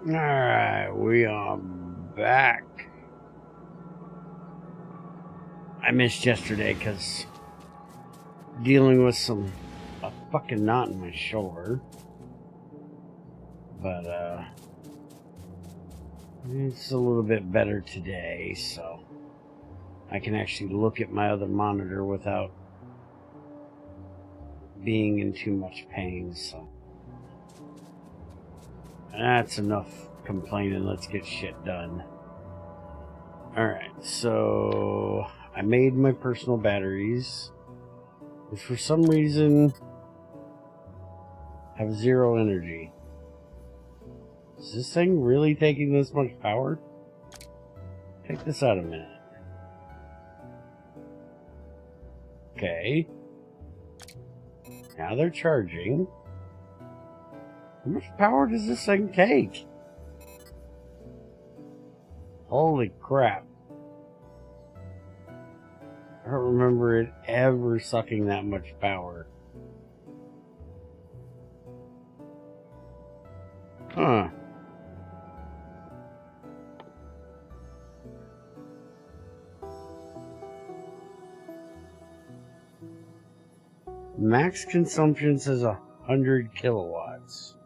Alright, we are back. I missed yesterday because dealing with a fucking knot in my shoulder. But, it's a little bit better today, so I can actually look at my other monitor without being in too much pain, so that's enough complaining. Let's get shit done. Alright, so I made my personal batteries, which for some reason have 0 energy. Is this thing really taking this much power? Take this out a minute. Okay. Now they're charging. How much power does this thing take? Holy crap. I don't remember it ever sucking that much power. Huh. Max consumption says 100 kilowatts.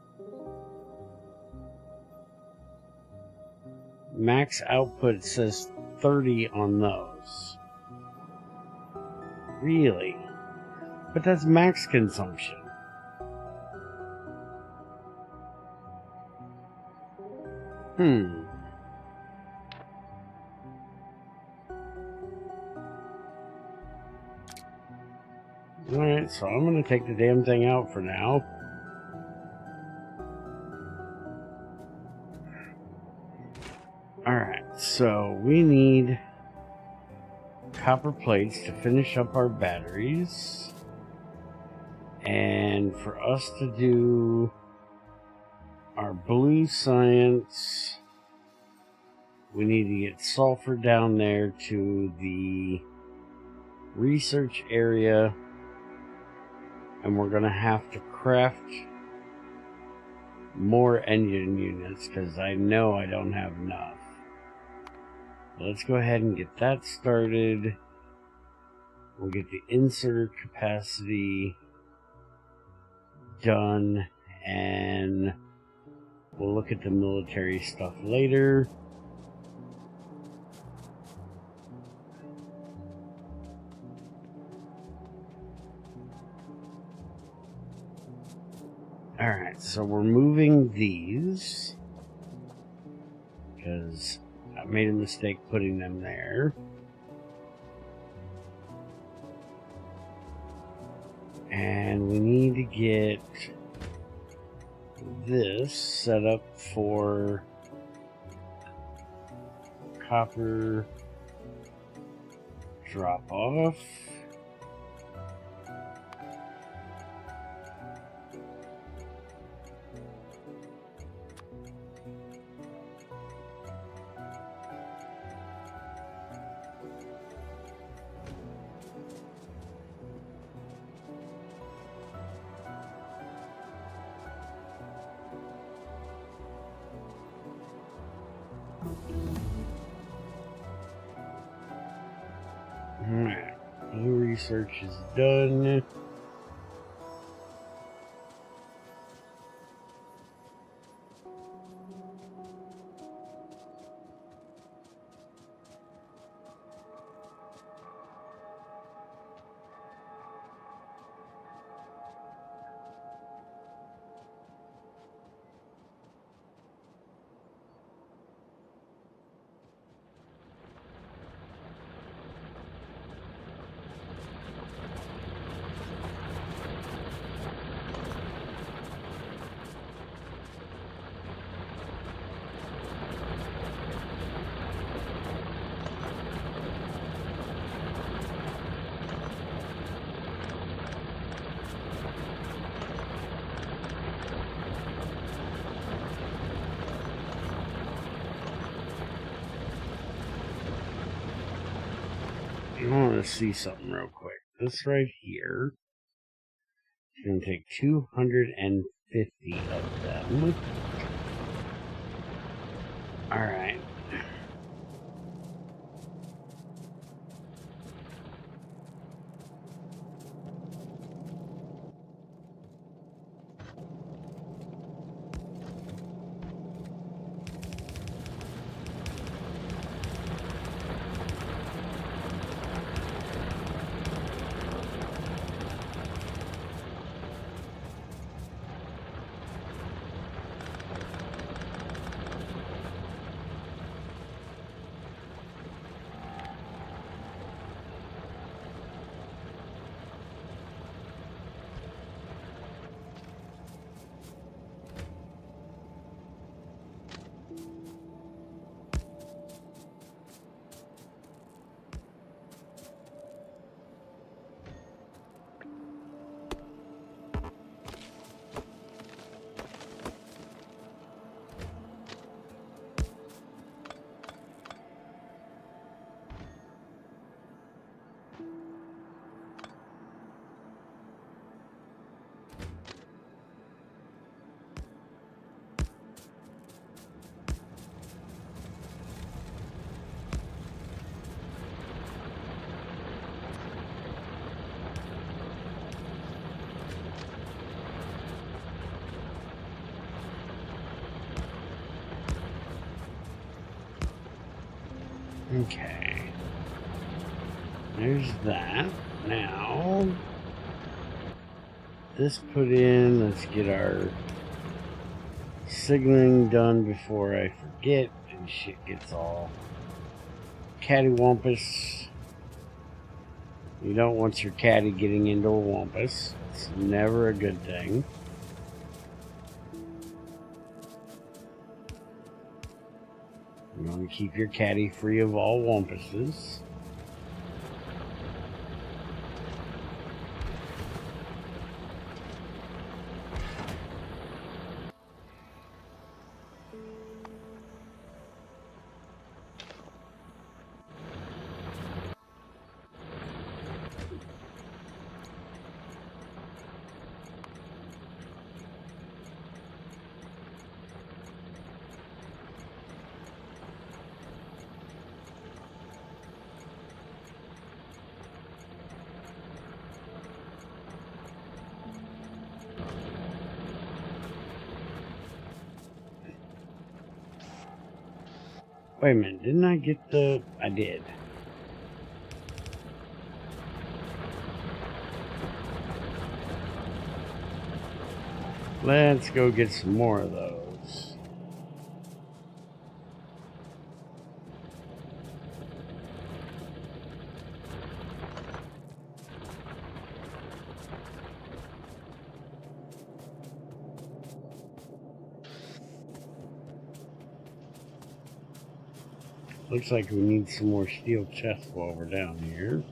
Max output says 30 on those. Really? But that's max consumption. Alright, so I'm going to take the damn thing out for now. Alright, so we need copper plates to finish up our batteries. And for us to do our blue science, we need to get sulfur down there to the research area. And we're going to have to craft more engine units because I know I don't have enough. Let's go ahead and get that started. We'll get the insert capacity done, and we'll look at the military stuff later. Alright, so we're moving these because I made a mistake putting them there. And we need to get this set up for copper drop off. Alright, new research is done. I want to see something real quick. This right here is going to take 250 of them. All right. Okay. There's that. Now, this put in, let's get our signaling done before I forget and shit gets all cattywampus. You don't want your caddy getting into a wampus. It's never a good thing. You want to keep your caddy free of all wampuses. Wait a minute, didn't I get the... I did. Let's go get some more of those. Looks like we need some more steel chests while we're down here.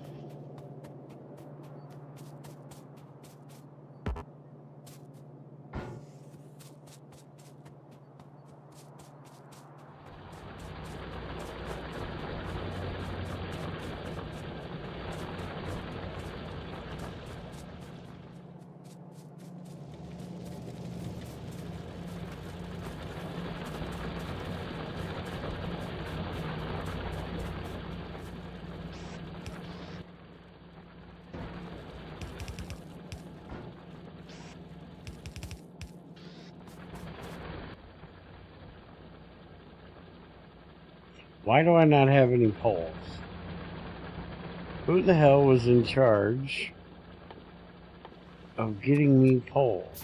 Why do I not have any poles? Who the hell was in charge of getting me poles?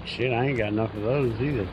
Shit, I ain't got enough of those either.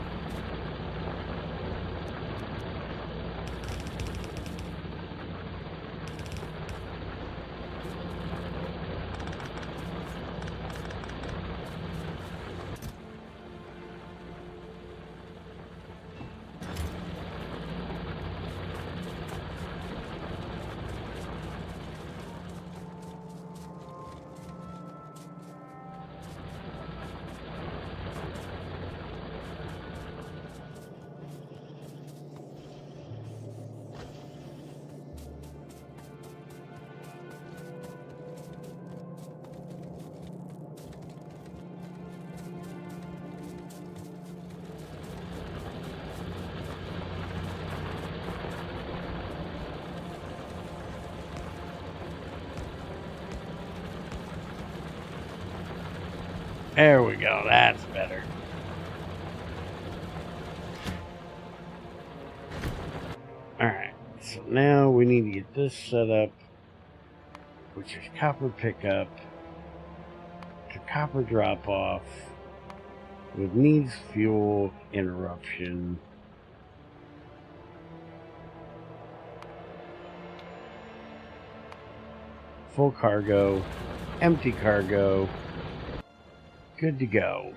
There we go. That's better. Alright. So now we need to get this set up, which is copper pickup to copper drop off with needs fuel interruption. Full cargo, empty cargo, good to go.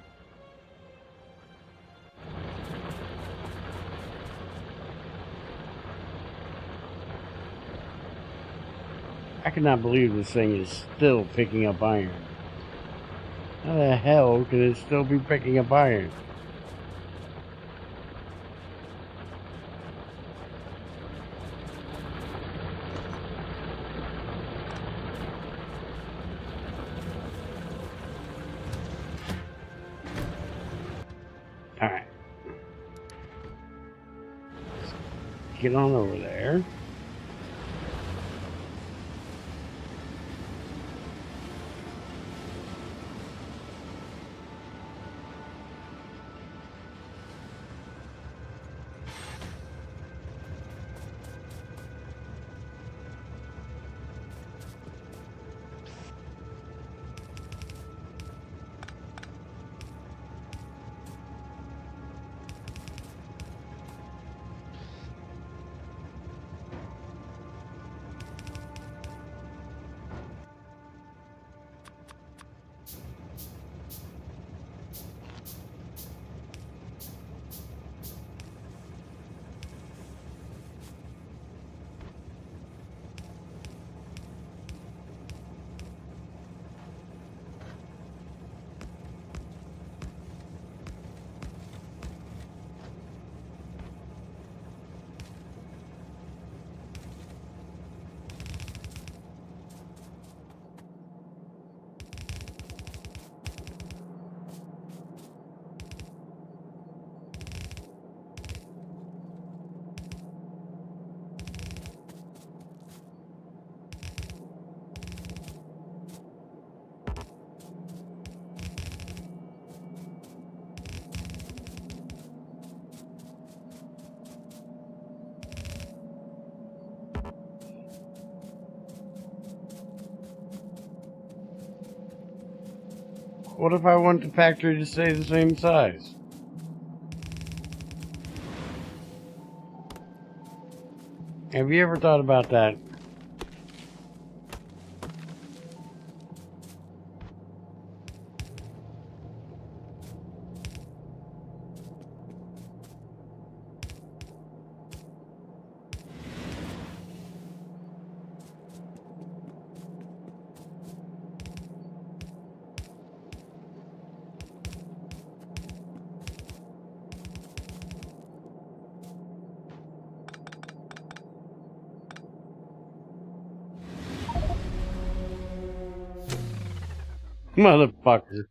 I cannot believe this thing is still picking up iron. How the hell can it still be picking up iron? Alright. Get on over there. What if I want the factory to stay the same size? Have you ever thought about that? Motherfucker.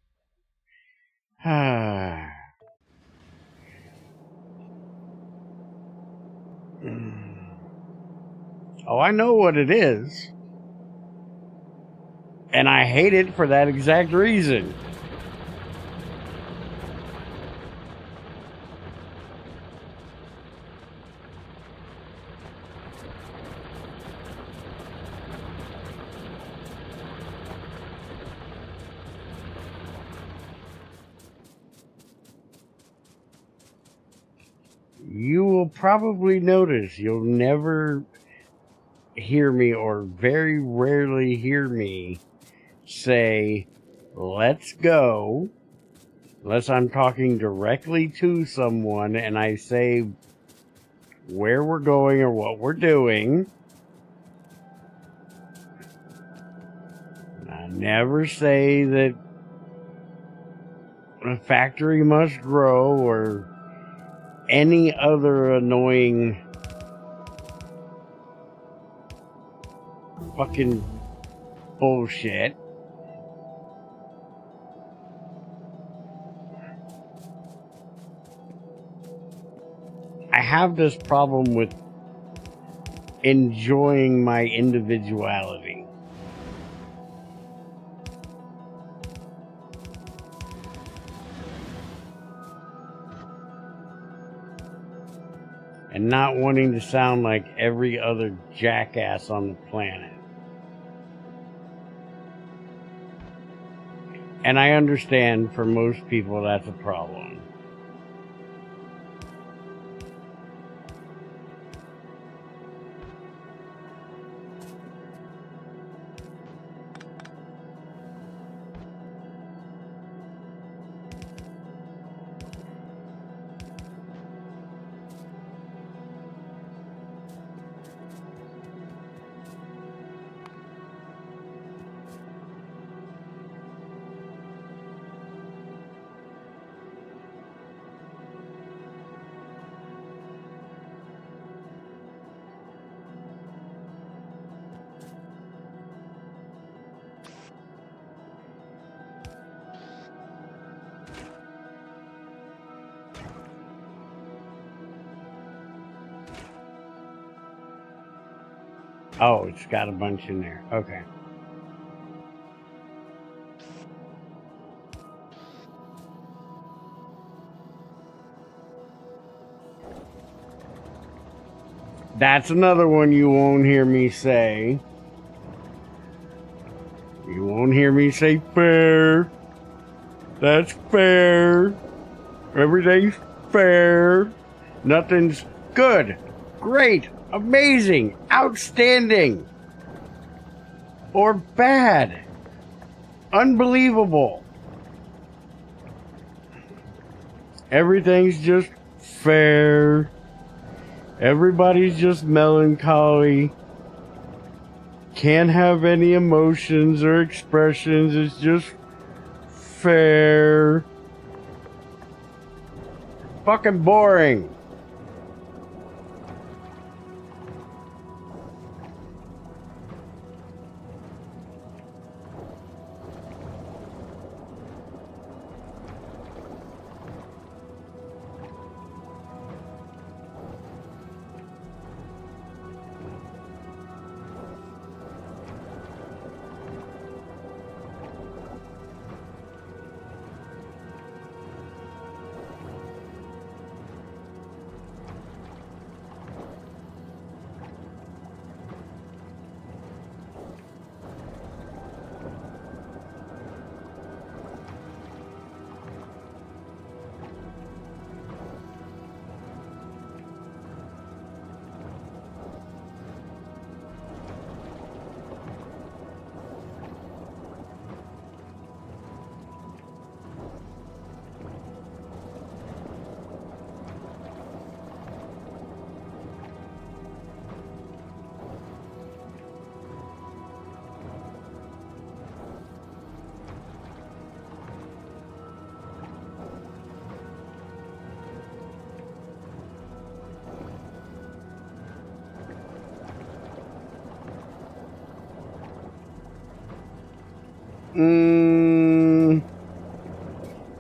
Oh, I know what it is. And I hate it for that exact reason. You will probably notice you'll never hear me, or very rarely hear me, say, let's go, unless I'm talking directly to someone and I say where we're going or what we're doing. I never say that a factory must grow or any other annoying fucking bullshit. I have this problem with enjoying my individuality. and not wanting to sound like every other jackass on the planet. And I understand for most people that's a problem. Oh, it's got a bunch in there. Okay. That's another one you won't hear me say. You won't hear me say fair. That's fair. Everything's fair. Nothing's good, great, amazing, outstanding, or bad, unbelievable. Everything's just fair. Everybody's just melancholy. Can't have any emotions or expressions. It's just fair. Fucking boring.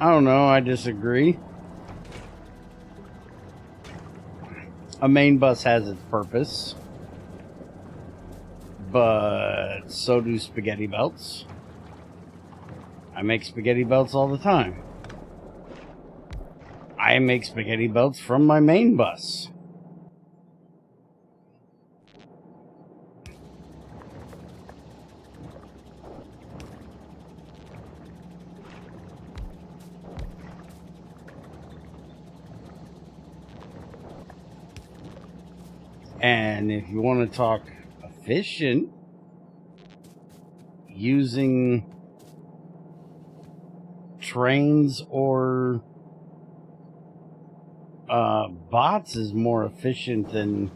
I don't know, I disagree. A main bus has its purpose, but so do spaghetti belts. I make spaghetti belts all the time. I make spaghetti belts from my main bus. And if you want to talk efficient, using trains or bots is more efficient than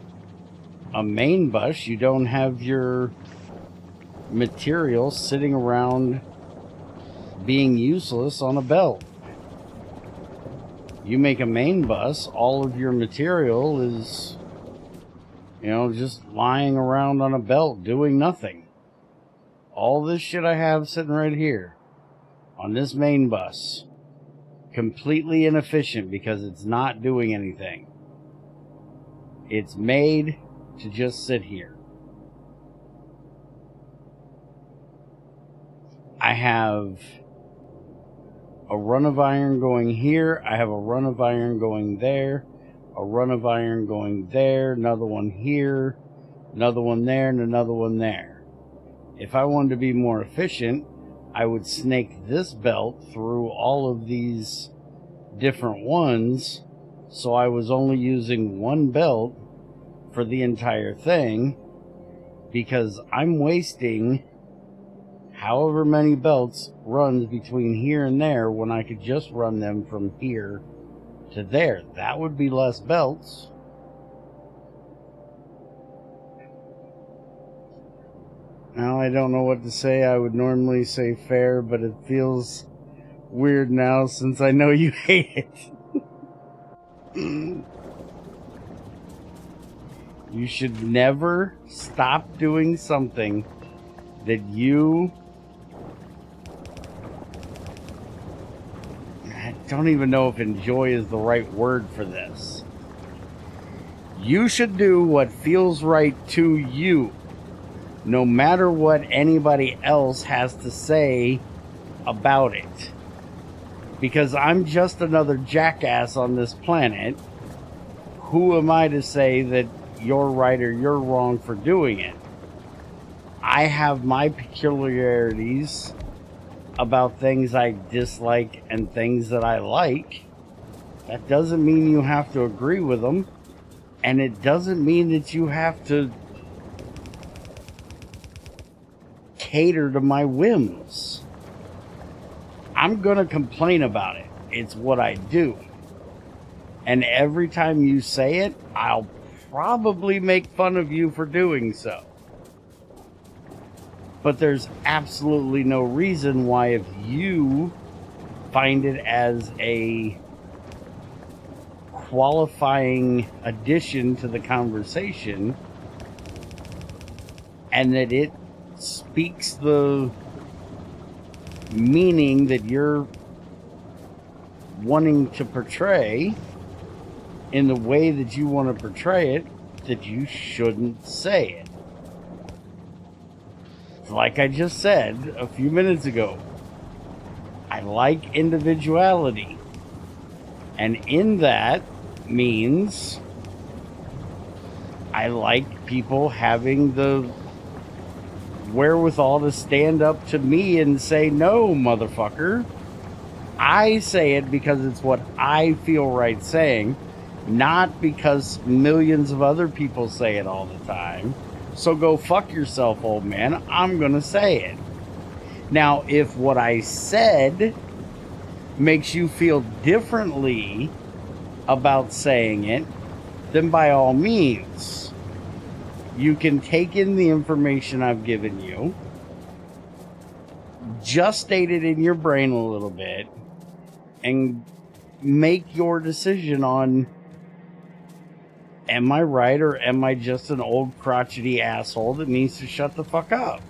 a main bus. You don't have your material sitting around being useless on a belt. You make a main bus, all of your material is, just lying around on a belt doing nothing. All this shit I have sitting right here on this main bus, completely inefficient because it's not doing anything. It's made to just sit here. I have a run of iron going here. I have a run of iron going there. a run of iron going there, another one here, another one there, and another one there. If I wanted to be more efficient, I would snake this belt through all of these different ones, so I was only using one belt for the entire thing, because I'm wasting however many belts runs between here and there when I could just run them from here to there. That would be less belts. Now I don't know what to say. I would normally say fair, but it feels weird now since I know you hate it. You should never stop doing something that you... I don't even know if enjoy is the right word for this. You should do what feels right to you, no matter what anybody else has to say about it. Because I'm just another jackass on this planet. Who am I to say that you're right or you're wrong for doing it? I have my peculiarities about things I dislike and things that I like. That doesn't mean you have to agree with them. And it doesn't mean that you have to cater to my whims. I'm gonna complain about it. It's what I do. And every time you say it, I'll probably make fun of you for doing so. But there's absolutely no reason why, if you find it as a qualifying addition to the conversation, and that it speaks the meaning that you're wanting to portray in the way that you want to portray it, that you shouldn't say it. Like I just said a few minutes ago, I like individuality. And in that means I like people having the wherewithal to stand up to me and say, no, motherfucker. I say it because it's what I feel right saying, not because millions of other people say it all the time. So go fuck yourself, old man. I'm gonna say it. Now, if what I said makes you feel differently about saying it, then by all means, you can take in the information I've given you, just state it in your brain a little bit, and make your decision on, am I right or am I just an old crotchety asshole that needs to shut the fuck up?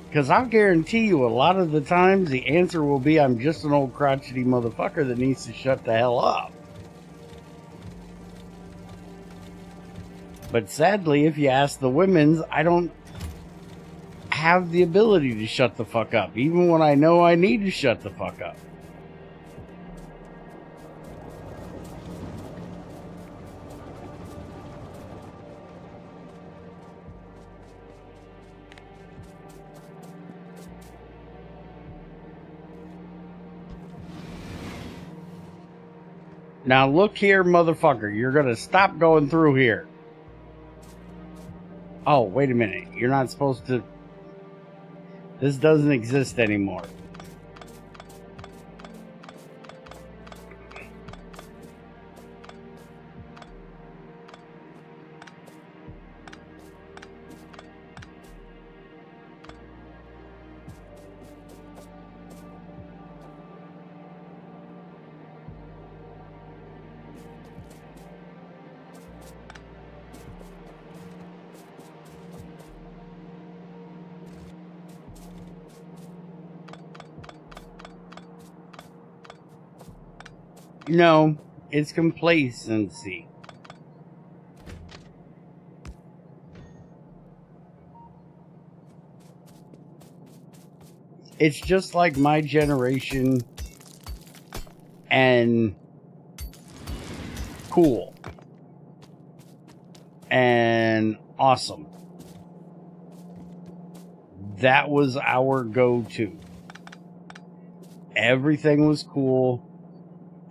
Because I'll guarantee you a lot of the times the answer will be, I'm just an old crotchety motherfucker that needs to shut the hell up. But sadly, if you ask the women's, I don't have the ability to shut the fuck up, even when I know I need to shut the fuck up. Now look here, motherfucker. You're gonna stop going through here. Oh, wait a minute. You're not supposed to... This doesn't exist anymore. No, it's complacency. It's just like my generation and cool and awesome. That was our go-to. Everything was cool.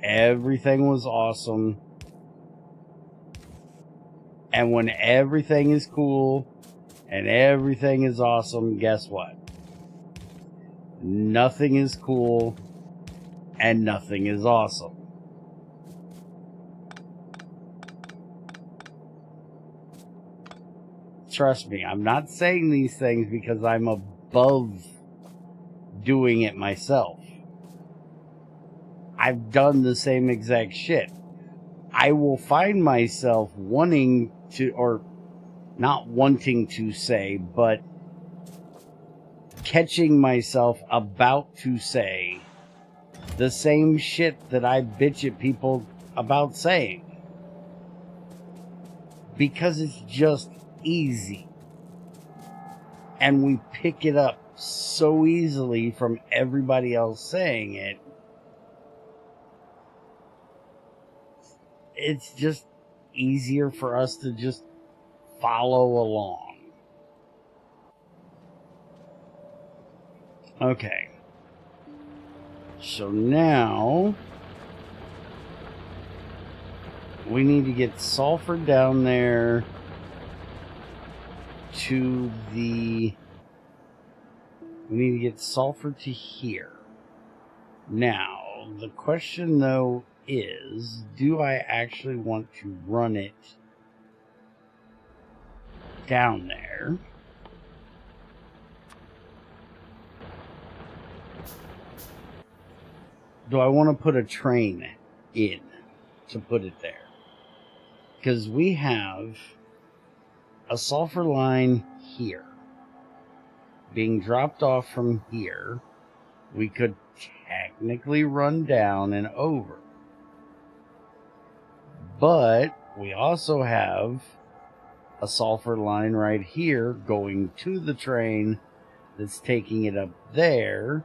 Everything was awesome. And when everything is cool and everything is awesome, guess what? Nothing is cool and nothing is awesome. Trust me, I'm not saying these things because I'm above doing it myself. I've done the same exact shit. I will find myself wanting to, or not wanting to say, but catching myself about to say the same shit that I bitch at people about saying. Because it's just easy. And we pick it up so easily from everybody else saying it. It's just easier for us to just follow along. Okay. So now we need to get sulfur down there to the... We need to get sulfur to here. Now, the question though is, do I actually want to run it down there? Do I want to put a train in to put it there? Because we have a sulfur line here being dropped off from here. We could technically run down and over. But we also have a sulfur line right here going to the train that's taking it up there.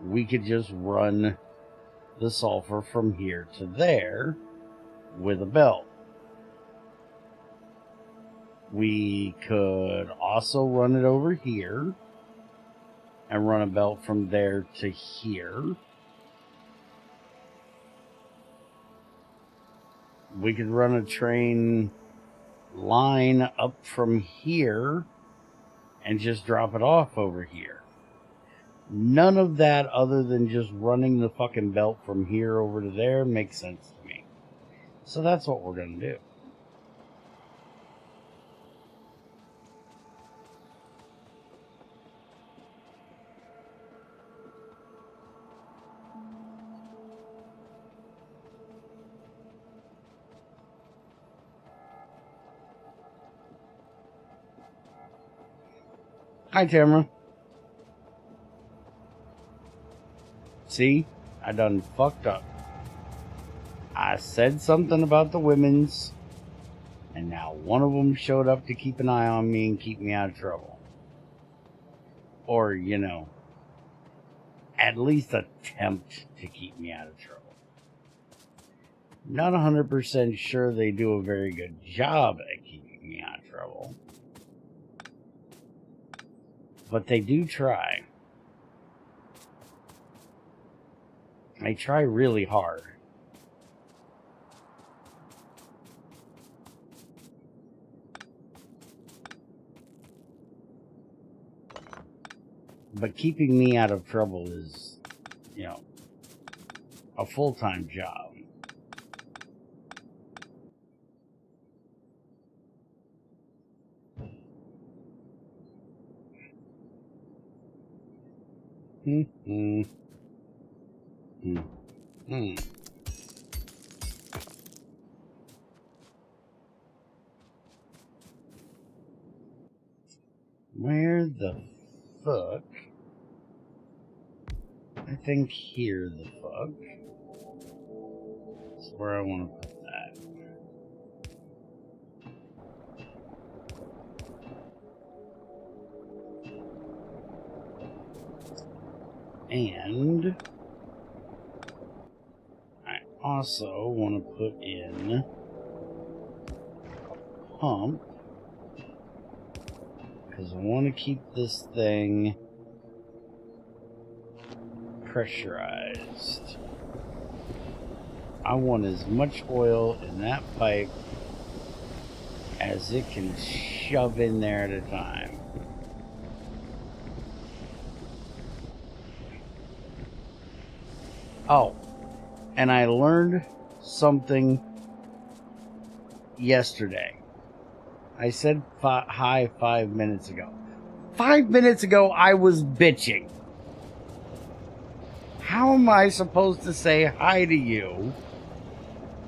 We could just run the sulfur from here to there with a belt. We could also run it over here and run a belt from there to here. We could run a train line up from here and just drop it off over here. None of that other than just running the fucking belt from here over to there makes sense to me. So that's what we're going to do. Hi, Tamara. See? I done fucked up. I said something about the women's, and now one of them showed up to keep an eye on me and keep me out of trouble. Or, you know, at least attempt to keep me out of trouble. Not 100% sure they do a very good job at keeping me out of trouble. But they do try. They try really hard. But keeping me out of trouble is, you know, a full-time job. Where the fuck? I think here the fuck is where I want to put that. And also want to put in a pump because I want to keep this thing pressurized. I want as much oil in that pipe as it can shove in there at a time. Oh, and I learned something yesterday. I said hi 5 minutes ago. 5 minutes ago, I was bitching. How am I supposed to say hi to you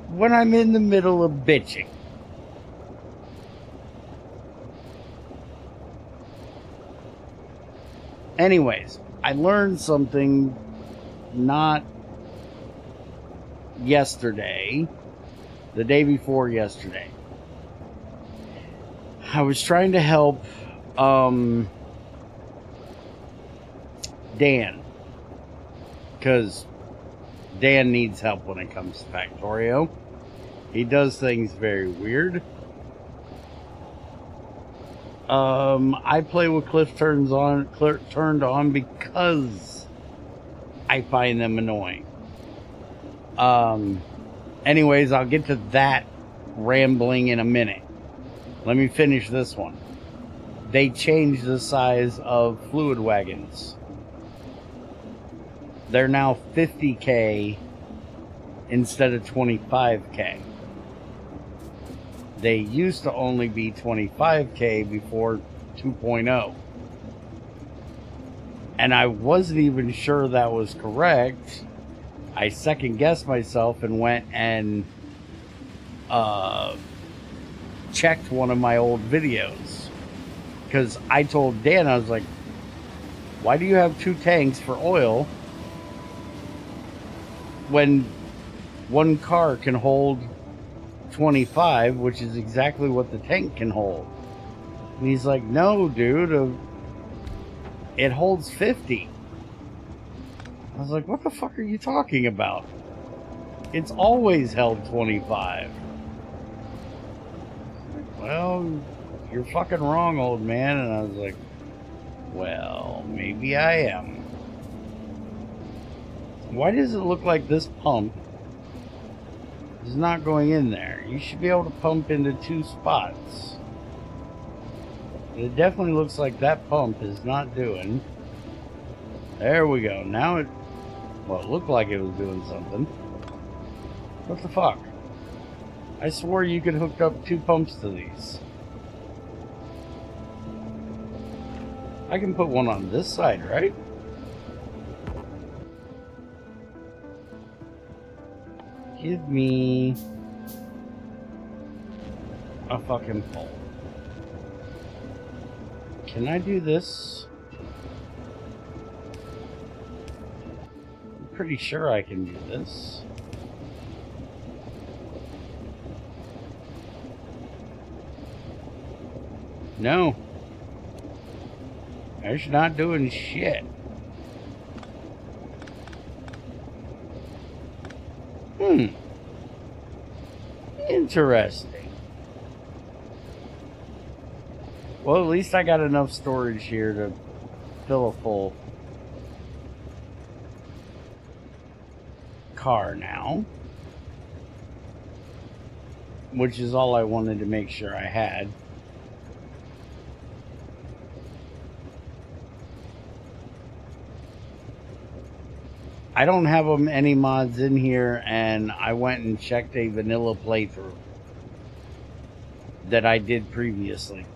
when I'm in the middle of bitching? Anyways, I learned something not yesterday, the day before yesterday. I was trying to help Dan, because Dan needs help when it comes to Factorio. He does things very weird. I play with Cliff turned on because I find them annoying. Anyways, I'll get to that rambling in a minute. Let me finish this one. They changed the size of fluid wagons. They're now 50K instead of 25K. They used to only be 25K before 2.0. And I wasn't even sure that was correct. I second guessed myself and went and checked one of my old videos. Because I told Dan, I was like, why do you have 2 tanks for oil when one car can hold 25, which is exactly what the tank can hold? And he's like, no, dude, it holds 50. I was like, what the fuck are you talking about? It's always held 25. Well, you're fucking wrong, old man. And I was like, well, maybe I am. Why does it look like this pump is not going in there? You should be able to pump into 2 spots. It definitely looks like that pump is not doing. There we go. Now it, well, it looked like it was doing something. What the fuck? I swore you could hook up 2 pumps to these. I can put one on this side, right? Give me a fucking pole. Can I do this? I'm pretty sure I can do this. No. It's not doing shit. Interesting. Well, at least I got enough storage here to fill a full car now. Which is all I wanted to make sure I had. I don't have any mods in here, and I went and checked a vanilla playthrough that I did previously.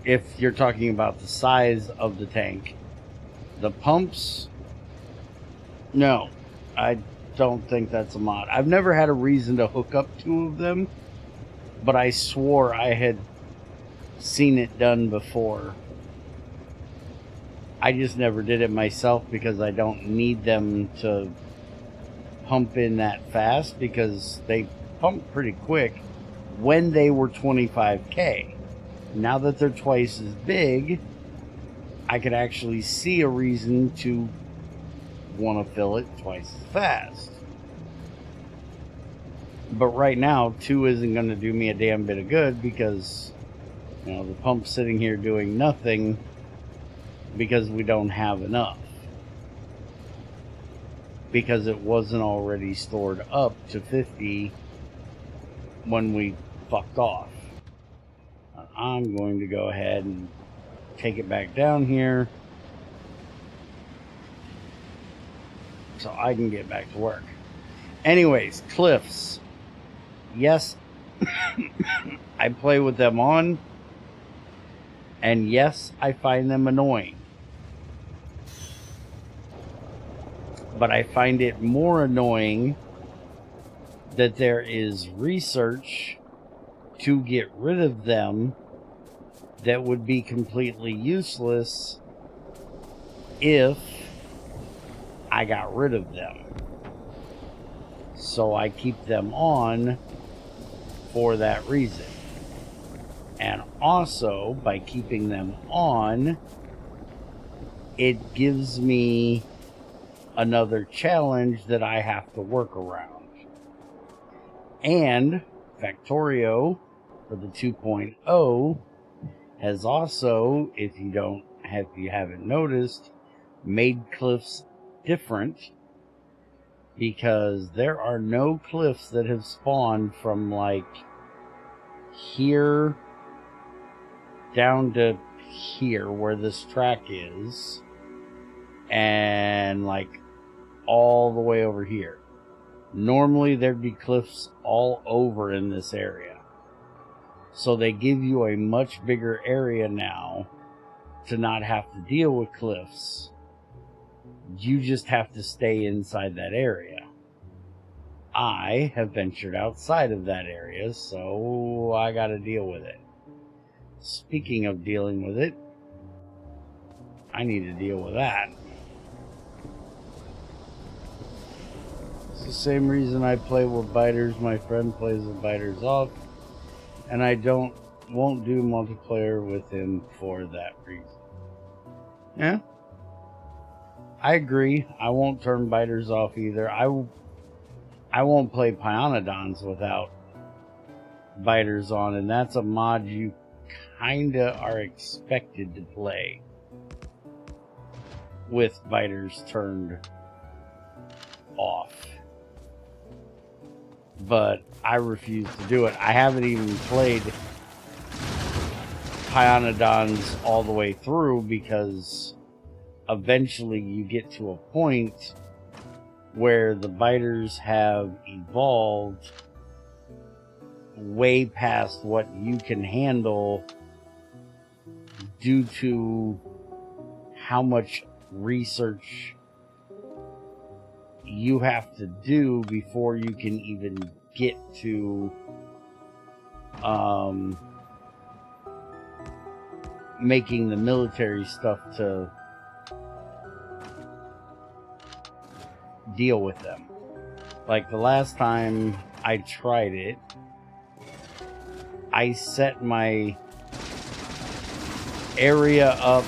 If you're talking about the size of the tank. The pumps, no, I don't think that's a mod. I've never had a reason to hook up 2 of them, but I swore I had seen it done before. I just never did it myself because I don't need them to pump in that fast, because they pump pretty quick when they were 25K. Now that they're twice as big, I could actually see a reason to want to fill it twice as fast. But right now, 2 isn't going to do me a damn bit of good because, you know, the pump's sitting here doing nothing because we don't have enough. Because it wasn't already stored up to 50 when we fucked off. I'm going to go ahead and take it back down here so I can get back to work. Anyways, cliffs. Yes, I play with them on, and yes, I find them annoying. But I find it more annoying that there is research to get rid of them that would be completely useless if I got rid of them. So I keep them on for that reason. And also, by keeping them on, it gives me another challenge that I have to work around. And Factorio for the 2.0 has also, if you haven't noticed, made cliffs different, because there are no cliffs that have spawned from like here down to here where this track is, and like all the way over here. Normally there'd be cliffs all over in this area. So they give you a much bigger area now to not have to deal with cliffs. You just have to stay inside that area. I have ventured outside of that area, so I gotta deal with it. Speaking of dealing with it, I need to deal with that. It's the same reason I play with biters. My friend plays with biters off, and I won't do multiplayer with him for that reason. Yeah, I agree. I won't turn biters off either. I won't play Pionodons without biters on, and that's a mod you kinda are expected to play with biters turned off. But I refuse to do it. I haven't even played Pionodons all the way through, because eventually you get to a point where the biters have evolved way past what you can handle due to how much research you have to do before you can even get to making the military stuff to deal with them. Like the last time I tried it, I set my area up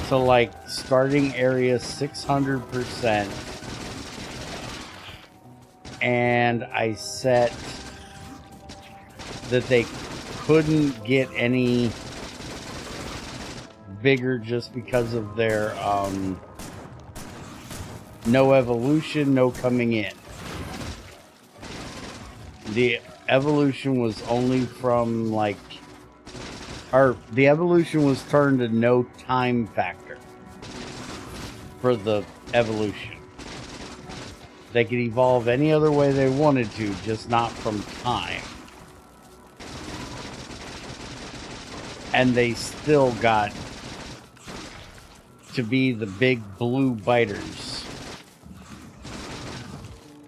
to like starting area 600%, and I set that they couldn't get any bigger just because of their no evolution, no coming in. The evolution was only from like, or the evolution was turned to no time factor for the evolution. They could evolve any other way they wanted to, just not from time. And they still got to be the big blue biters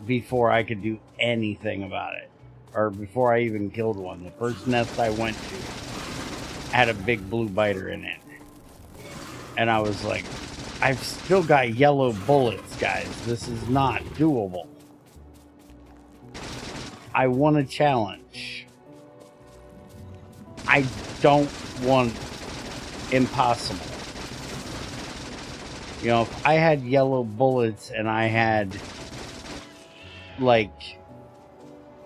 before I could do anything about it. Or before I even killed one. The first nest I went to had a big blue biter in it. And I was like, I've still got yellow bullets, guys. This is not doable. I want a challenge. I don't want impossible. You know, if I had yellow bullets and I had, like,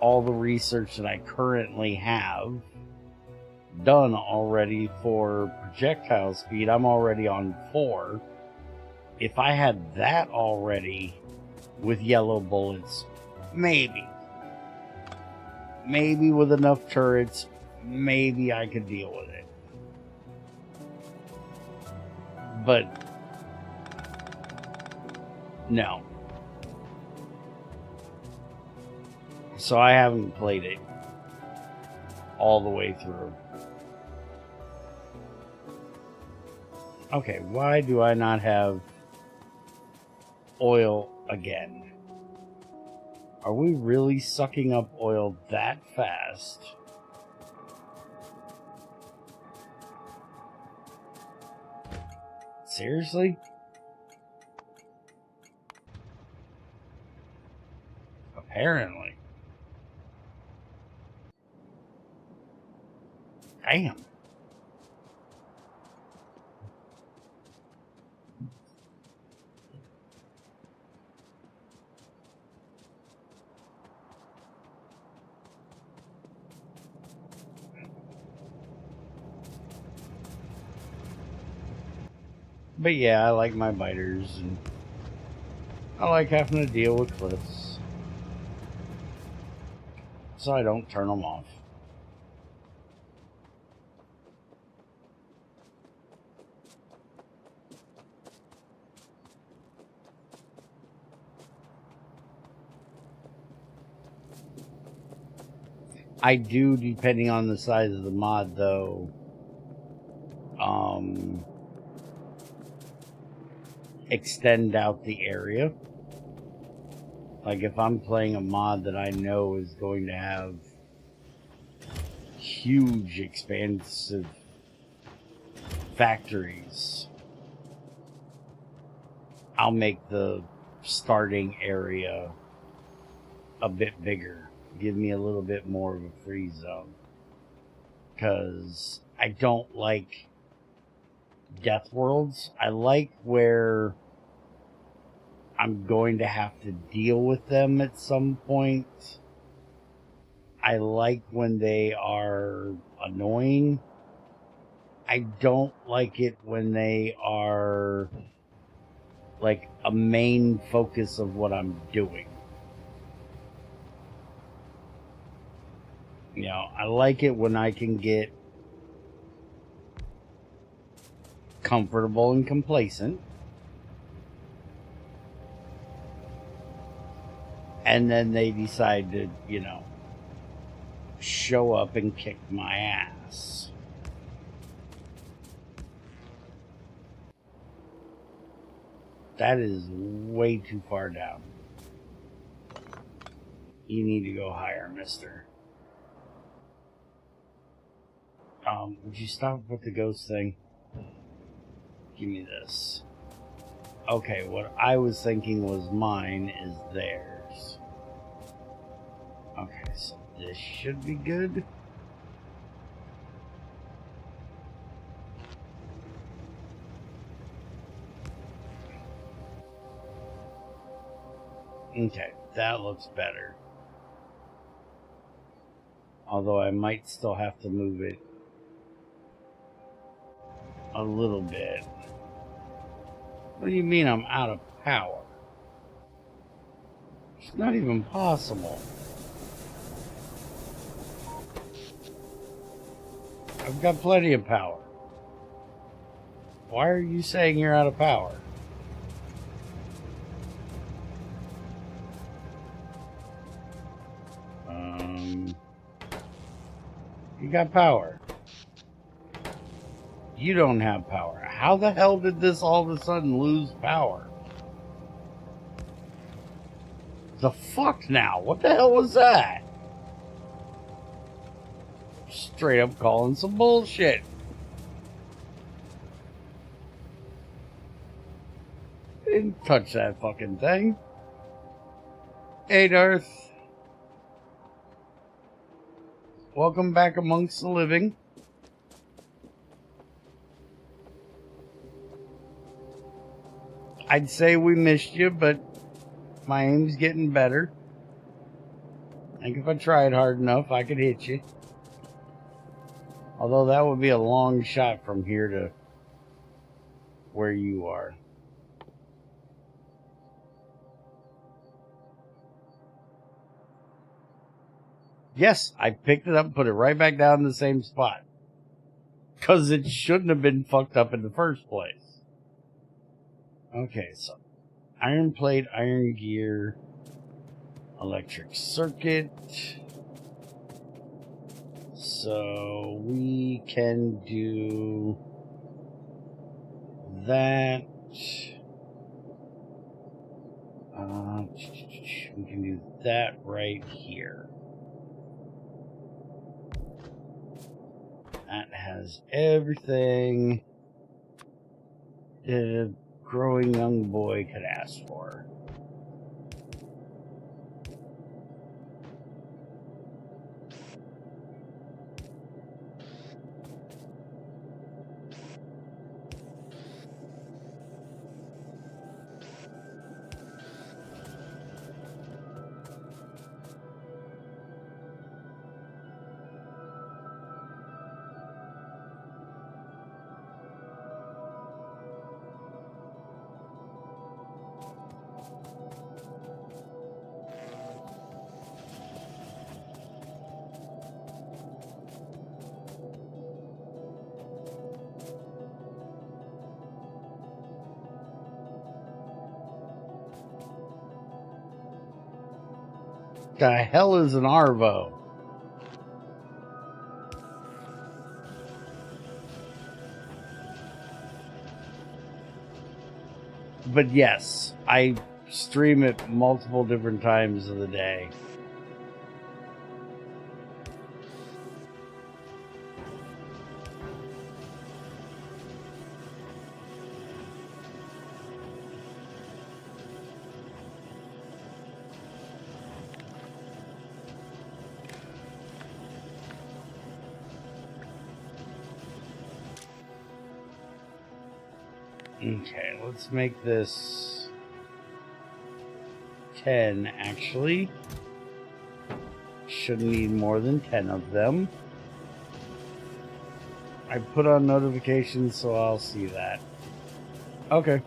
all the research that I currently have done already for projectile speed, I'm already on 4. If I had that already with yellow bullets, maybe with enough turrets, maybe I could deal with it. But no. So I haven't played it all the way through. Okay, why do I not have oil again? Are we really sucking up oil that fast? Seriously? Apparently. Damn. But yeah, I like my biters, and I like having to deal with cliffs, so I don't turn them off. I do, depending on the size of the mod, though, extend out the area. Like if I'm playing a mod that I know is going to have huge, expansive factories, I'll make the starting area a bit bigger. Give me a little bit more of a free zone. Because I don't like death worlds. I like where I'm going to have to deal with them at some point. I like when they are annoying. I don't like it when they are like a main focus of what I'm doing. You know, I like it when I can get comfortable and complacent, and then they decide to, you know, show up and kick my ass. That is way too far down. You need to go higher, mister. Would you stop with the ghost thing? Give me this. Okay, what I was thinking was mine is theirs. Okay, so this should be good. Okay, that looks better. Although I might still have to move it a little bit. What do you mean I'm out of power? It's not even possible. I've got plenty of power. Why are you saying you're out of power? You got power. You don't have power. How the hell did this all of a sudden lose power? The fuck now? What the hell was that? Straight up calling some bullshit. Didn't touch that fucking thing. Hey, Darth. Welcome back amongst the living. I'd say we missed you, but my aim's getting better. I think if I tried hard enough, I could hit you. Although that would be a long shot from here to where you are. Yes, I picked it up and put it right back down in the same spot. Because it shouldn't have been fucked up in the first place. Okay, so iron plate, iron gear, electric circuit. So we can do that. We can do that right here. That has everything that a growing young boy could ask for. The hell is an Arvo? But yes, I stream it multiple different times of the day. Okay, let's make this 10, actually. Shouldn't need more than 10 of them. I put on notifications, so I'll see that. Okay.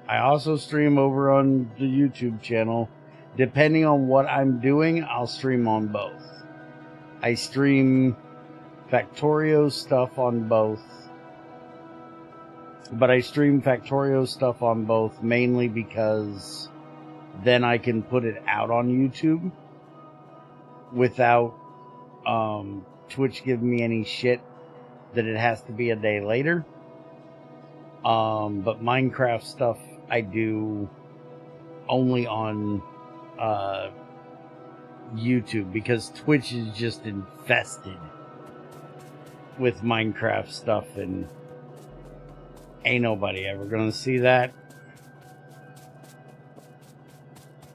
I also stream over on the YouTube channel. Depending on what I'm doing, I'll stream on both. I stream Factorio stuff on both. But I stream Factorio stuff on both mainly because then I can put it out on YouTube without Twitch giving me any shit that it has to be a day later. But Minecraft stuff I do only on YouTube because Twitch is just infested with Minecraft stuff and ain't nobody ever gonna see that.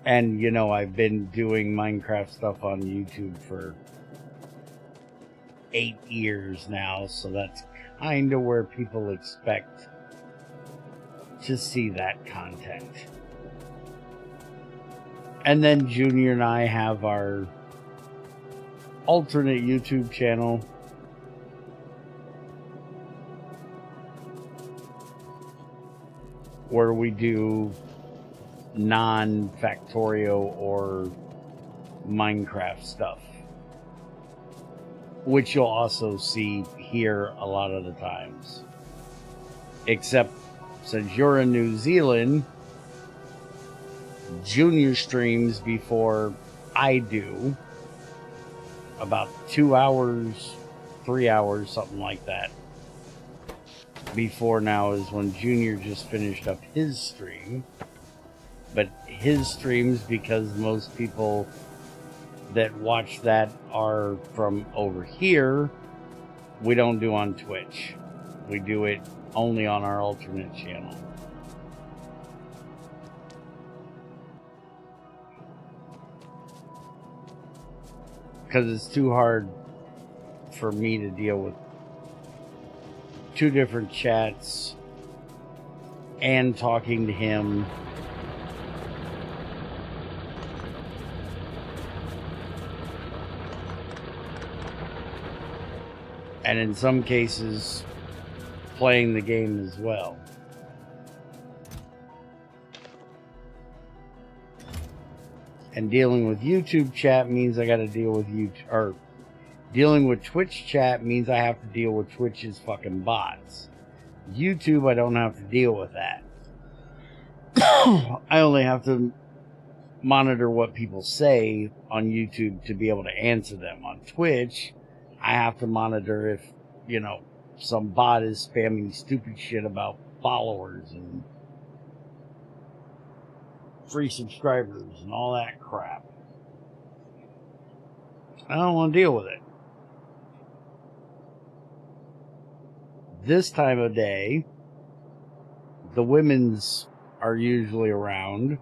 And you know, I've been doing Minecraft stuff on YouTube for 8 years now, so that's kind of where people expect to see that content. And then Junior and I have our alternate YouTube channel where we do non-Factorio or Minecraft stuff, which you'll also see here a lot of the times. Except since you're in New Zealand, Junior streams before I do, about 2 hours, 3 hours, something like that. Before now is when Junior just finished up his stream. But his streams, because most people that watch that are from over here, we don't do on Twitch. We do it only on our alternate channel. Because it's too hard for me to deal with 2 different chats and talking to him. And in some cases, playing the game as well. And dealing with YouTube chat means I got to deal with YouTube, or dealing with Twitch chat means I have to deal with Twitch's fucking bots. YouTube, I don't have to deal with that. I only have to monitor what people say on YouTube to be able to answer them. On Twitch, I have to monitor if, you know, some bot is spamming stupid shit about followers and free subscribers and all that crap. I don't want to deal with it. This time of day, the women's are usually around,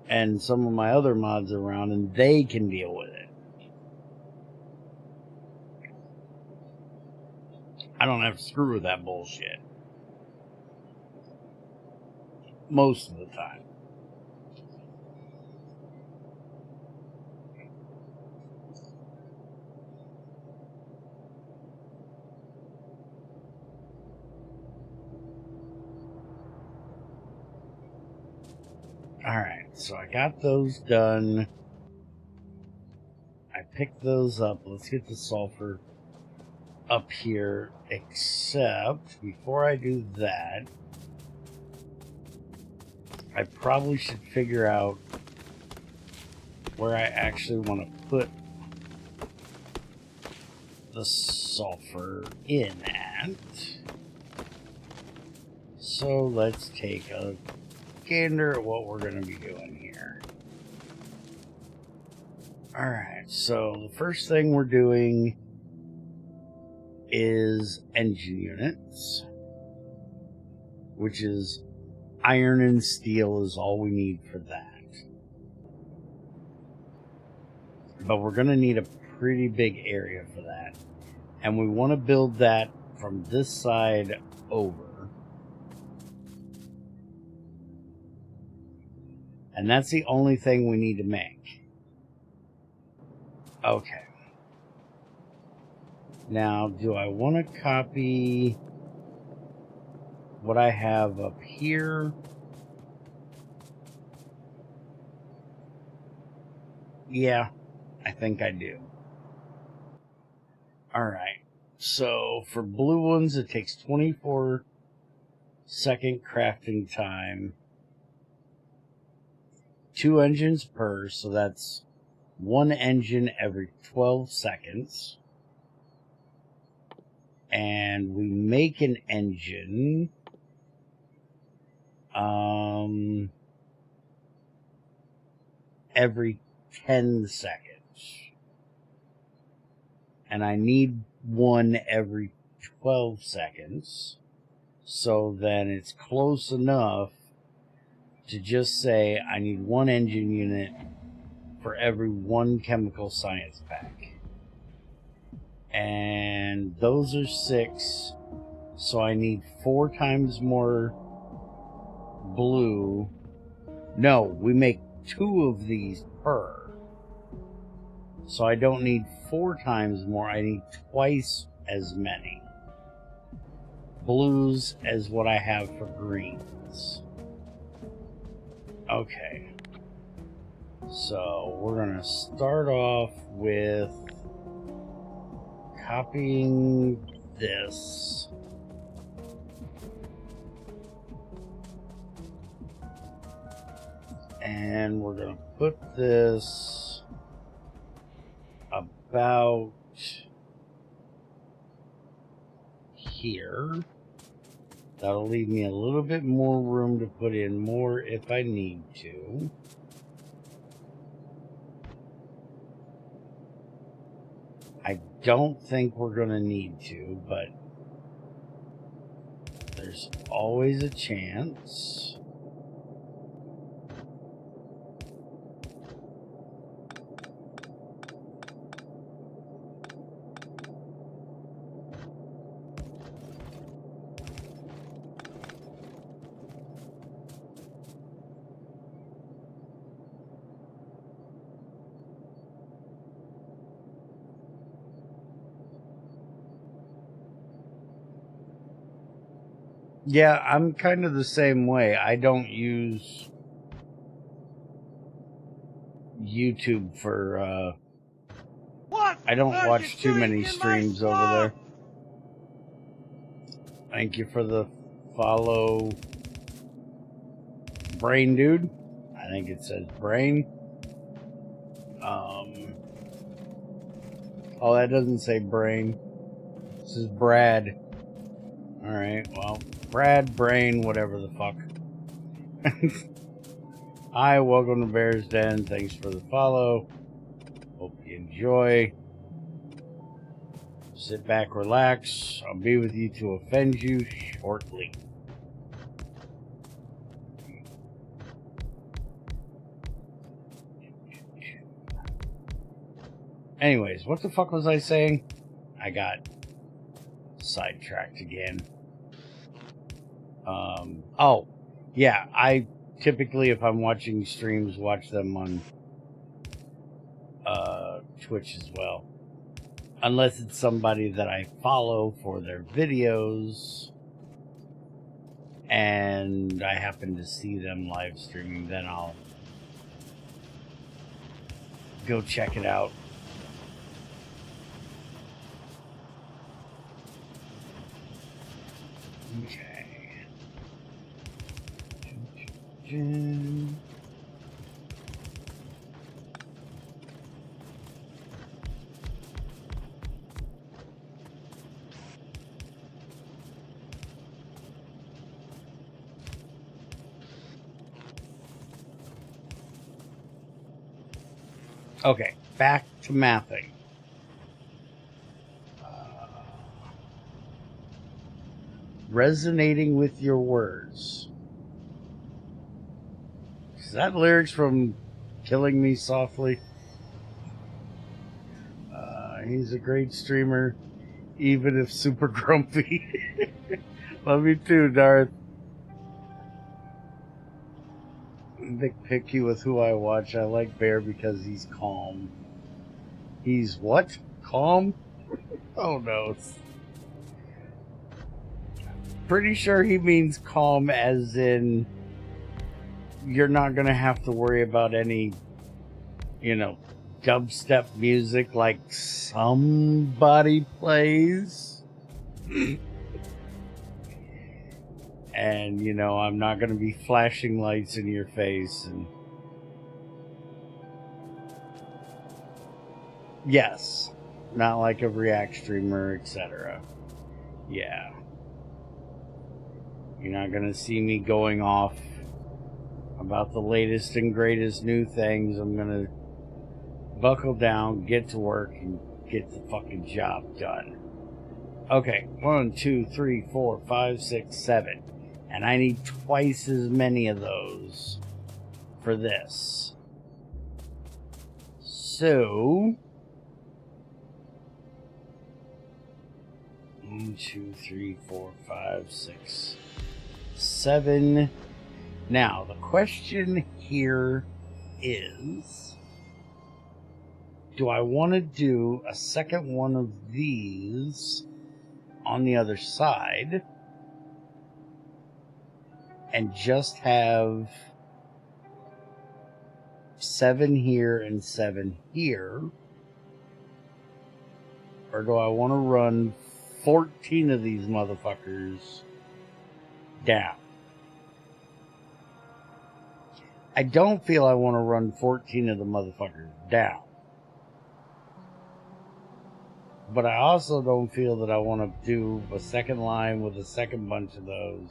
and some of my other mods are around, and they can deal with it. I don't have to screw with that bullshit. Most of the time. Alright, so I got those done. I picked those up. Let's get the sulfur up here, except before I do that, I probably should figure out where I actually want to put the sulfur in at. So let's take a gander at what we're going to be doing here. Alright, so the first thing we're doing is engine units, which is iron and steel is all we need for that. But we're going to need a pretty big area for that. And we want to build that from this side over. And that's the only thing we need to make. Okay. Now, do I want to copy what I have up here? Yeah, I think I do. Alright, so for blue ones, it takes 24-second crafting time. 2 engines per, so that's 1 engine every 12 seconds. And we make an engine every 10 seconds. And I need 1 every 12 seconds. So then it's close enough to just say I need 1 engine unit for every 1 chemical science pack. And those are 6, so I need 4 times more blue. No, we make 2 of these per. So I don't need 4 times more, I need twice as many blues as what I have for greens. Okay. So we're gonna start off with copying this. And we're going to put this about here. That'll leave me a little bit more room to put in more if I need to. I don't think we're going to need to, but there's always a chance. Yeah, I'm kind of the same way. I don't use YouTube for, I don't watch too many streams over there. Thank you for the follow, Brain Dude. I think it says Brain. Oh, that doesn't say Brain. This is Brad. Alright, well, Brad, Brain, whatever the fuck. Hi, welcome to Bear's Den. Thanks for the follow. Hope you enjoy. Sit back, relax. I'll be with you to offend you shortly. Anyways, what the fuck was I saying? I got sidetracked again. Oh, yeah, I typically, if I'm watching streams, watch them on Twitch as well. Unless it's somebody that I follow for their videos and I happen to see them live streaming, then I'll go check it out. Okay. Okay, back to mathing. Resonating with your words. Is that lyrics from Killing Me Softly? He's a great streamer, even if super grumpy. Love you too, Darth. Big picky with who I watch. I like Bear because he's calm. He's what? Calm? Oh no. Pretty sure he means calm as in you're not going to have to worry about any, dubstep music like somebody plays. And, I'm not going to be flashing lights in your face. And yes, not like a React streamer, etc. Yeah. You're not going to see me going off about the latest and greatest new things. I'm going to buckle down, get to work, and get the fucking job done. Okay, 1, 2, 3, 4, 5, 6, 7. And I need twice as many of those for this. So 1, 2, 3, 4, 5, 6, 7. Now, the question here is, do I want to do a second one of these on the other side and just have 7 here and 7 here? Or do I want to run 14 of these motherfuckers down? I don't feel I want to run 14 of the motherfuckers down. But I also don't feel that I want to do a second line with a second bunch of those.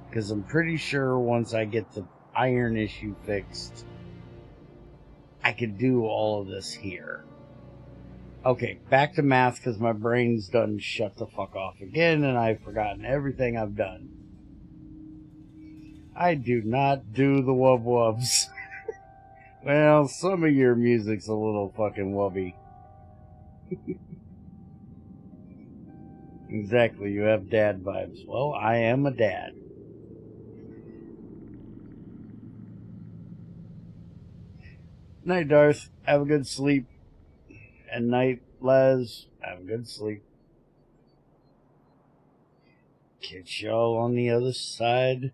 Because I'm pretty sure once I get the iron issue fixed, I could do all of this here. Okay, back to math because my brain's done shut the fuck off again and I've forgotten everything I've done. I do not do the wub wubs. Well, some of your music's a little fucking wubby. Exactly, you have dad vibes. Well, I am a dad. Night, Darth. Have a good sleep. And night, Les. Have a good sleep. Catch y'all on the other side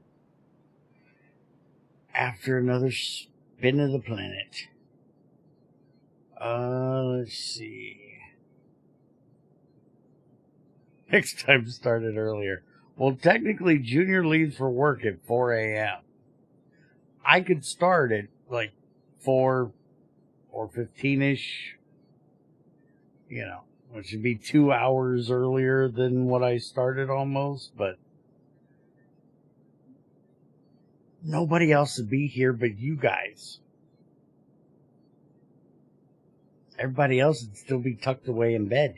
after another spin of the planet. Let's see. Next time started earlier. Well, technically, Junior leaves for work at 4 a.m. I could start at like 4 or 15-ish, which would be 2 hours earlier than what I started almost, but nobody else would be here but you guys. Everybody else would still be tucked away in bed.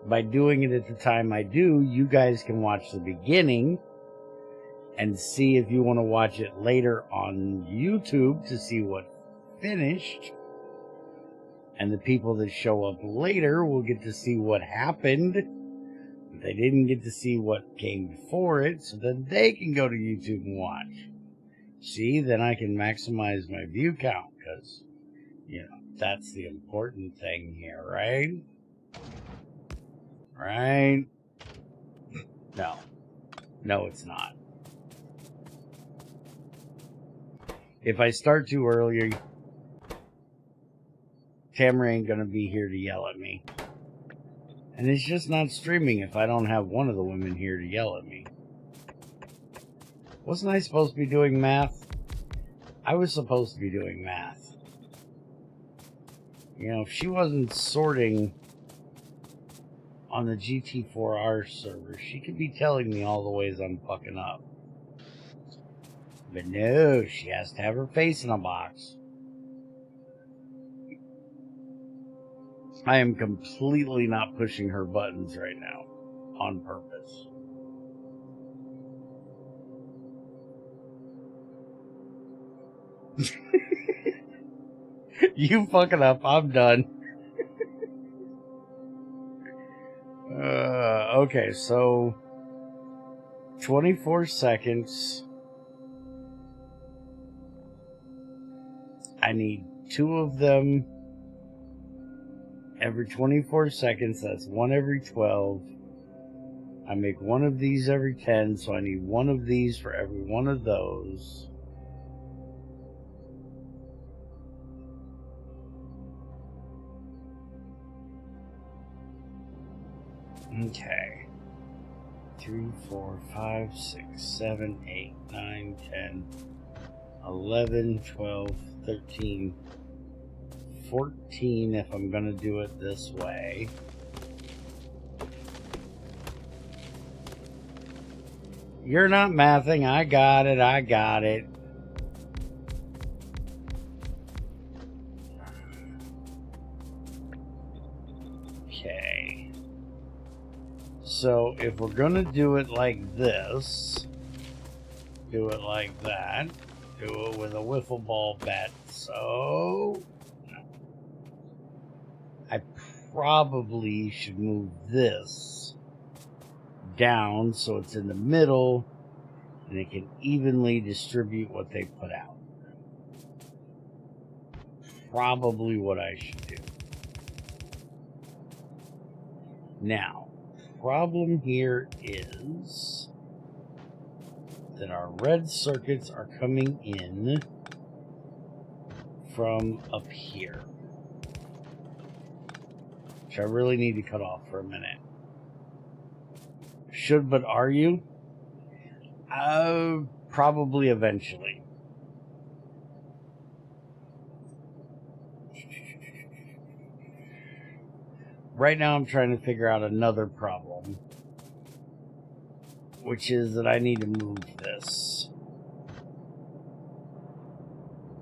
By doing it at the time I do, you guys can watch the beginning and see if you want to watch it later on YouTube to see what finished. And the people that show up later will get to see what happened. They didn't get to see what came before it, so then they can go to YouTube and watch. See, then I can maximize my view count, because, that's the important thing here, right? Right? No. No, it's not. If I start too early, Tamara ain't gonna be here to yell at me. And it's just not streaming if I don't have one of the women here to yell at me. Wasn't I supposed to be doing math? I was supposed to be doing math. If she wasn't sorting on the GT4R server, she could be telling me all the ways I'm fucking up. But no, she has to have her face in a box. I am completely not pushing her buttons right now, on purpose. You fucking up, I'm done. Okay, so 24 seconds. I need 2 of them every 24 seconds. That's 1 every 12. I make 1 of these every 10, so I need 1 of these for every 1 of those. Okay. 3, 4, 5, 6, 7, 8, 9, 10, 11, 12, 13, 14 if I'm going to do it this way. You're not mathing. I got it. I got it. Okay. So if we're going to do it like this, do it like that, do it with a wiffle ball bat. So I probably should move this down so it's in the middle and it can evenly distribute what they put out. Probably what I should do. Now, problem here is that our red circuits are coming in from up here, which I really need to cut off for a minute. Should, but are you? Probably eventually. Right now I'm trying to figure out another problem, which is that I need to move this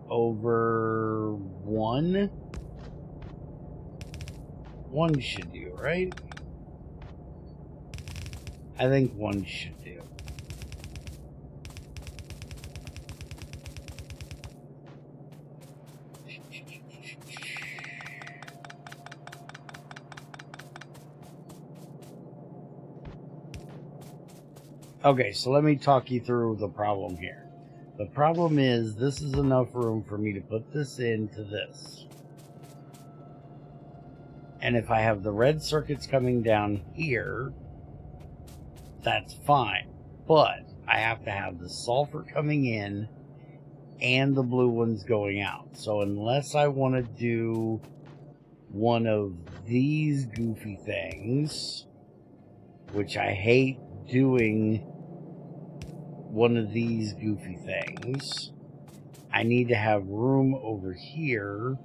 over 1. 1 should do, right? I think 1 should do. Okay, so let me talk you through the problem here. The problem is this is enough room for me to put this into this. And if I have the red circuits coming down here, that's fine. But I have to have the sulfur coming in and the blue ones going out. So unless I want to do one of these goofy things, which I hate doing one of these goofy things, I need to have room over here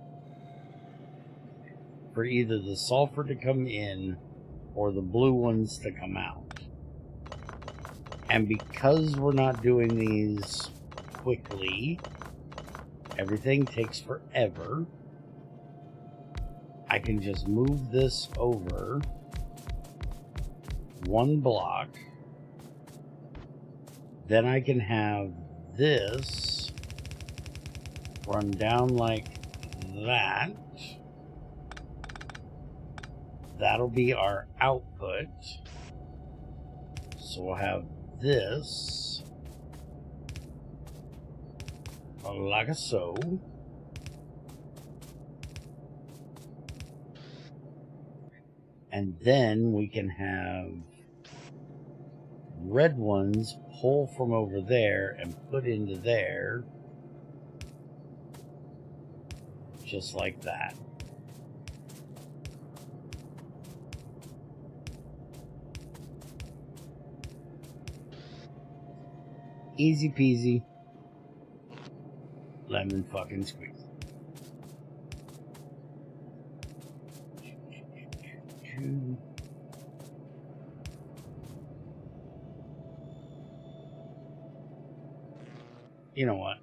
for either the sulfur to come in or the blue ones to come out. And because we're not doing these quickly, everything takes forever, I can just move this over one block. Then I can have this run down like that. That'll be our output. So we'll have this like so. And then we can have red ones pull from over there and put into there. Just like that. Easy peasy. Lemon fucking squeeze. You know what?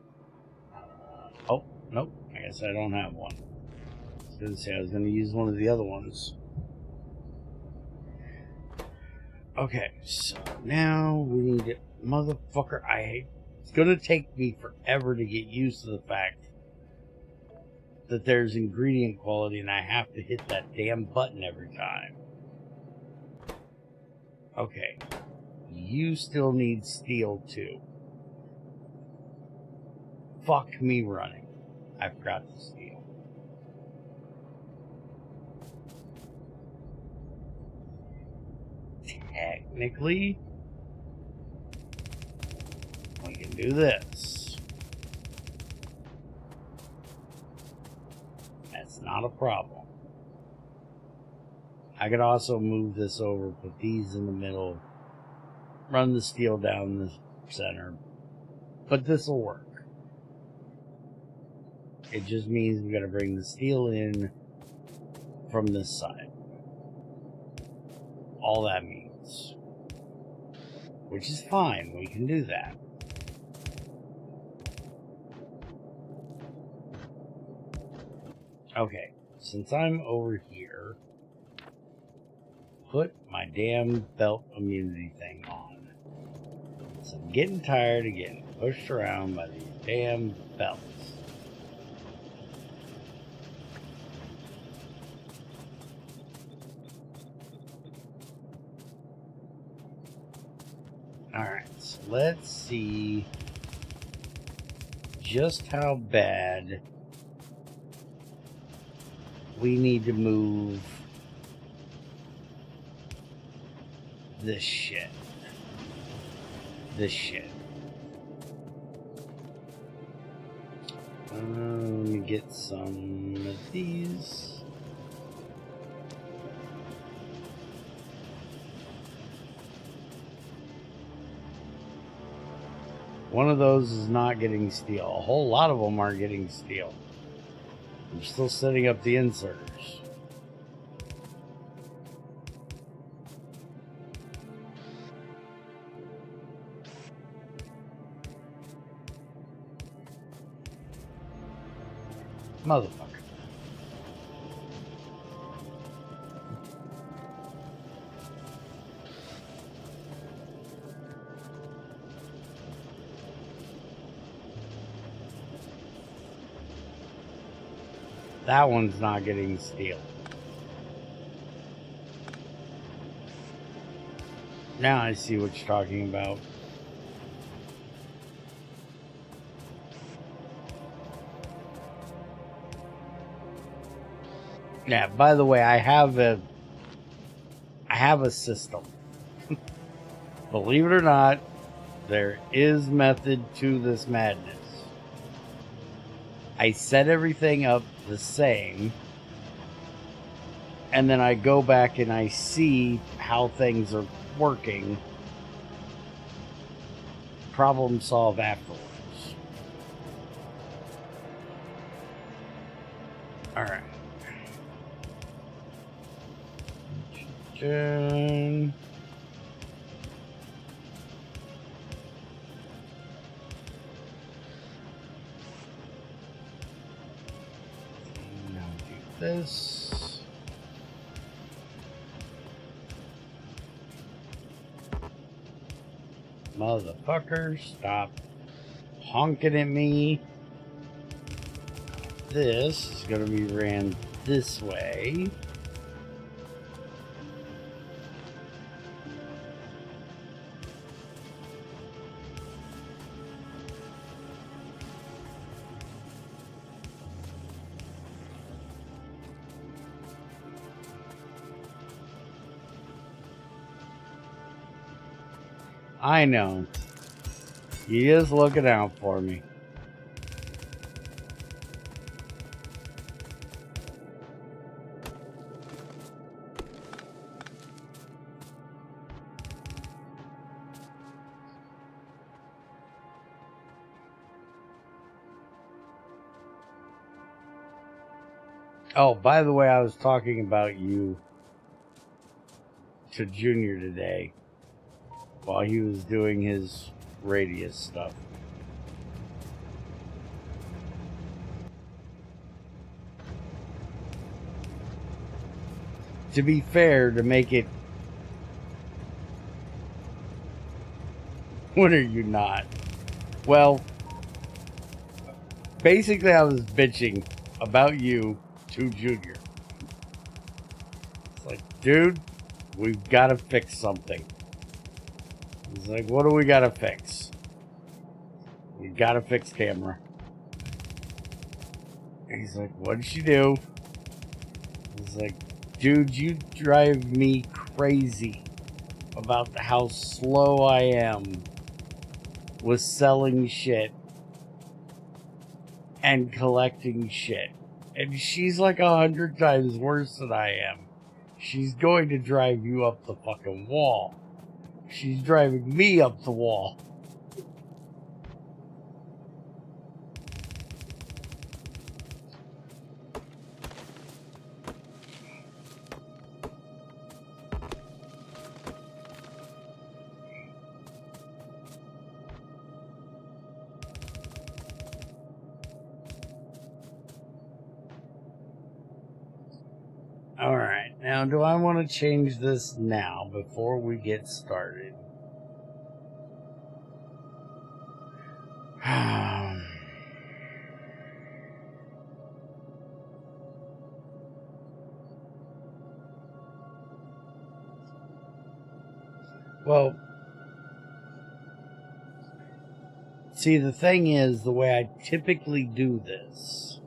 Oh, nope. I guess I don't have one. I was going to say I was going to use one of the other ones. Okay, so now we need to... Motherfucker, it's going to take me forever to get used to the fact that there's ingredient quality and I have to hit that damn button every time. Okay. You still need steel too. Fuck me running. I forgot the steel. Technically, we can do this. That's not a problem. I could also move this over, put these in the middle, run the steel down the center, but this will work. It just means we got to bring the steel in from this side. All that means. Which is fine. We can do that. Okay. Since I'm over here, put my damn belt immunity thing on. So I'm getting tired of getting pushed around by these damn belts. Alright, so let's see just how bad we need to move this shit. Let me get some of these. One of those is not getting steel. A whole lot of them aren't getting steel. I'm still setting up the inserters. Motherfucker. That one's not getting steel. Now I see what you're talking about. Yeah, by the way, I have a system. Believe it or not, there is method to this madness. I set everything up the same, and then I go back and I see how things are working. Problem solve afterwards. Alright. Now do this. Motherfucker, stop honking at me. This is going to be ran this way. I know. You're just looking out for me. Oh, by the way, I was talking about you to Junior today while he was doing his radius stuff. To be fair, to make it... When are you not? Well, basically I was bitching about you to Junior. It's like, dude, we've got to fix something. He's like, what do we got to fix? We got to fix camera. He's like, what did she do? He's like, dude, you drive me crazy about how slow I am with selling shit and collecting shit. And she's like 100 times worse than I am. She's going to drive you up the fucking wall. She's driving me up the wall. Alright, now do I want to change this now before we get started? Well, see, the thing is, the way I typically do this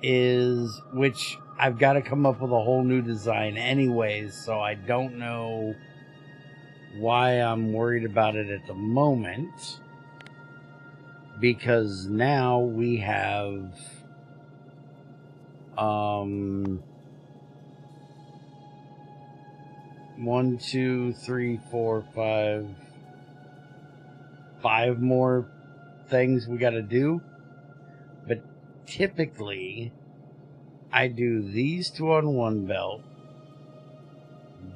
is, which I've got to come up with a whole new design anyways, so I don't know why I'm worried about it at the moment, because now we have 1, 2, 3, 4, 5 more things we got to do. But typically I do these two on one belt,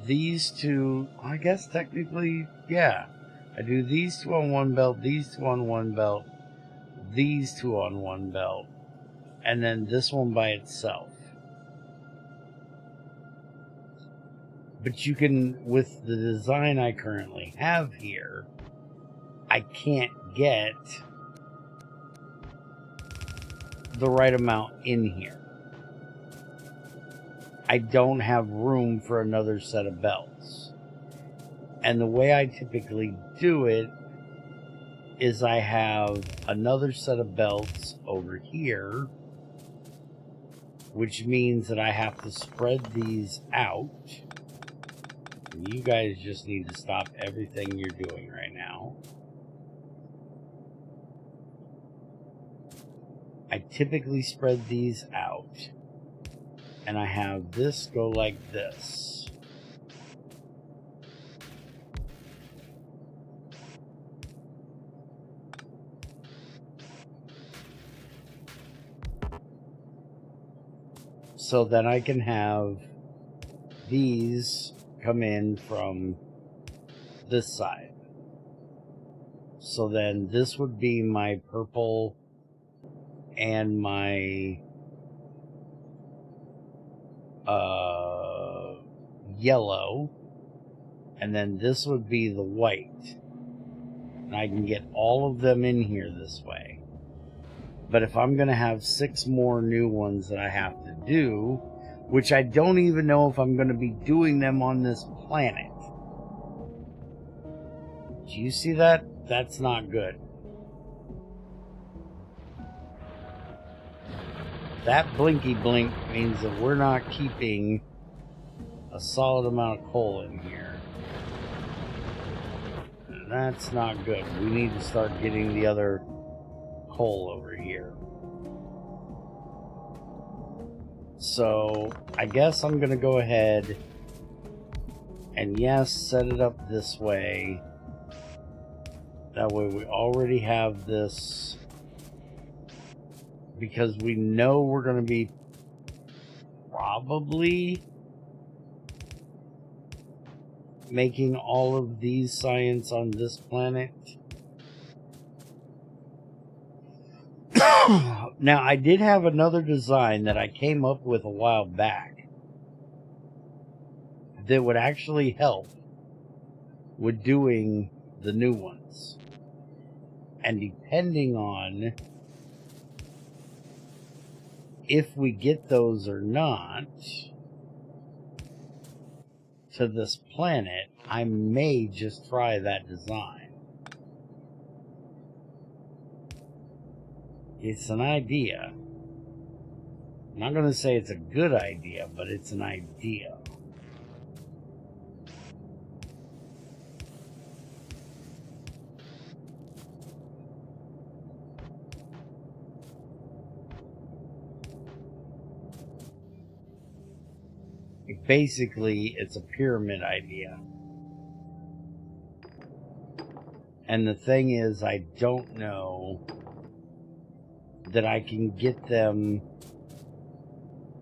these two, I guess technically, yeah, I do these two on one belt, these two on one belt, these two on one belt, and then this one by itself. But you can, with the design I currently have here, I can't get the right amount in here. I don't have room for another set of belts. And the way I typically do it is I have another set of belts over here, which means that I have to spread these out. And you guys just need to stop everything you're doing right now. I typically spread these out, and I have this go like this. So then I can have these come in from this side. So then this would be my purple and my yellow, and then this would be the white. And I can get all of them in here this way. But if I'm going to have 6 more new ones that I have to do, which I don't even know if I'm going to be doing them on this planet. Do you see that? That's not good. That blinky blink means that we're not keeping a solid amount of coal in here. And that's not good. We need to start getting the other coal over here. So I guess I'm going to go ahead and yes, set it up this way. That way we already have this, because we know we're going to be probably making all of these science on this planet. Now, I did have another design that I came up with a while back that would actually help with doing the new ones. And depending on if we get those or not to this planet, I may just try that design. It's an idea. I'm not going to say it's a good idea, but it's an idea. Basically, it's a pyramid idea. And the thing is, I don't know that I can get them.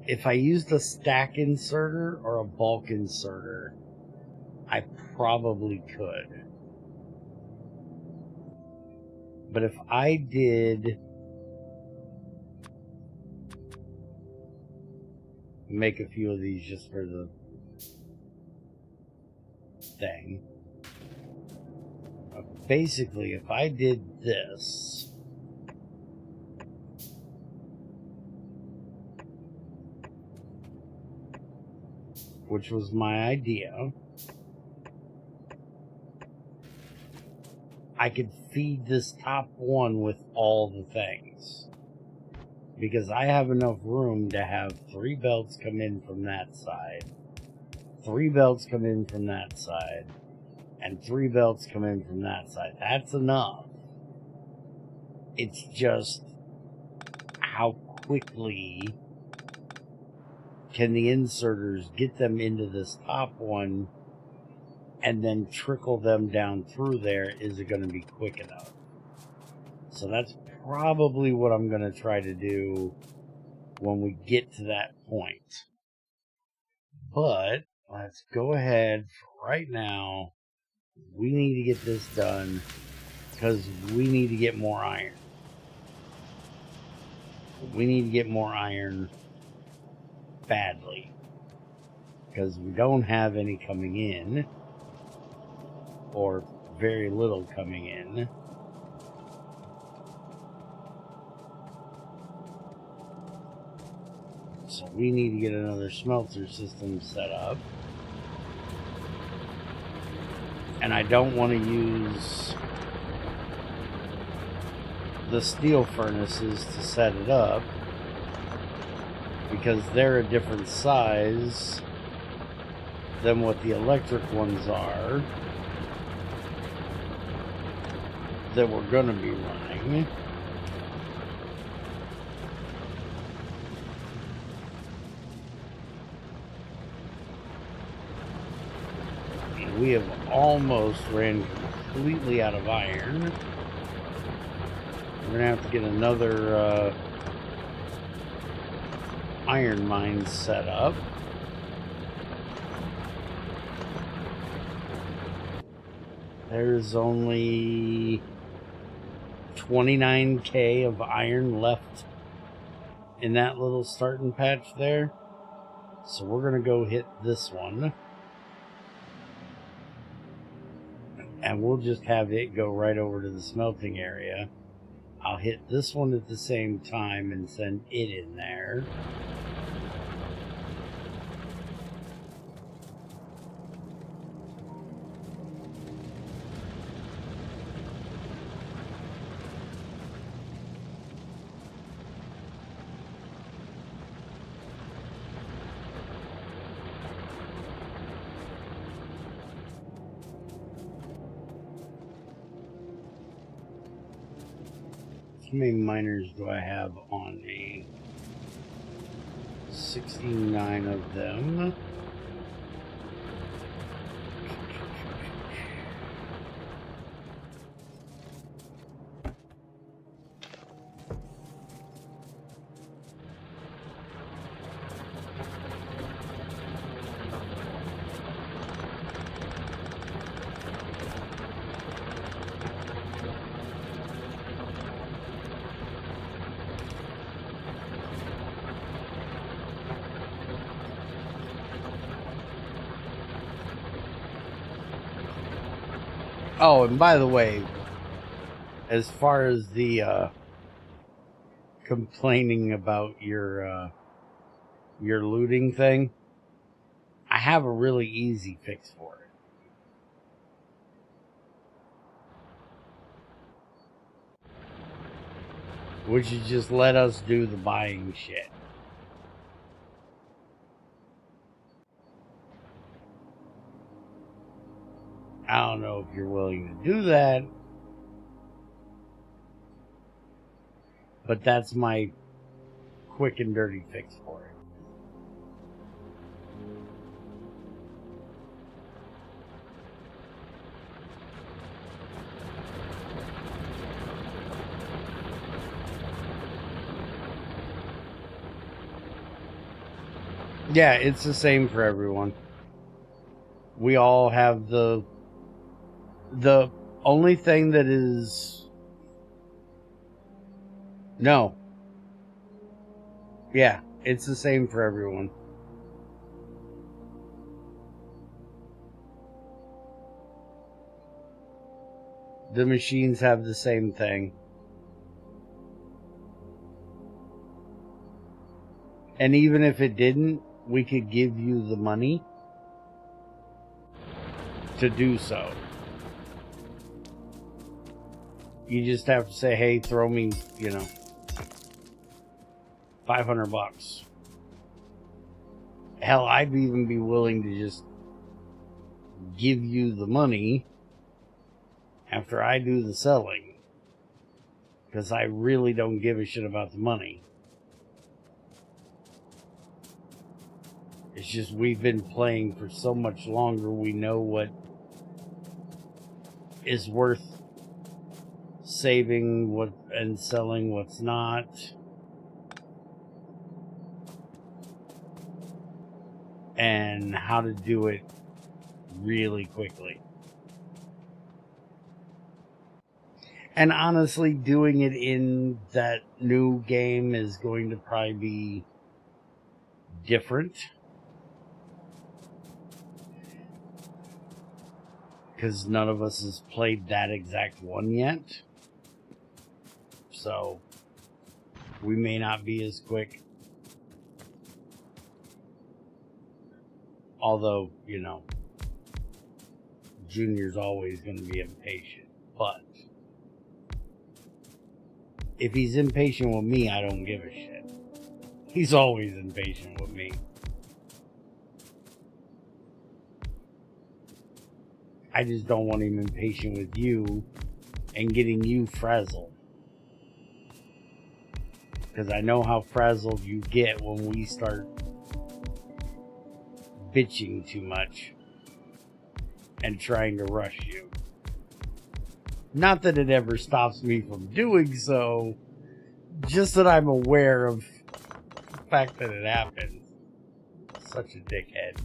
If I used a stack inserter or a bulk inserter, I probably could. But if I did make a few of these just for the thing. Basically, if I did this, which was my idea, I could feed this top one with all the things. Because I have enough room to have 3 belts come in from that side, 3 belts come in from that side, and 3 belts come in from that side. That's enough. It's just how quickly can the inserters get them into this top one and then trickle them down through there? Is it going to be quick enough? So that's probably what I'm going to try to do when we get to that point. But let's go ahead for right now. We need to get this done because we need to get more iron. We need to get more iron badly because we don't have any coming in, or very little coming in. So we need to get another smelter system set up. And I don't want to use the steel furnaces to set it up, because they're a different size than what the electric ones are that we're going to be running. We have almost ran completely out of iron. We're going to have to get another iron mine set up. There's only 29k of iron left in that little starting patch there. So we're going to go hit this one. And we'll just have it go right over to the smelting area. I'll hit this one at the same time and send it in there. How many miners do I have on me? 69 of them. Oh, and by the way, as far as the complaining about your looting thing, I have a really easy fix for it. Which is just let us do the buying shit. I don't know if you're willing to do that, but that's my quick and dirty fix for it. Yeah, it's the same for everyone. We all have the only thing that is... No. Yeah, it's the same for everyone. The machines have the same thing. And even if it didn't, we could give you the money to do so. You just have to say, hey, throw me, $500. Hell, I'd even be willing to just give you the money after I do the selling. Because I really don't give a shit about the money. It's just we've been playing for so much longer, we know what is worth saving what and selling what's not. And how to do it really quickly. And honestly, doing it in that new game is going to probably be different. Because none of us has played that exact one yet. So, we may not be as quick. Although, Junior's always going to be impatient. But, if he's impatient with me, I don't give a shit. He's always impatient with me. I just don't want him impatient with you and getting you frazzled. Because I know how frazzled you get when we start bitching too much and trying to rush you. Not that it ever stops me from doing so, just that I'm aware of the fact that it happens. Such a dickhead.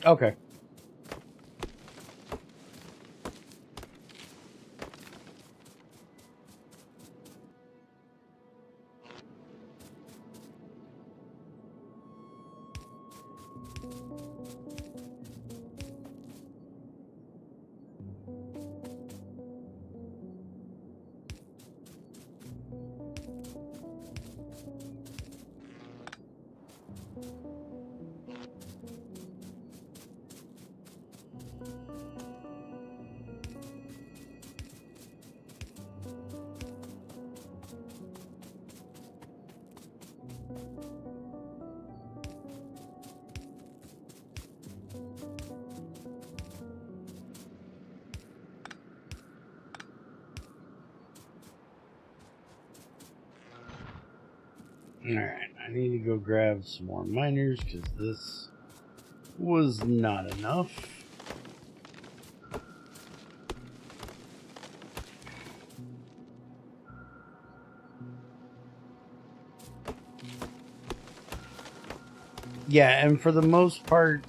Okay. Alright, I need to go grab some more miners because this was not enough. Yeah, and for the most part,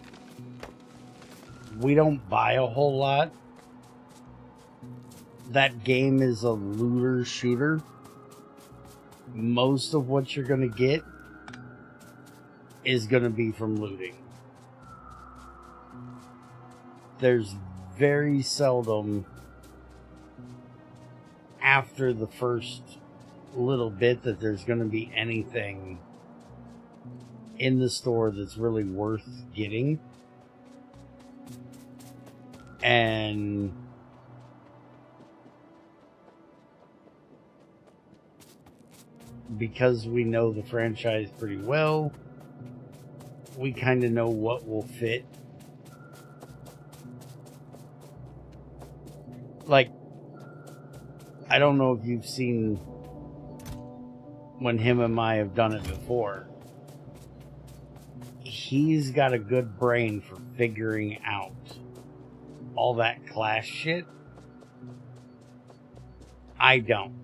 we don't buy a whole lot. That game is a looter shooter. Most of what you're going to get is going to be from looting. There's very seldom after the first little bit that there's going to be anything in the store that's really worth getting. And because we know the franchise pretty well, we kind of know what will fit. Like, I don't know if you've seen when him and I have done it before. He's got a good brain for figuring out all that class shit. I don't.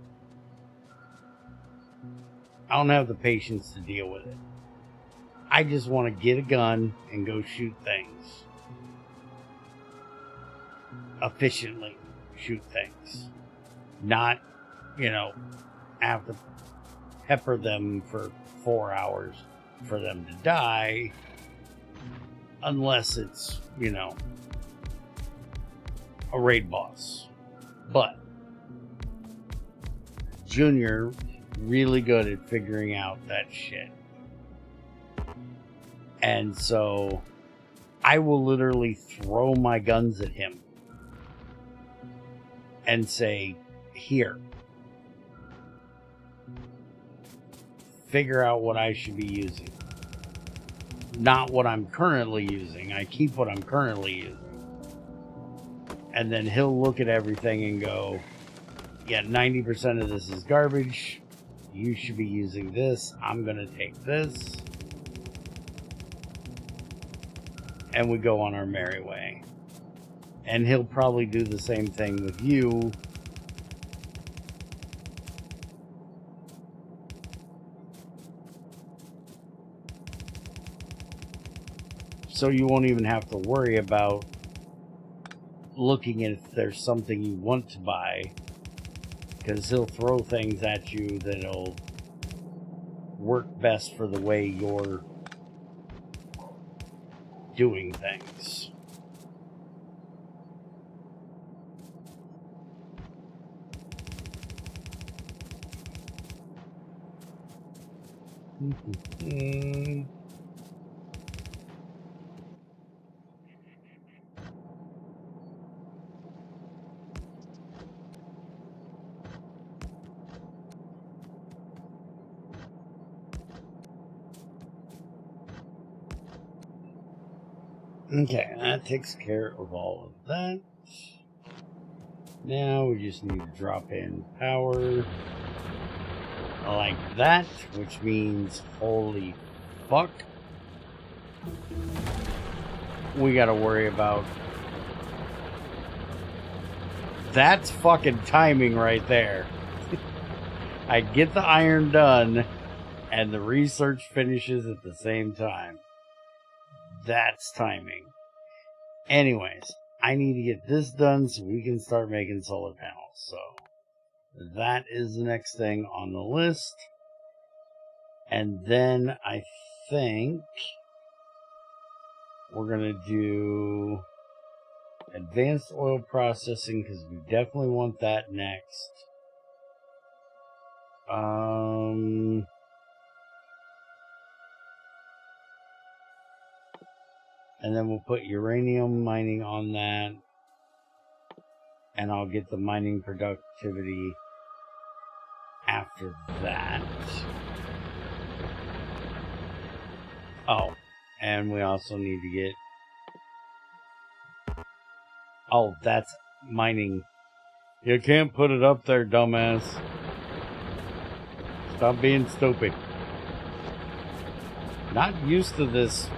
I don't have the patience to deal with it. I just want to get a gun and go shoot things. Efficiently shoot things. Not, have to pepper them for 4 hours for them to die. Unless it's, a raid boss. But Junior really good at figuring out that shit. And so I will literally throw my guns at him and say, here, figure out what I should be using. Not what I'm currently using. I keep what I'm currently using. And then he'll look at everything and go, yeah, 90% of this is garbage. You should be using this. I'm going to take this. And we go on our merry way. And he'll probably do the same thing with you. So you won't even have to worry about looking at if there's something you want to buy. Because he'll throw things at you that'll work best for the way you're doing things. Okay, that takes care of all of that. Now we just need to drop in power like that, which means holy fuck. We gotta worry about... That's fucking timing right there. I get the iron done, and the research finishes at the same time. That's timing. Anyways, I need to get this done so we can start making solar panels. So, that is the next thing on the list. And then I think we're going to do advanced oil processing because we definitely want that next. And then we'll put uranium mining on that. And I'll get the mining productivity after that. Oh, and we also need to get... Oh, that's mining. You can't put it up there, dumbass. Stop being stupid. Not used to this.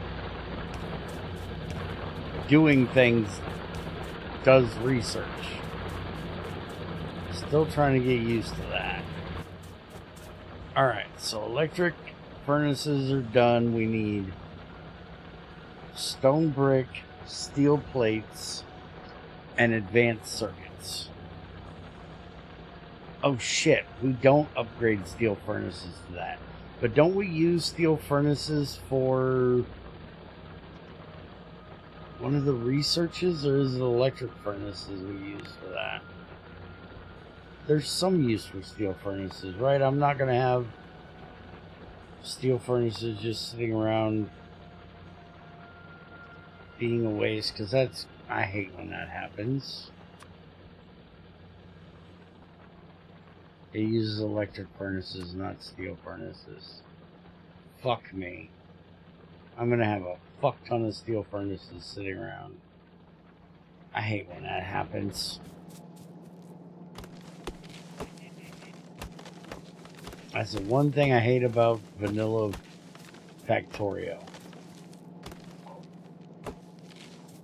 Doing things does research. Still trying to get used to that. Alright, so electric furnaces are done. We need stone brick, steel plates, and advanced circuits. Oh shit, we don't upgrade steel furnaces to that. But don't we use steel furnaces for one of the researches, or is it electric furnaces we use for that? There's some use for steel furnaces, right? I'm not going to have steel furnaces just sitting around being a waste, because that's... I hate when that happens. It uses electric furnaces, not steel furnaces. Fuck me. I'm going to have a fuck ton of steel furnaces sitting around. I hate when that happens. That's the one thing I hate about vanilla Factorio.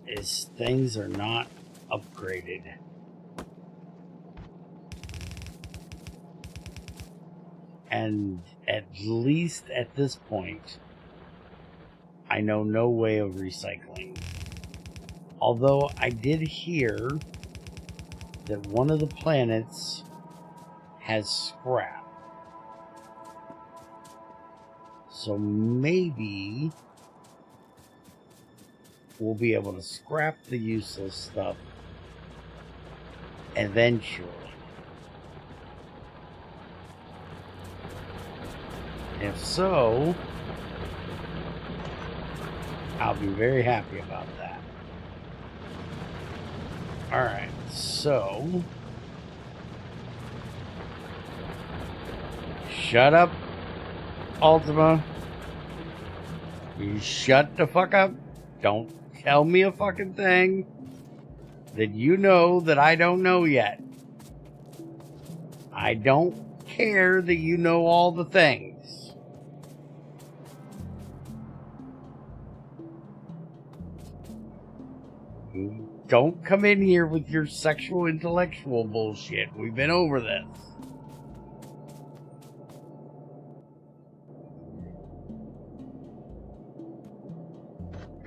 Is things are not upgraded. And at least at this point, I know no way of recycling. Although I did hear that one of the planets has scrap. So maybe we'll be able to scrap the useless stuff eventually. If so, I'll be very happy about that. Alright, so... Shut up, Ultima. You shut the fuck up. Don't tell me a fucking thing that you know that I don't know yet. I don't care that you know all the things. Don't come in here with your sexual intellectual bullshit. We've been over this.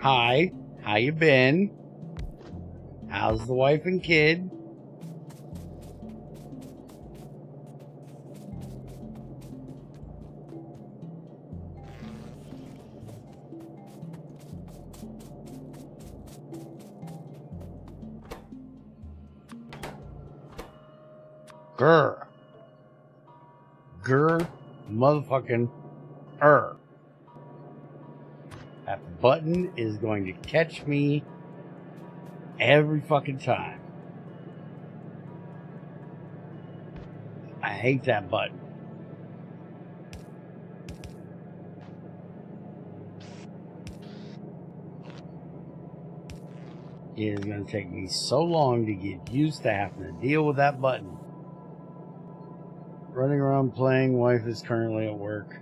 Hi, how you been? How's the wife and kid? Grr. Grr motherfucking That button is going to catch me every fucking time. I hate that button. It is going to take me so long to get used to having to deal with that button. Running around playing, wife is currently at work.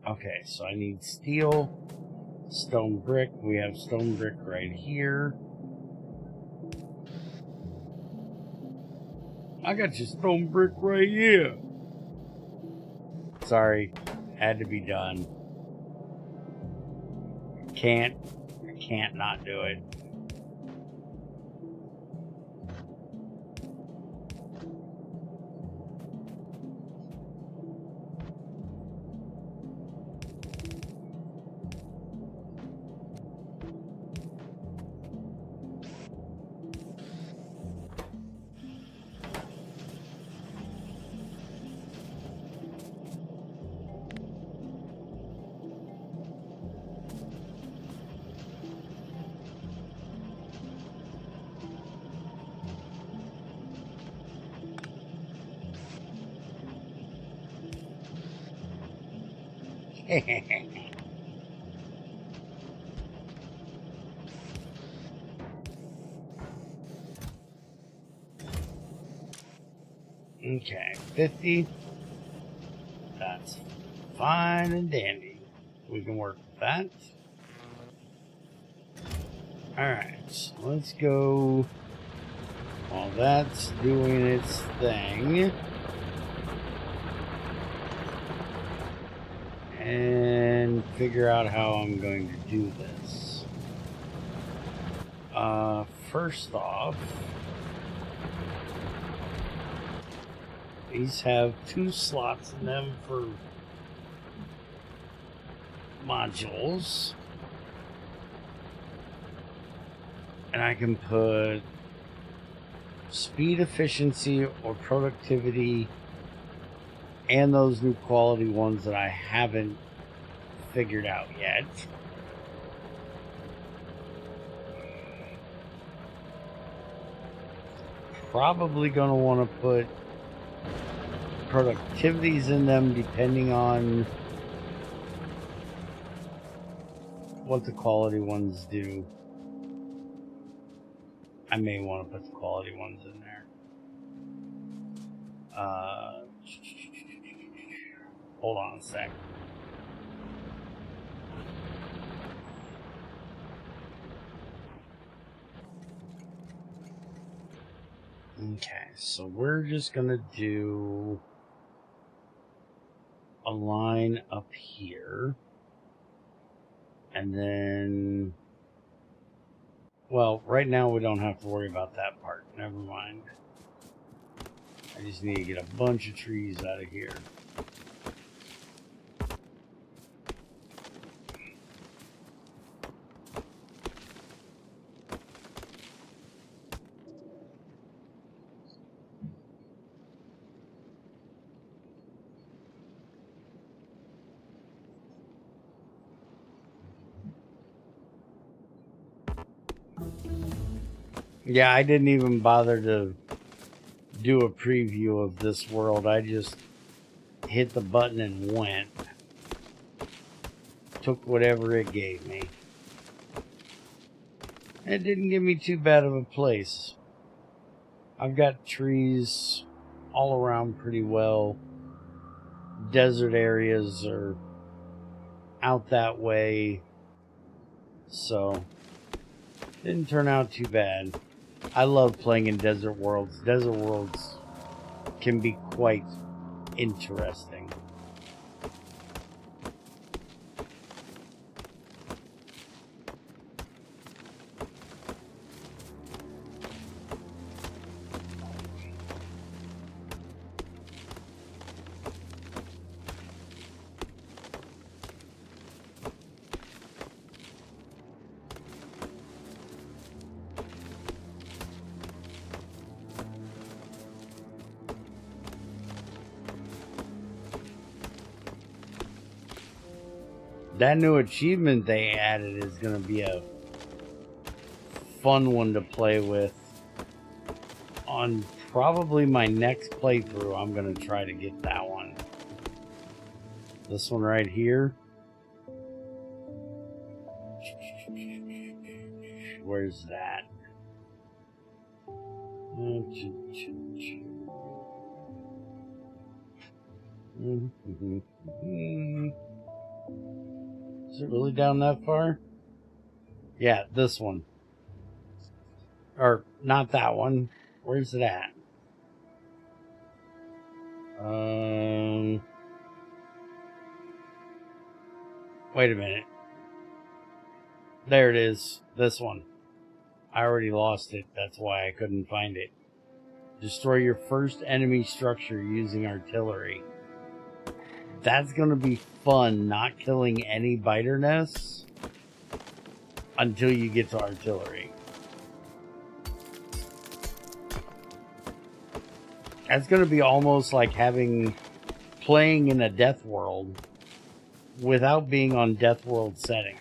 Okay, so I need steel, stone brick. We have stone brick right here. I got your stone brick right here. Sorry, had to be done. I can't not do it. Okay, 50. That's fine and dandy. We can work with that. Alright, let's go while that's doing its thing. And figure out how I'm going to do this. First off, these have 2 slots in them for modules. And I can put speed, efficiency, or productivity, and those new quality ones that I haven't figured out yet. Probably going to want to put productivities in them depending on what the quality ones do. I may want to put the quality ones in there. Hold on a sec. Okay, so we're just gonna do a line up here, and then, well, right now we don't have to worry about that part. Never mind. I just need to get a bunch of trees out of here. Yeah, I didn't even bother to do a preview of this world. I just hit the button and went. Took whatever it gave me. It didn't give me too bad of a place. I've got trees all around pretty well. Desert areas are out that way. So, didn't turn out too bad. I love playing in desert worlds. Desert worlds can be quite interesting. That new achievement they added is going to be a fun one to play with. On probably my next playthrough, I'm going to try to get that one. This one right here. Where's that? Is it really down that far? Yeah, this one. Or not that one. Where's it at? Wait a minute. There it is. This one. I already lost it. That's why I couldn't find it. Destroy your first enemy structure using artillery. That's going to be fun, not killing any biter nests until you get to artillery. That's going to be almost like playing in a death world without being on death world setting.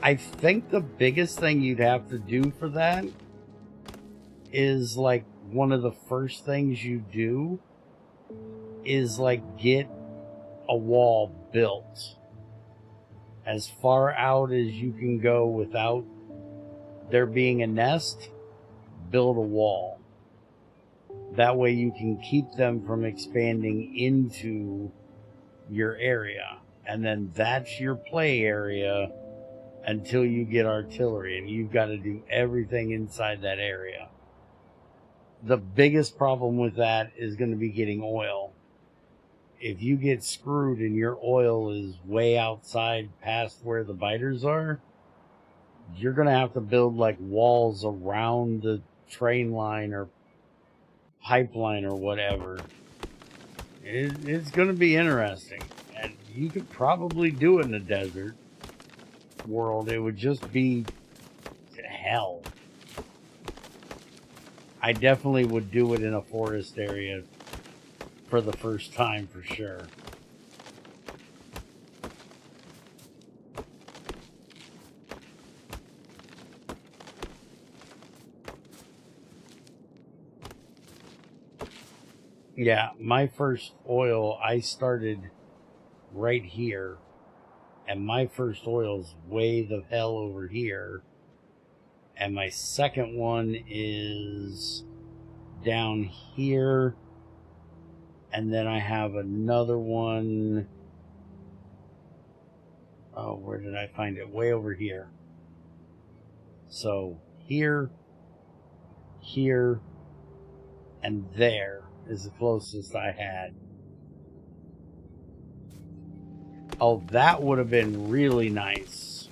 I think the biggest thing you'd have to do for that is like one of the first things you do is like get a wall built as far out as you can go without there being a nest. Build a wall. That way you can keep them from expanding into your area. And then that's your play area until you get artillery, and you've got to do everything inside that area. The biggest problem with that is going to be getting oil. If you get screwed and your oil is way outside past where the biters are, you're going to have to build like walls around the train line or pipeline or whatever. It's going to be interesting, and you could probably do it in a desert world. It would just be hell. I definitely would do it in a forest area for the first time for sure. Yeah, my first oil, I started right here. And my first oil's way the hell over here. And my second one is down here. And then I have another one. Oh, where did I find it? Way over here. So here, here, and there is the closest I had. Oh, that would have been really nice.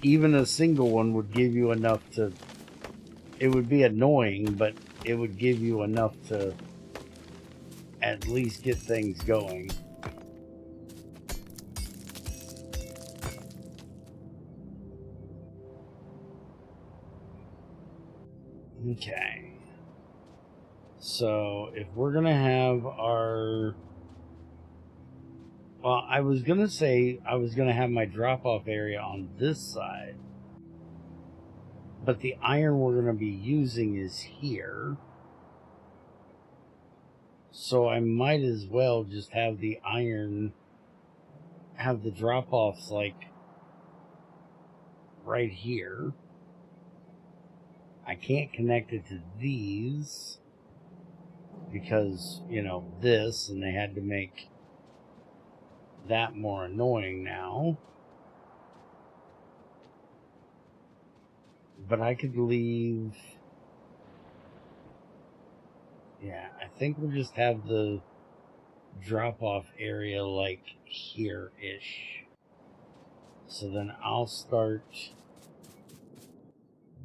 Even a single one would give you enough to... It would be annoying, but it would give you enough to at least get things going. Okay. So, if we're going to have our... Well, I was going to say I was going to have my drop-off area on this side. But the iron we're going to be using is here. So I might as well just have the iron... have the drop-offs, like, right here. I can't connect it to these. Because, you know, this, and they had to make that more annoying now. But I could leave... Yeah, I think we'll just have the drop-off area, like, here-ish. So then I'll start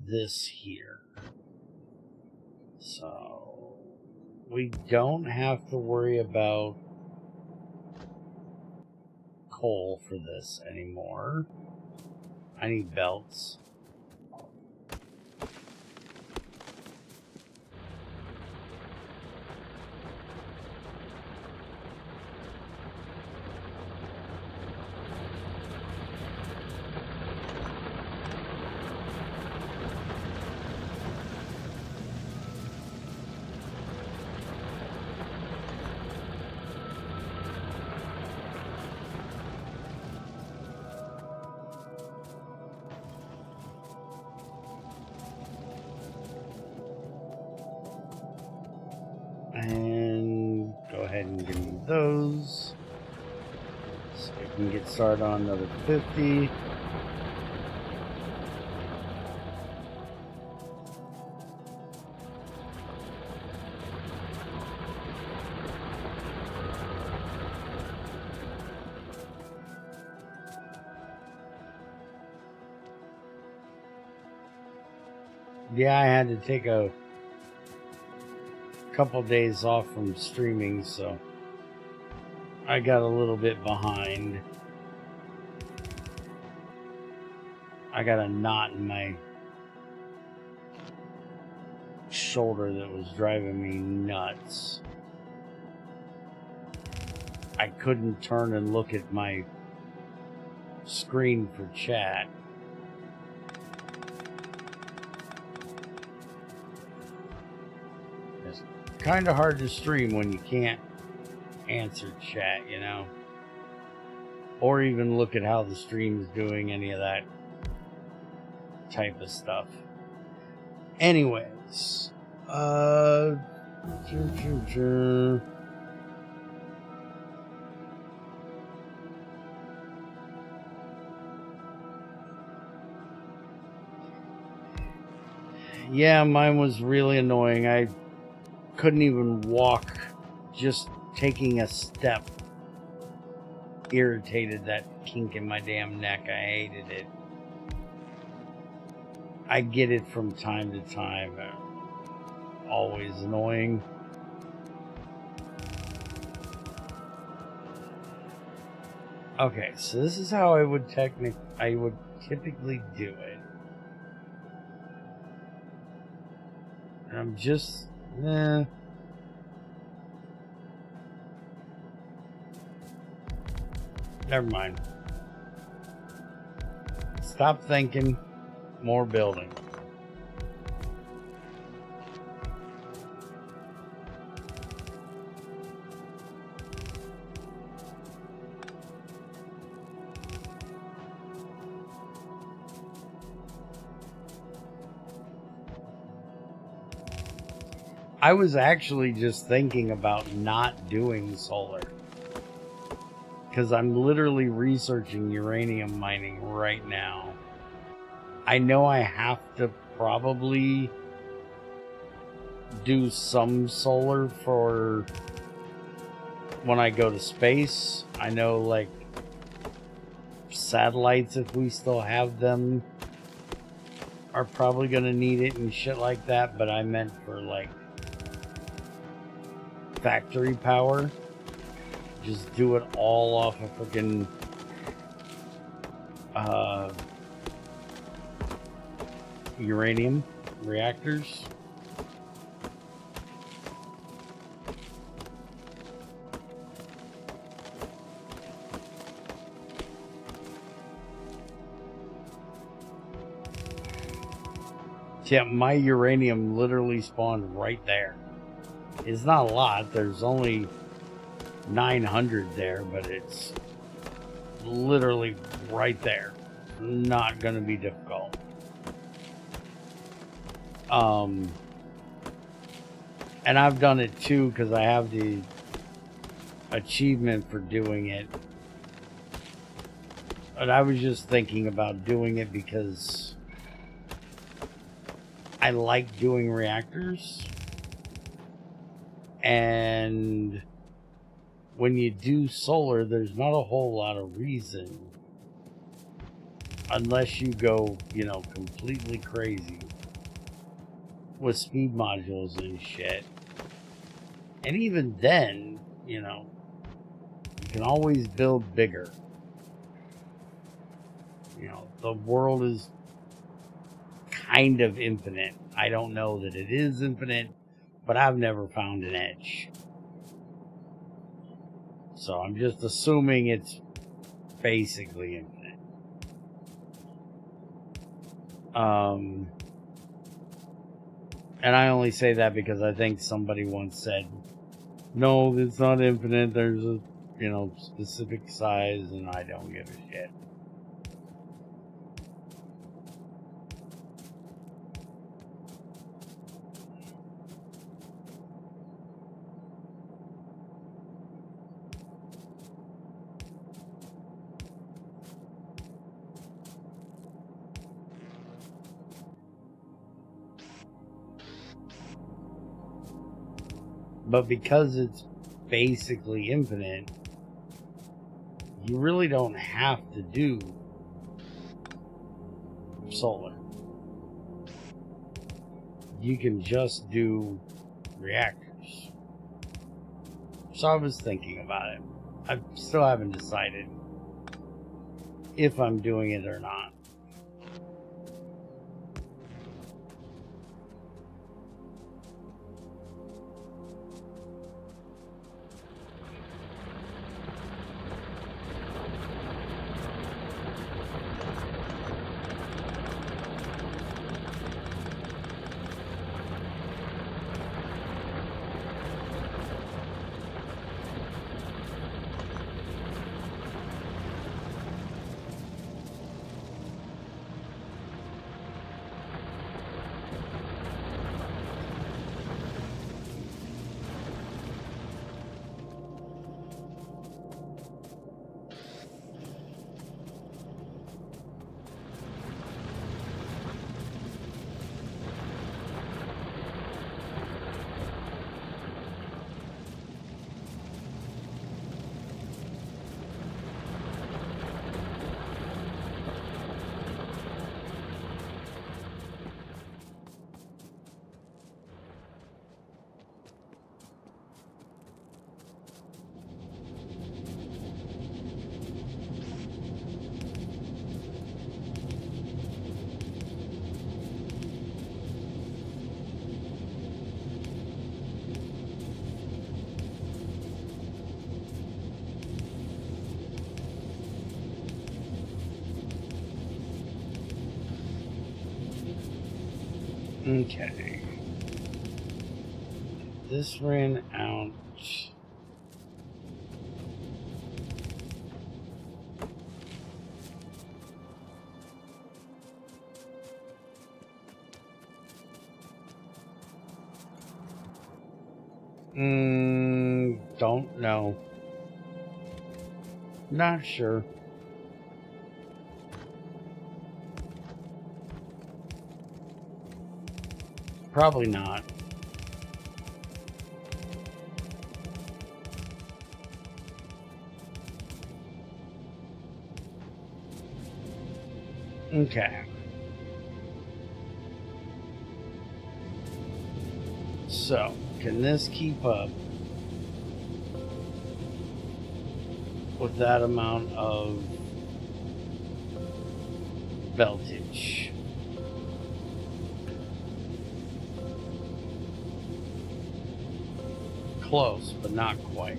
this here. So... we don't have to worry about coal for this anymore. I need belts. And go ahead and give me those. So we can get started on another 50. Yeah, I had to take a couple days off from streaming, so I got a little bit behind. I got a knot in my shoulder that was driving me nuts. I couldn't turn and look at my screen for chat. It's kind of hard to stream when you can't answer chat, you know, or even look at how the stream is doing, any of that type of stuff. Anyways, yeah, mine was really annoying. I couldn't even walk. Just taking a step irritated that kink in my damn neck. I hated it. I get it from time to time. Always annoying. Okay, so this is how I would typically do it. And I'm just never mind. Stop thinking. More building. I was actually just thinking about not doing solar, because I'm literally researching uranium mining right now. I know I have to probably do some solar for when I go to space. I know, like, satellites, if we still have them, are probably going to need it and shit like that, but I meant for, like, factory power. Just do it all off of freaking uranium reactors. Yeah, my uranium literally spawned right there. It's not a lot. There's only 900 there, but it's literally right there. Not going to be difficult. And I've done it too because I have the achievement for doing it. But I was just thinking about doing it because I like doing reactors. And when you do solar, there's not a whole lot of reason, unless you go, you know, completely crazy with speed modules and shit. And even then, you know, you can always build bigger. You know, the world is kind of infinite. I don't know that it is infinite, but I've never found an edge. So I'm just assuming it's basically infinite. And I only say that because I think somebody once said, no, it's not infinite. There's a, you know, specific size, and I don't give a shit. But because it's basically infinite, you really don't have to do solar. You can just do reactors. So I was thinking about it. I still haven't decided if I'm doing it or not. Okay. This ran out. Don't know. Not sure. Probably not. Okay. So, can this keep up with that amount of voltage? Close, but not quite.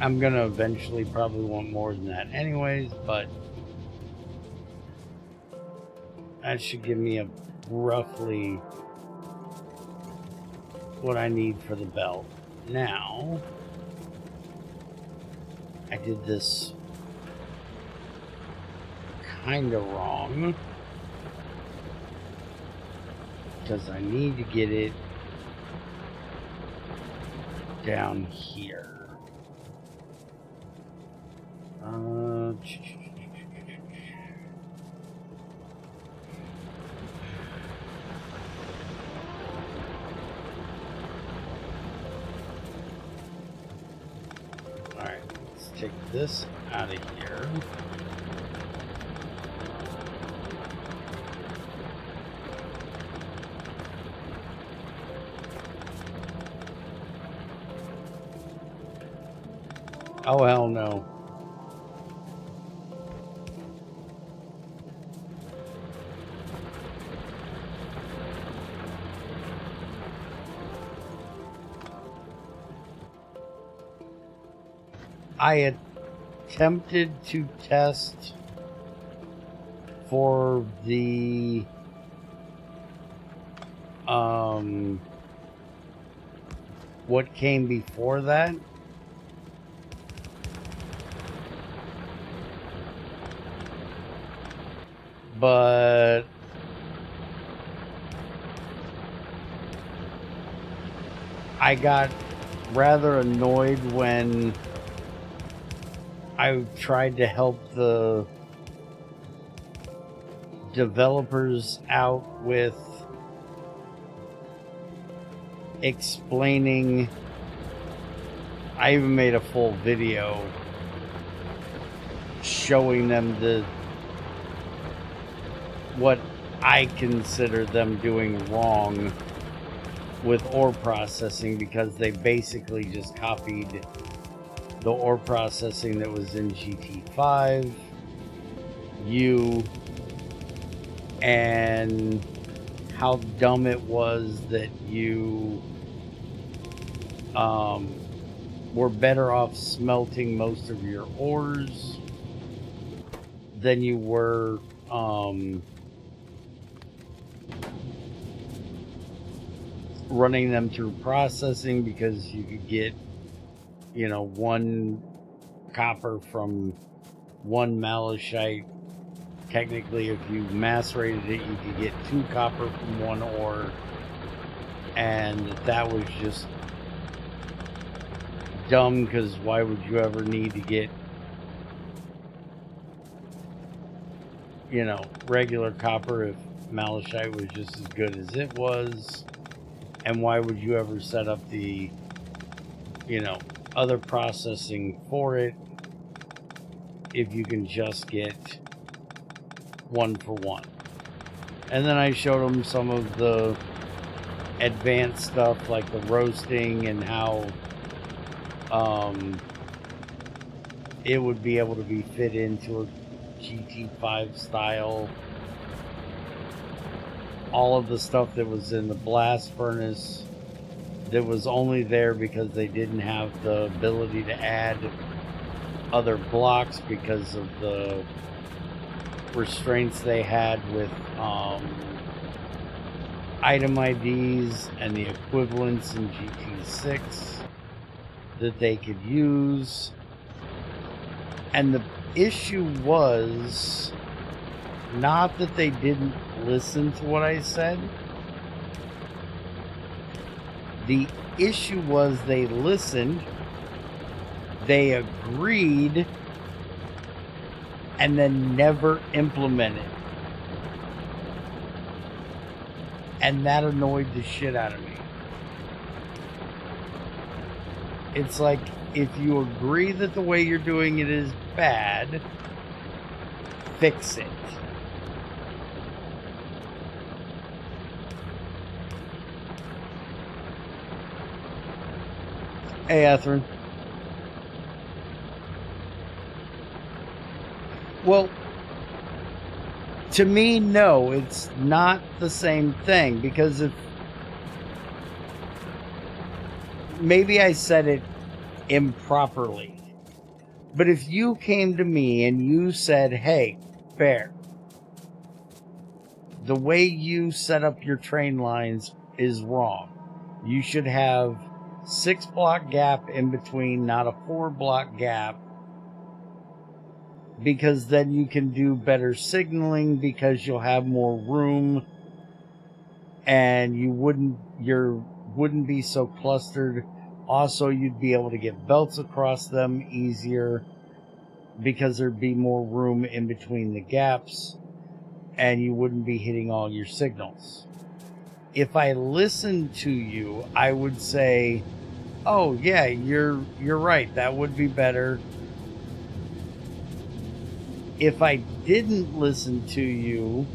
I'm gonna eventually probably want more than that anyways, but that should give me a roughly what I need for the belt. Now, I did this kind of wrong because I need to get it down here. Alright, let's take this out of here. Oh, hell no. I attempted to test for the what came before that, But I got rather annoyed when I tried to help the developers out with explaining. I even made a full video showing them what I consider them doing wrong with ore processing, because they basically just copied the ore processing that was in GT5 U, and how dumb it was that you were better off smelting most of your ores than you were running them through processing, because you could get, 1 copper from 1 malachite. Technically, if you macerated it, you could get 2 copper from 1 ore, and that was just dumb, because why would you ever need to get, regular copper if malachite was just as good as it was? And why would you ever set up the, other processing for it if you can just get 1 for 1? And then I showed them some of the advanced stuff like the roasting and how it would be able to be fit into a GT5 style. All of the stuff that was in the blast furnace that was only there because they didn't have the ability to add other blocks because of the restraints they had with item IDs and the equivalents in GT6 that they could use. And the issue was not that they didn't listen to what I said. The issue was they listened, they agreed, and then never implemented. And that annoyed the shit out of me. It's like, if you agree that the way you're doing it is bad, fix it. Hey, Etherin. Well, to me, no, it's not the same thing, because if maybe I said it improperly, but if you came to me and you said, hey, Bear, the way you set up your train lines is wrong. You should have 6 block gap in between, not a 4 block gap, because then you can do better signaling, because you'll have more room and you wouldn't be so clustered. Also, you'd be able to get belts across them easier because there'd be more room in between the gaps and you wouldn't be hitting all your signals. If I listened to you, I would say, oh yeah, you're right, that would be better. If I didn't listen to you,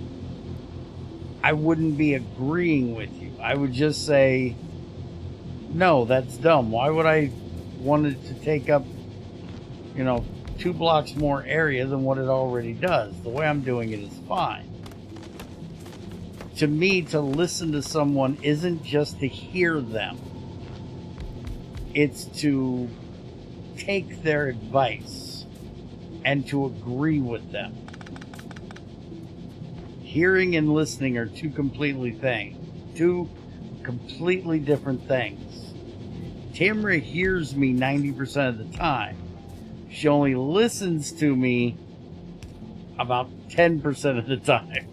I wouldn't be agreeing with you. I would just say, no, that's dumb. Why would I want it to take up, 2 blocks more area than what it already does? The way I'm doing it is fine. To me, to listen to someone isn't just to hear them. It's to take their advice and to agree with them. Hearing and listening are two completely different things. Tamra hears me 90% of the time. She only listens to me about 10% of the time.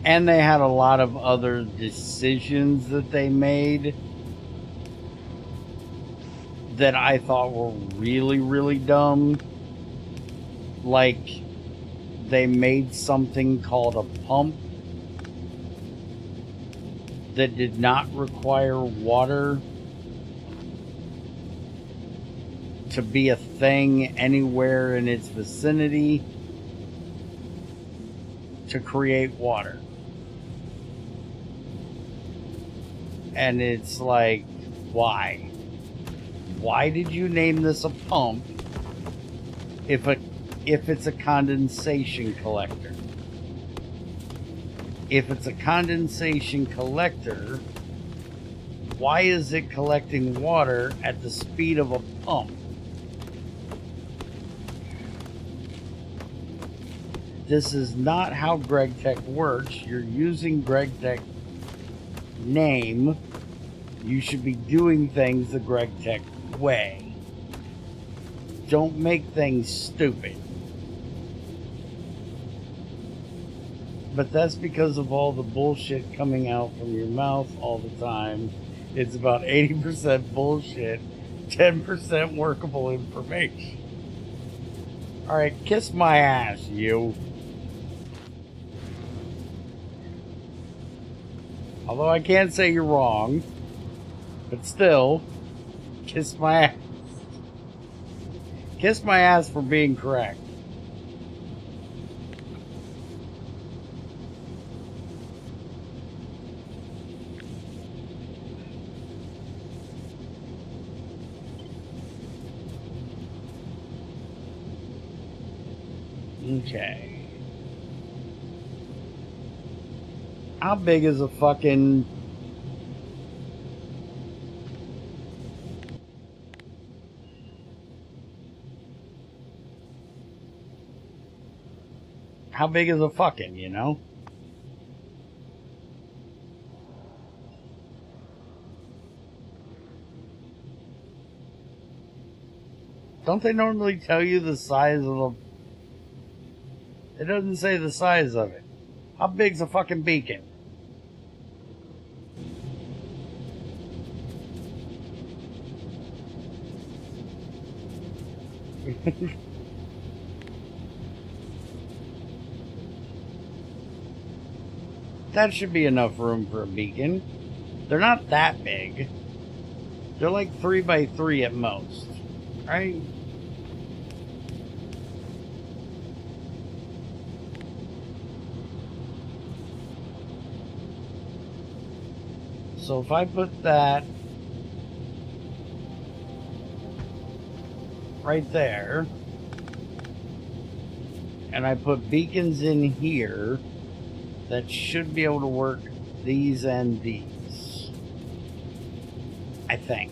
And they had a lot of other decisions that they made that I thought were really, really dumb. Like, they made something called a pump that did not require water to be a thing anywhere in its vicinity to create water. And it's like, why? Why did you name this a pump if it's a condensation collector? If it's a condensation collector, why is it collecting water at the speed of a pump? This is not how GregTech works. You're using GregTech name. You should be doing things the GregTech way. Don't make things stupid. But that's because of all the bullshit coming out from your mouth all the time. It's about 80% bullshit, 10% workable information. Alright, kiss my ass, you. Although I can't say you're wrong, but still, kiss my ass. Kiss my ass for being correct. Okay. How big is a fucking... How big is a fucking, you know? Don't they normally tell you the size of a... It doesn't say the size of it. How big's a fucking beacon? That should be enough room for a beacon. They're not that big. They're like 3 by 3 at most, right? So if I put that right there, and I put beacons in here, that should be able to work these and these, I think.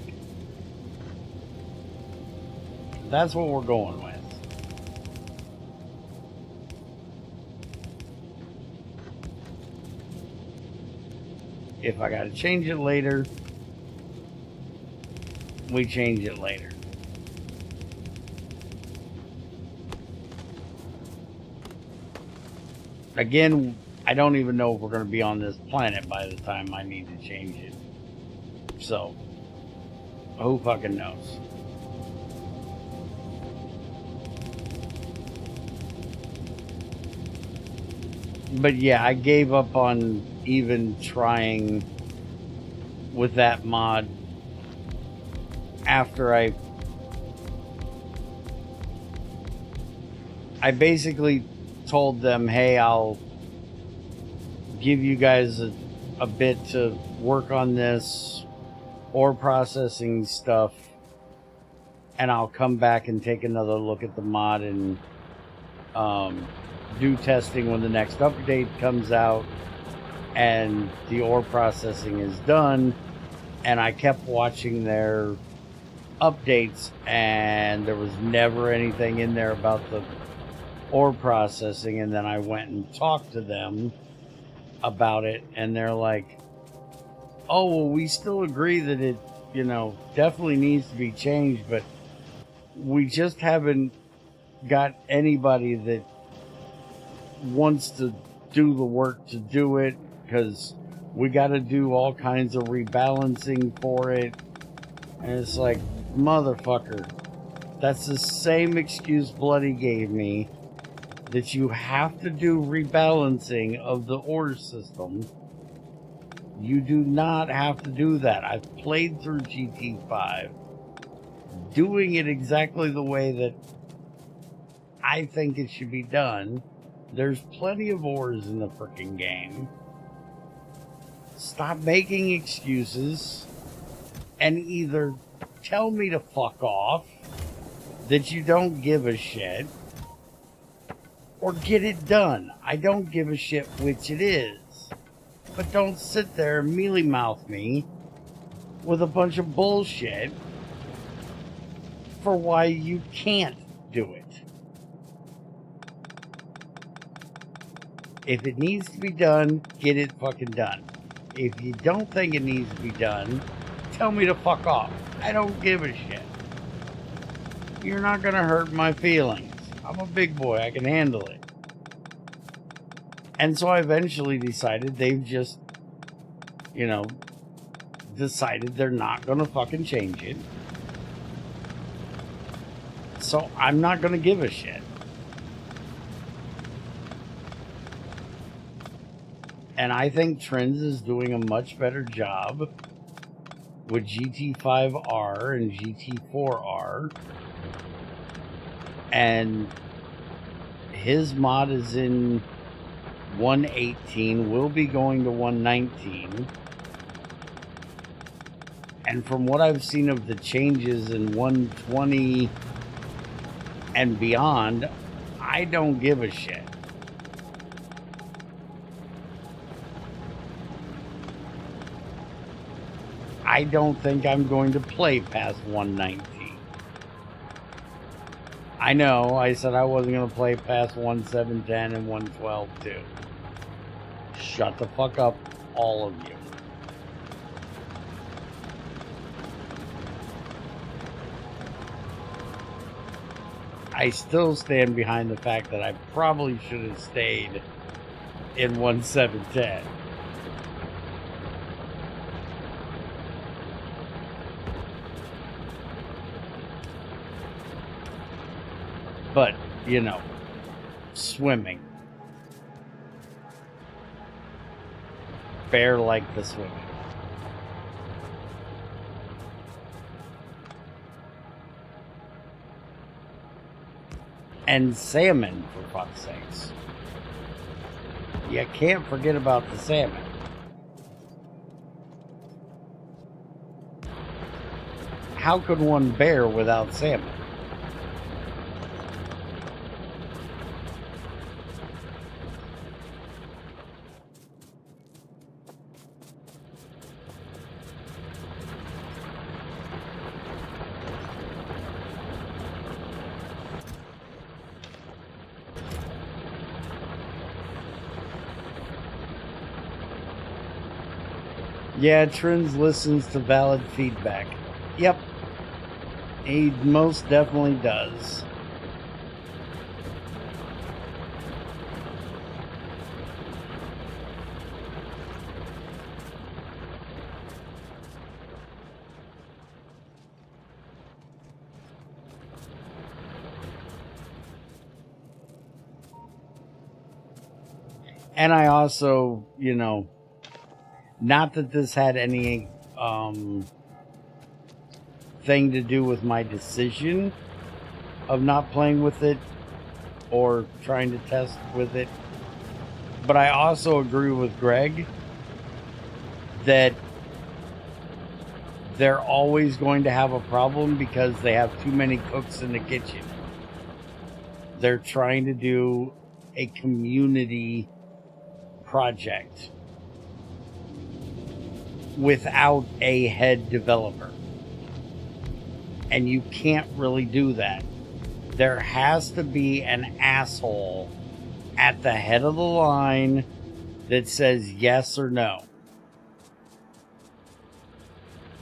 That's what we're going with. If I gotta change it later, we change it later. Again, I don't even know if we're going to be on this planet by the time I need to change it. So, who fucking knows? But yeah, I gave up on even trying with that mod after I basically told them, hey, I'll give you guys a bit to work on this ore processing stuff, and I'll come back and take another look at the mod and do testing when the next update comes out and the ore processing is done. And I kept watching their updates, and there was never anything in there about the ore processing. And then I went and talked to them about it, and they're like, oh, well, we still agree that it, definitely needs to be changed, but we just haven't got anybody that wants to do the work to do it, because we got to do all kinds of rebalancing for it. And it's like, motherfucker, that's the same excuse Bloody gave me, that you have to do rebalancing of the ore system. You do not have to do that. I've played through GT5 doing it exactly the way that I think it should be done. There's plenty of ores in the frickin' game. Stop making excuses and either tell me to fuck off, that you don't give a shit, or get it done. I don't give a shit which it is. But don't sit there and mealy mouth me with a bunch of bullshit for why you can't do it. If it needs to be done, get it fucking done. If you don't think it needs to be done, tell me to fuck off. I don't give a shit. You're not gonna hurt my feelings. I'm a big boy, I can handle it. And so I eventually decided they've just, decided they're not gonna fucking change it. So I'm not gonna give a shit. And I think Trends is doing a much better job with GT5R and GT4R. And his mod is in 118, will be going to 119. And from what I've seen of the changes in 120 and beyond, I don't give a shit. I don't think I'm going to play past 119. I know, I said I wasn't going to play past 1710 and 112 too. Shut the fuck up, all of you. I still stand behind the fact that I probably should have stayed in 1710. But, swimming. Bear like the swimming. And salmon, for fuck's sakes. You can't forget about the salmon. How could one bear without salmon? Yeah, Trins listens to valid feedback. Yep. He most definitely does. And I also, not that this had any thing to do with my decision of not playing with it or trying to test with it, but I also agree with Greg that they're always going to have a problem because they have too many cooks in the kitchen. They're trying to do a community project without a head developer. And you can't really do that. There has to be an asshole at the head of the line that says yes or no.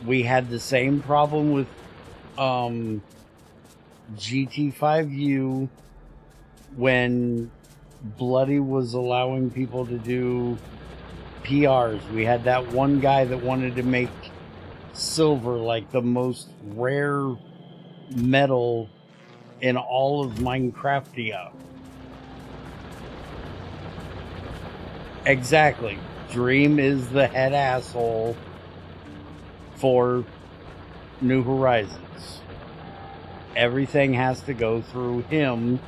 We had the same problem with GT5U when Bloody was allowing people to do PRs. We had that one guy that wanted to make silver like the most rare metal in all of Minecraftia. Exactly. Dream is the head asshole for New Horizons. Everything has to go through him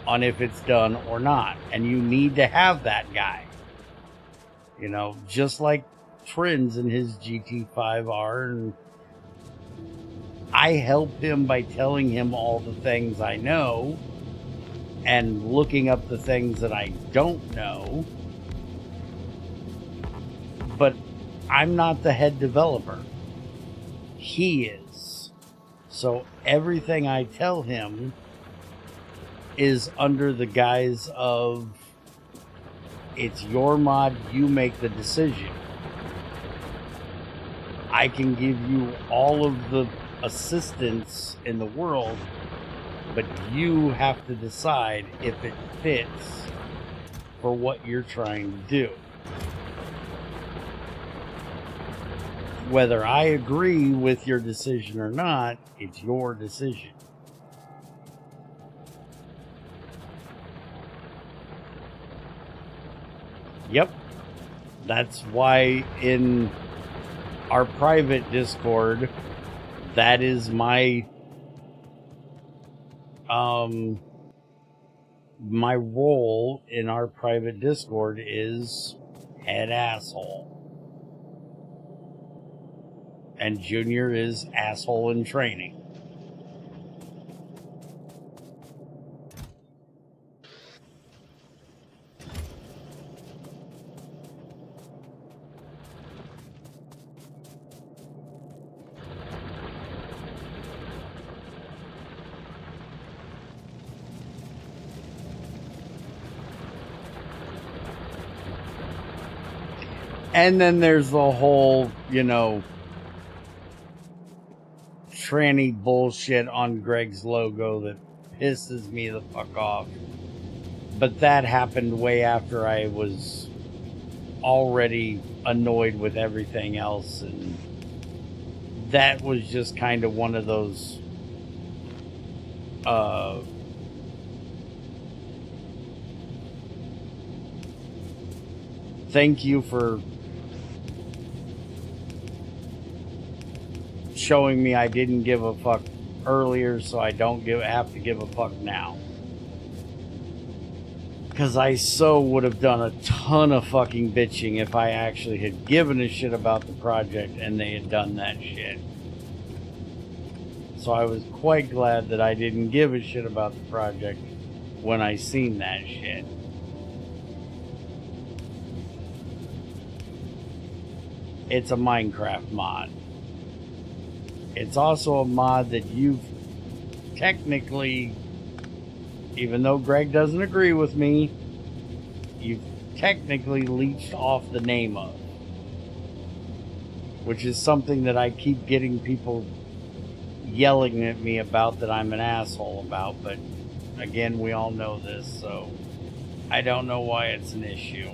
on if it's done or not. And you need to have that guy. You know, just like Trends in his GT5R. And I help him by telling him all the things I know and looking up the things that I don't know. But I'm not the head developer. He is. So everything I tell him is under the guise of, it's your mod, you make the decision. I can give you all of the assistance in the world, but you have to decide if it fits for what you're trying to do. Whether I agree with your decision or not, it's your decision. Yep. That's why in our private Discord, that is my my role in our private Discord is head asshole. And Junior is asshole in training. And then there's the whole, you know, tranny bullshit on Greg's logo that pisses me the fuck off. But that happened way after I was already annoyed with everything else, and that was just kind of one of those thank you for showing me I didn't give a fuck earlier, so I don't have to give a fuck now. Because I so would have done a ton of fucking bitching if I actually had given a shit about the project and they had done that shit. So I was quite glad that I didn't give a shit about the project when I seen that shit. It's a Minecraft mod. It's also a mod that you've technically, even though Greg doesn't agree with me, you've technically leached off the name of. Which is something that I keep getting people yelling at me about, that I'm an asshole about. But again, we all know this, so I don't know why it's an issue.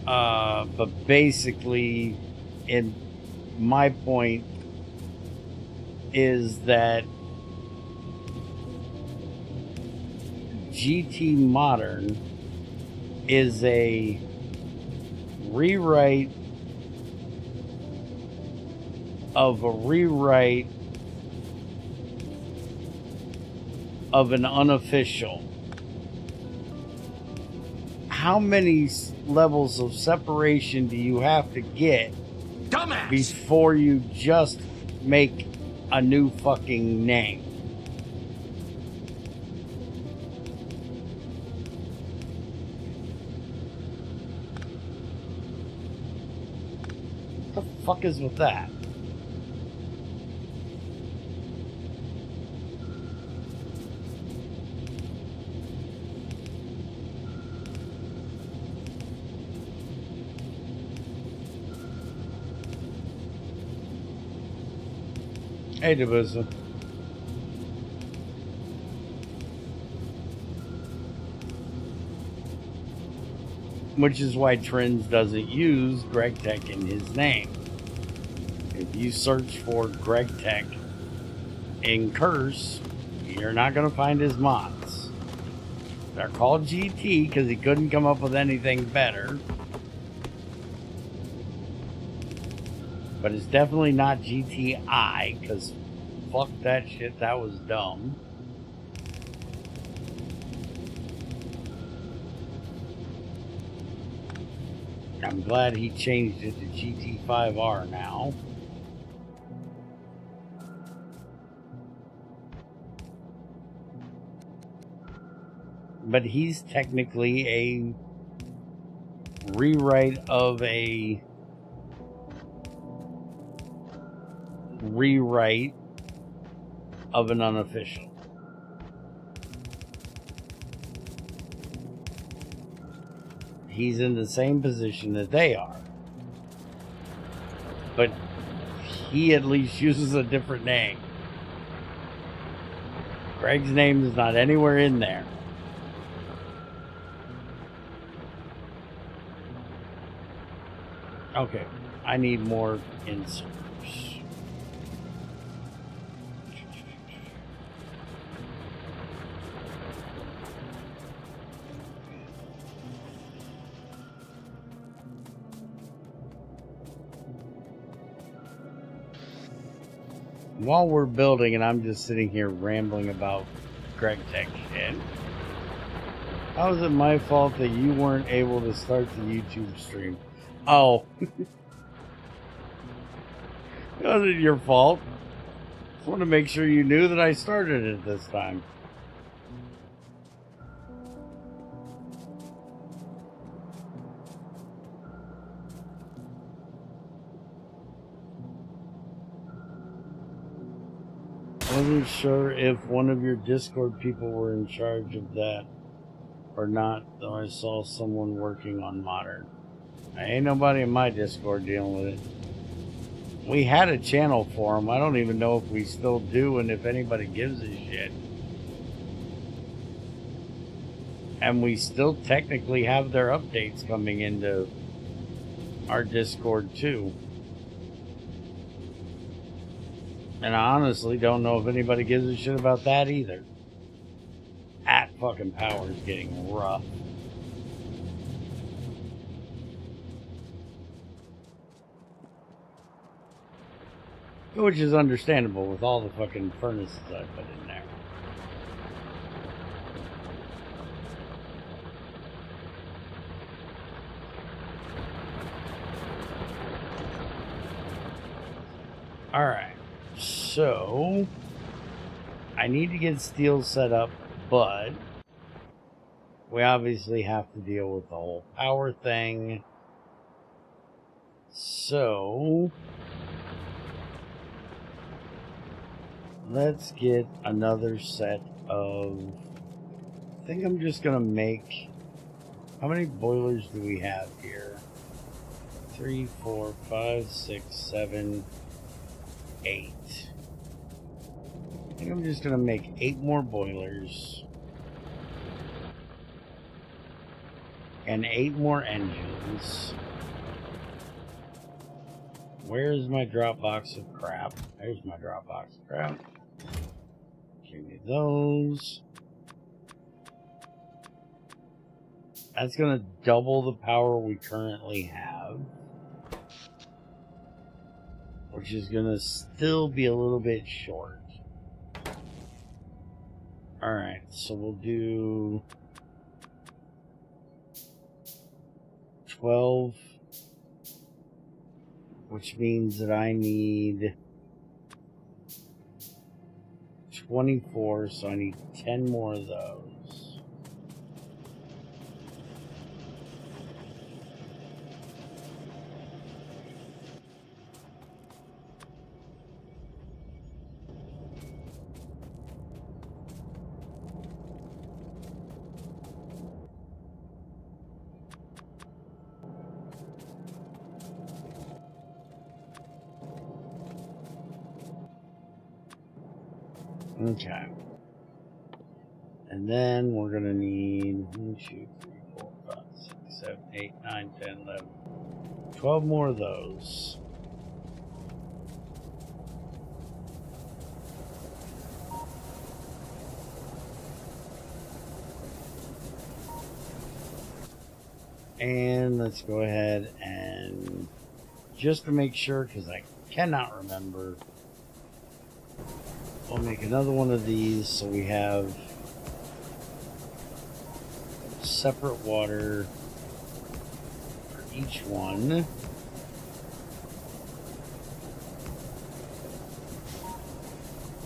But basically, in my point is that GT Modern is a rewrite of a rewrite of an unofficial. How many levels of separation do you have to get Dumbass. Before you just make a new fucking name? What the fuck is with that? Hey, Debusa. Which is why Trends doesn't use Greg Tech in his name. If you search for Greg Tech in Curse, you're not going to find his mods. They're called GT because he couldn't come up with anything better. But it's definitely not GTI because fuck that shit, that was dumb. I'm glad he changed it to GT5R now. But he's technically a rewrite of a rewrite of an unofficial. He's in the same position that they are. But he at least uses a different name. Greg's name is not anywhere in there. Okay, I need more inserts. While we're building and I'm just sitting here rambling about Greg Tech shit, how is it my fault that you weren't able to start the YouTube stream? Oh. It wasn't your fault. Just want to make sure you knew that I started it this time. Wasn't sure if one of your Discord people were in charge of that or not, though I saw someone working on Modern. Ain't nobody in my Discord dealing with it. We had a channel for them. I don't even know if we still do and if anybody gives a shit. And we still technically have their updates coming into our Discord too. And I honestly don't know if anybody gives a shit about that either. At fucking power is getting rough. Which is understandable with all the fucking furnaces I put in there. Alright. So, I need to get steel set up, but we obviously have to deal with the whole power thing. So, let's get another set of... I think I'm just going to make... How many boilers do we have here? 3, 4, 5, 6, 7... 8. I think I'm just going to make 8 more boilers and 8 more engines. Where's my drop box of crap? There's my drop box of crap. Give me those. That's going to double the power we currently have, which is going to still be a little bit short. Alright, so we'll do 12, which means that I need 24, so I need 10 more of those. Okay. And then we're going to need 1, 2, 3, 4, 5, 6, 7, 8, 9, 10, 11, 12 more of those. And let's go ahead and, just to make sure, because I cannot remember, we'll make another one of these so we have separate water for each one.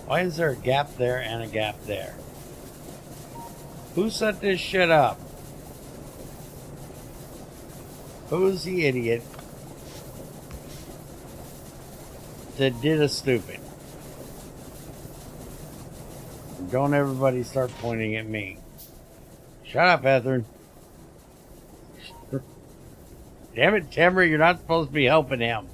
Why is there a gap there and a gap there? Who set this shit up? Who's the idiot that did a stupid? Don't everybody start pointing at me. Shut up, Ethern. Damn it, Timber, you're not supposed to be helping him.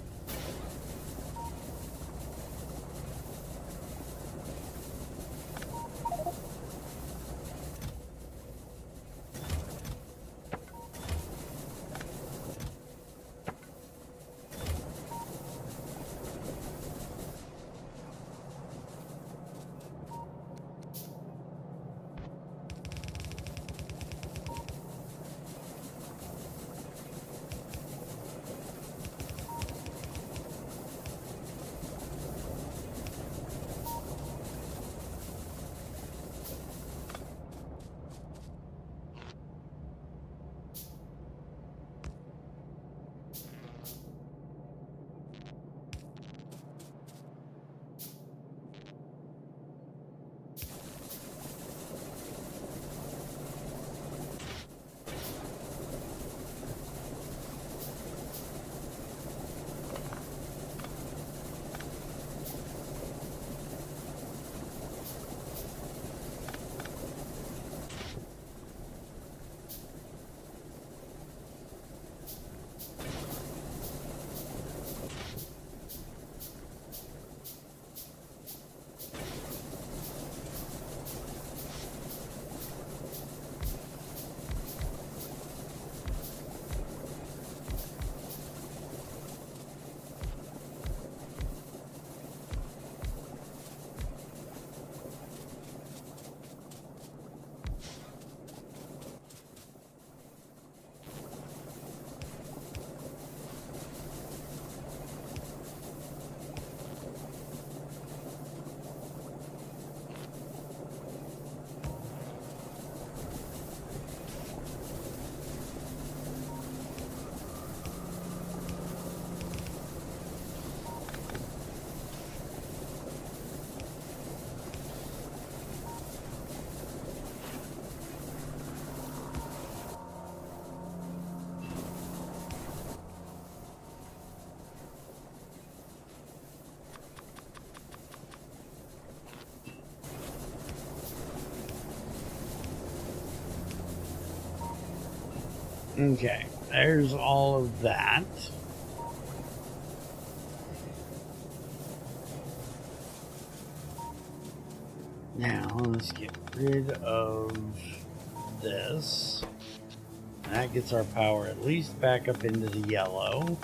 Okay, there's all of that. Now, let's get rid of this. That gets our power at least back up into the yellow.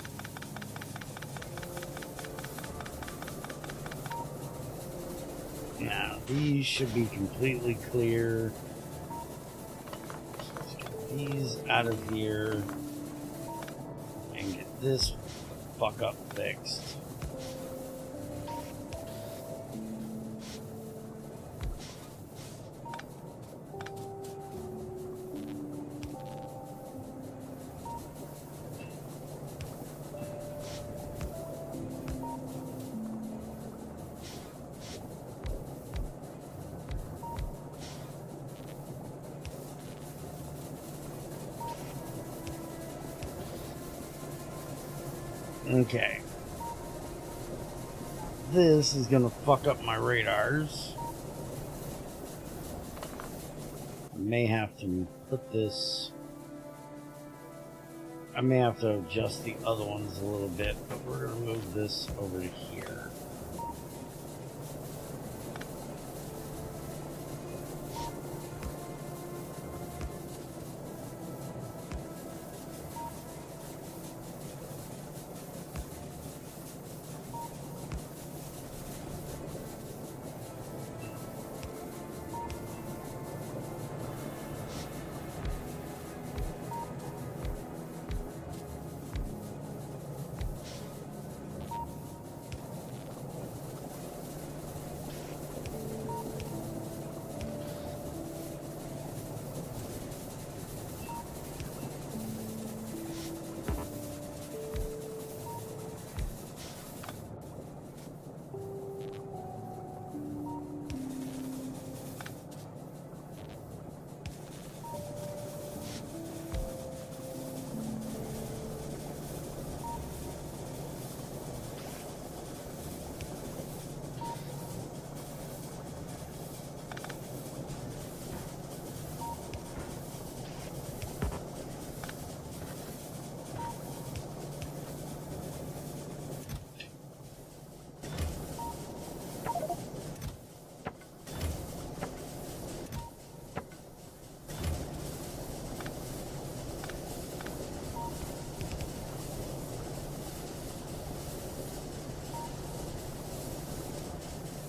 Now, these should be completely clear. Let's get these out of here and get this fuck up fixed. Okay. This is gonna fuck up my radars. I may have to put this... I may have to adjust the other ones a little bit, but we're gonna move this over to here.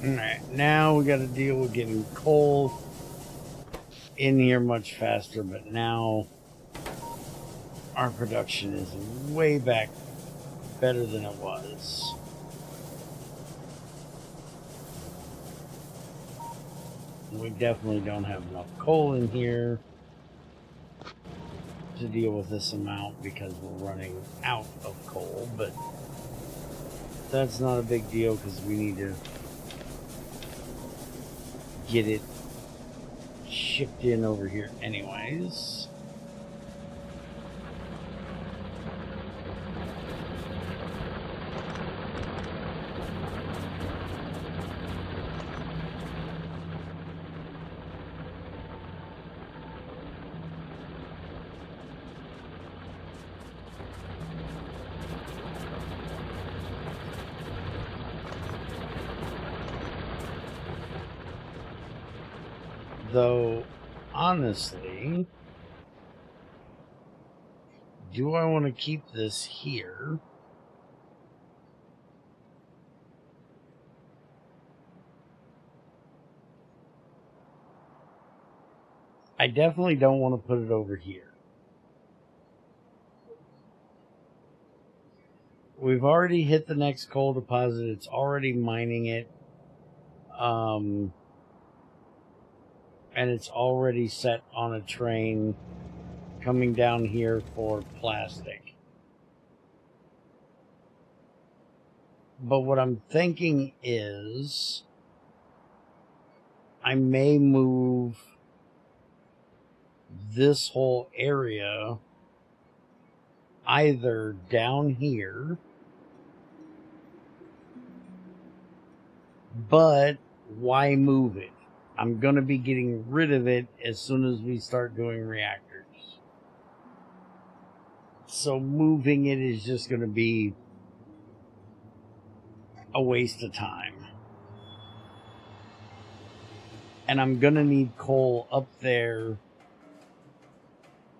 Alright, now we got to deal with getting coal in here much faster, but now our production is way back better than it was. We definitely don't have enough coal in here to deal with this amount because we're running out of coal, but that's not a big deal because we need to get it shipped in over here anyways. Though, honestly, do I want to keep this here? I definitely don't want to put it over here. We've already hit the next coal deposit. It's already mining it. And it's already set on a train coming down here for plastic. But what I'm thinking is I may move this whole area either down here, but why move it? I'm going to be getting rid of it as soon as we start doing reactors. So moving it is just going to be a waste of time. And I'm going to need coal up there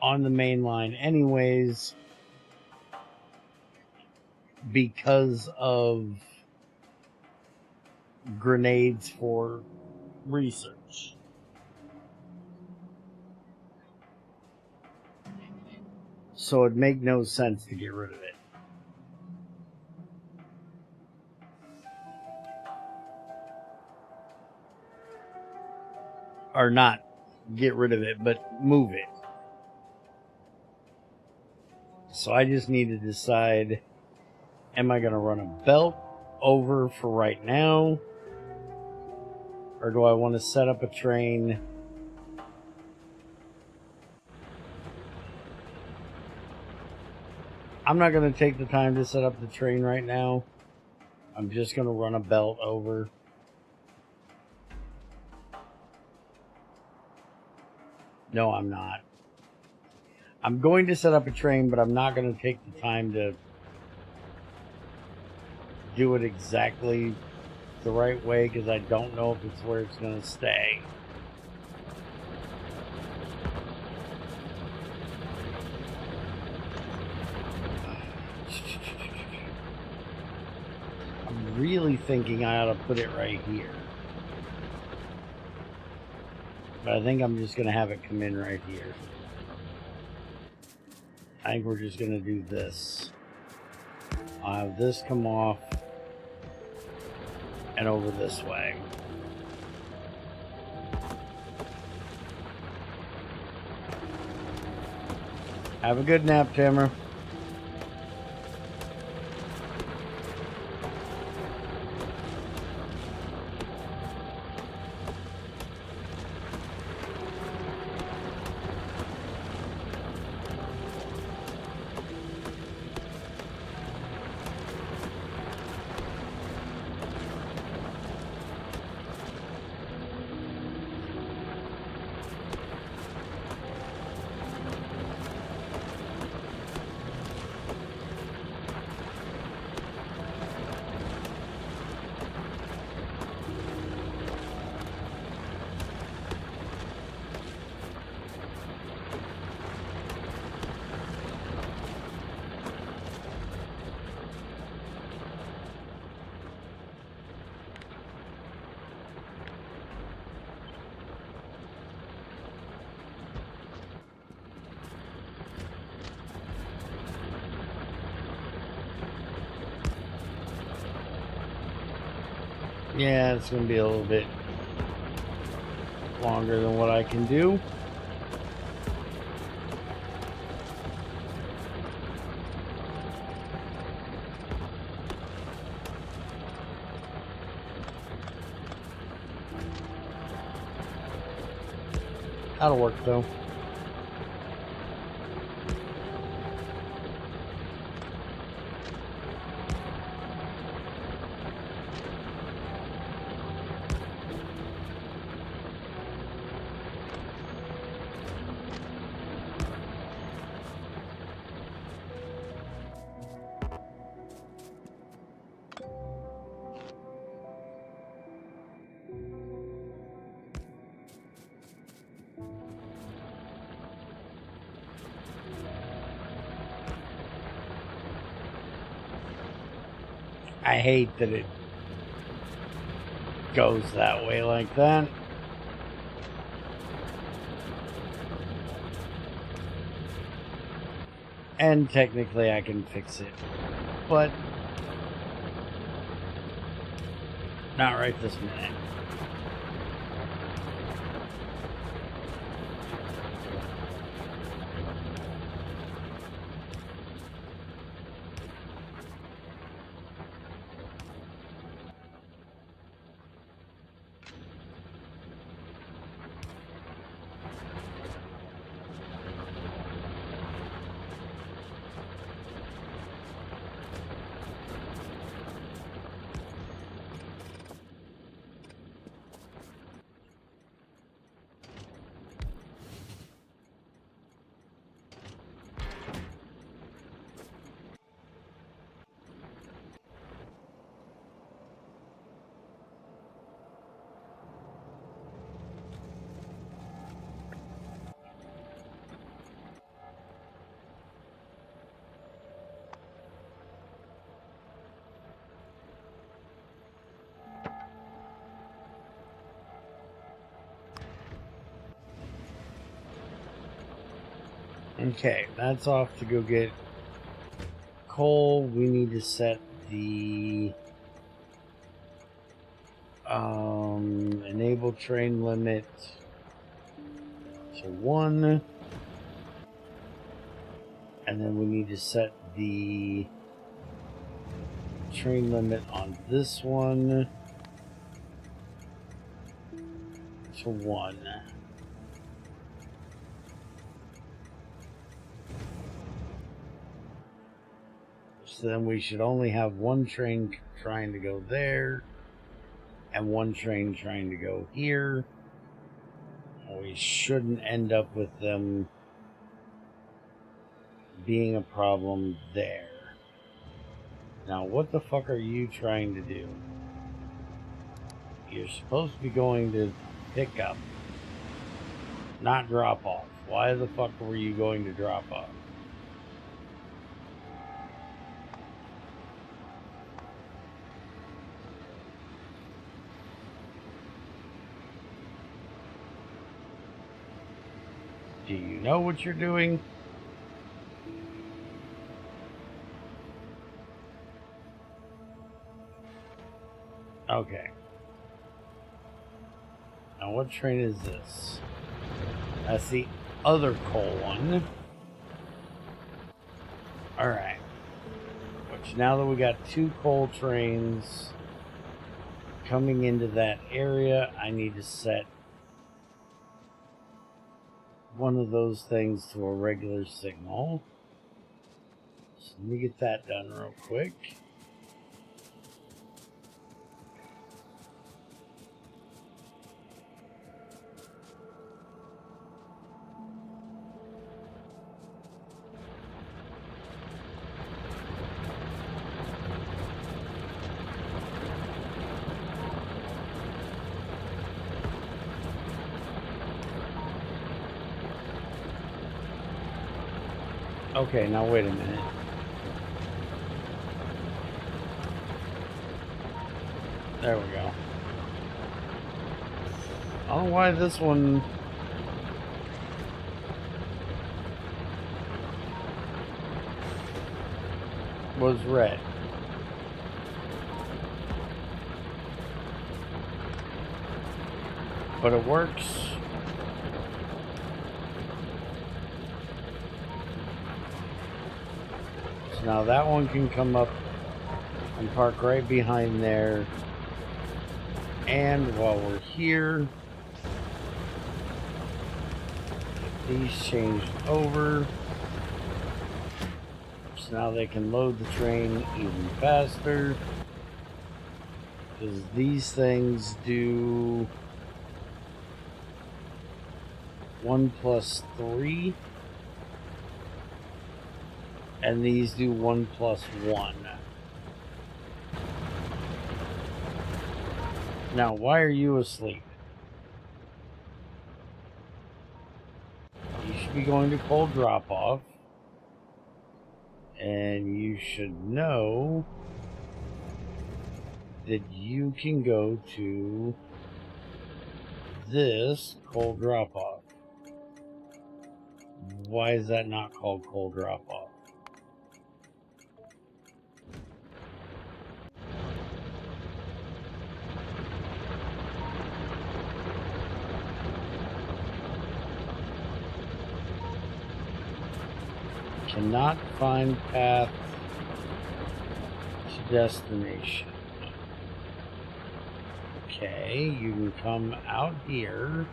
on the main line anyways because of grenades for research. So it'd make no sense to get rid of it. Or not get rid of it, but move it. So I just need to decide, am I going to run a belt over for right now? Or do I want to set up a train? I'm not going to take the time to set up the train right now. I'm just going to run a belt over. No, I'm not. I'm going to set up a train, but I'm not going to take the time to do it exactly the right way because I don't know if it's where it's going to stay. I'm really thinking I ought to put it right here. But I think I'm just going to have it come in right here. I think we're just going to do this. I'll have this come off and over this way. Have a good nap, Timmer. Yeah, it's going to be a little bit longer than what I can do. That'll work though. I hate that it goes that way like that. And technically I can fix it, but not right this minute. Okay, that's off to go get coal. We need to set the enable train limit to 1, and then we need to set the train limit on this one to 1. So then we should only have one train trying to go there and one train trying to go here. We shouldn't end up with them being a problem there. Now, what the fuck are you trying to do? You're supposed to be going to pick up, not drop off. Why the fuck were you going to drop off? Do you know what you're doing? Okay. Now what train is this? That's the other coal one. Alright. Which now that we got 2 coal trains coming into that area, I need to set one of those things to a regular signal. So let me get that done real quick. Okay, now wait a minute. There we go. I don't know why this one was red. But it works. So now that one can come up and park right behind there. And while we're here, get these changed over. So now they can load the train even faster. Because these things do 1 + 3. And these do 1 + 1. Now, why are you asleep? You should be going to cold drop-off. And you should know that you can go to this cold drop-off. Why is that not called cold drop-off? Cannot find path to destination. Okay, you can come out here.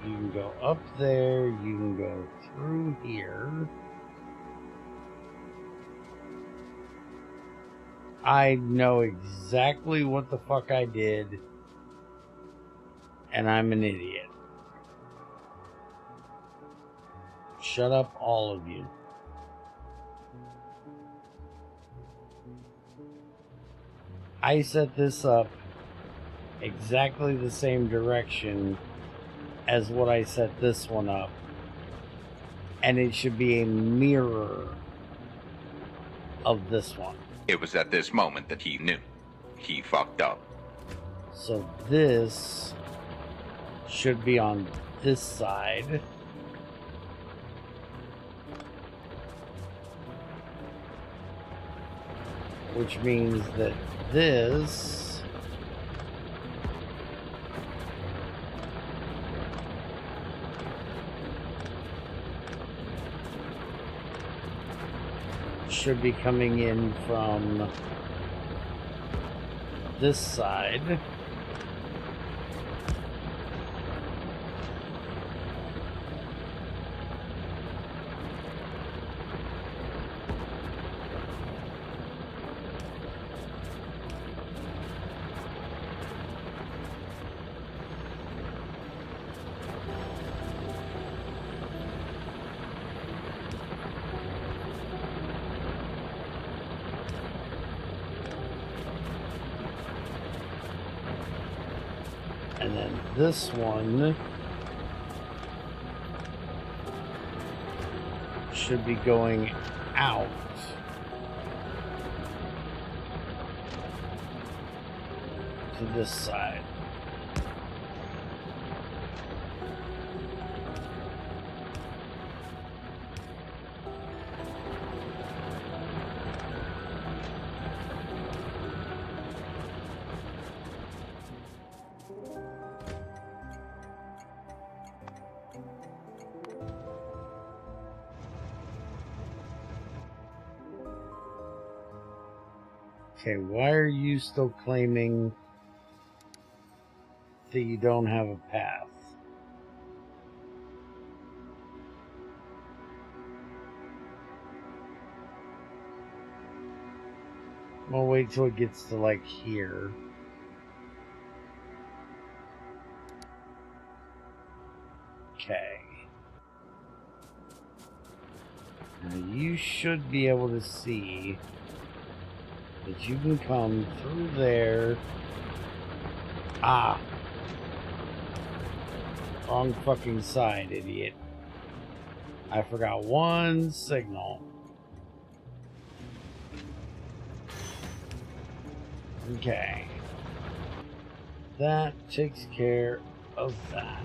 You can go up there. You can go through here. I know exactly what the fuck I did, and I'm an idiot. Shut up, all of you. I set this up exactly the same direction as what I set this one up, and it should be a mirror of this one. It was at this moment that he knew. He fucked up. So this should be on this side. Which means that this should be coming in from this side. And then this one should be going out to this side. Okay, why are you still claiming that you don't have a path? Well, wait till it gets to like here. Okay. Now you should be able to see that you can come through there. Ah. Wrong fucking side, idiot. I forgot one signal. Okay. That takes care of that.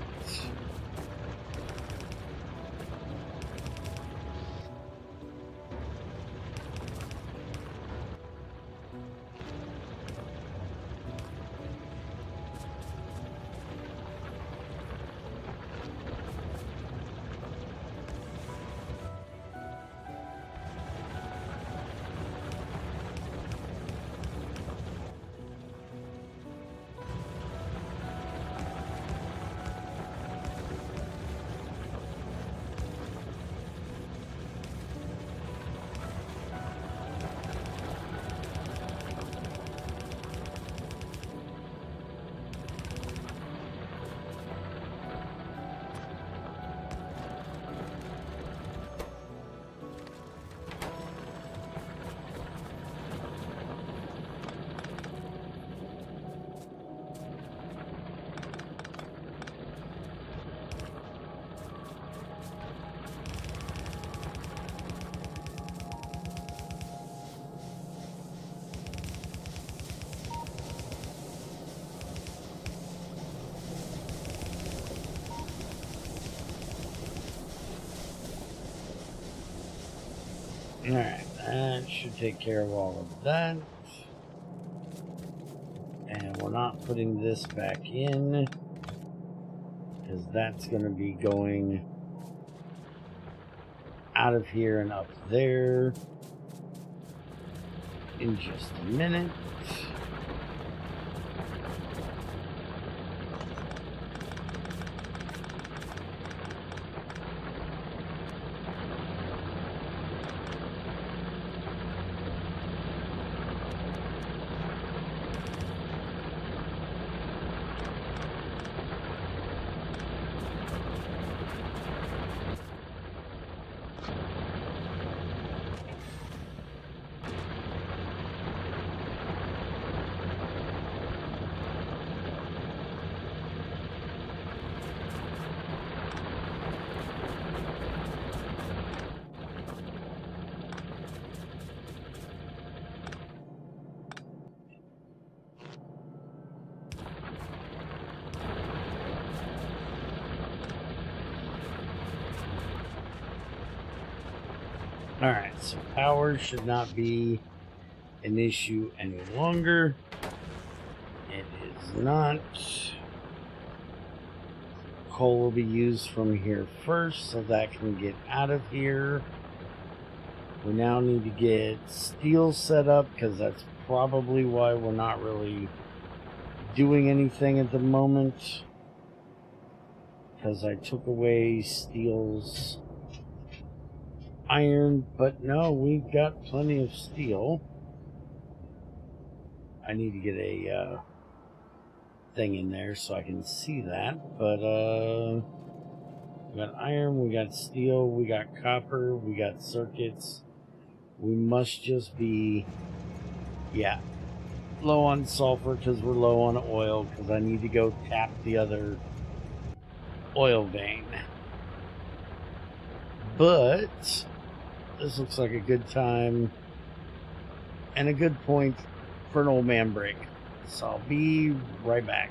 Alright, that should take care of all of that. And we're not putting this back in, because that's going to be going out of here and up there in just a minute. Alright, so power should not be an issue any longer. It is not. Coal will be used from here first, so that can get out of here. We now need to get steel set up, because that's probably why we're not really doing anything at the moment. Because I took away steel's iron, but no, we've got plenty of steel. I need to get a thing in there so I can see that, but we got iron, we got steel, we got copper, we got circuits. We must just be, yeah, low on sulfur because we're low on oil, because I need to go tap the other oil vein. But this looks like a good time and a good point for an old man break. So I'll be right back.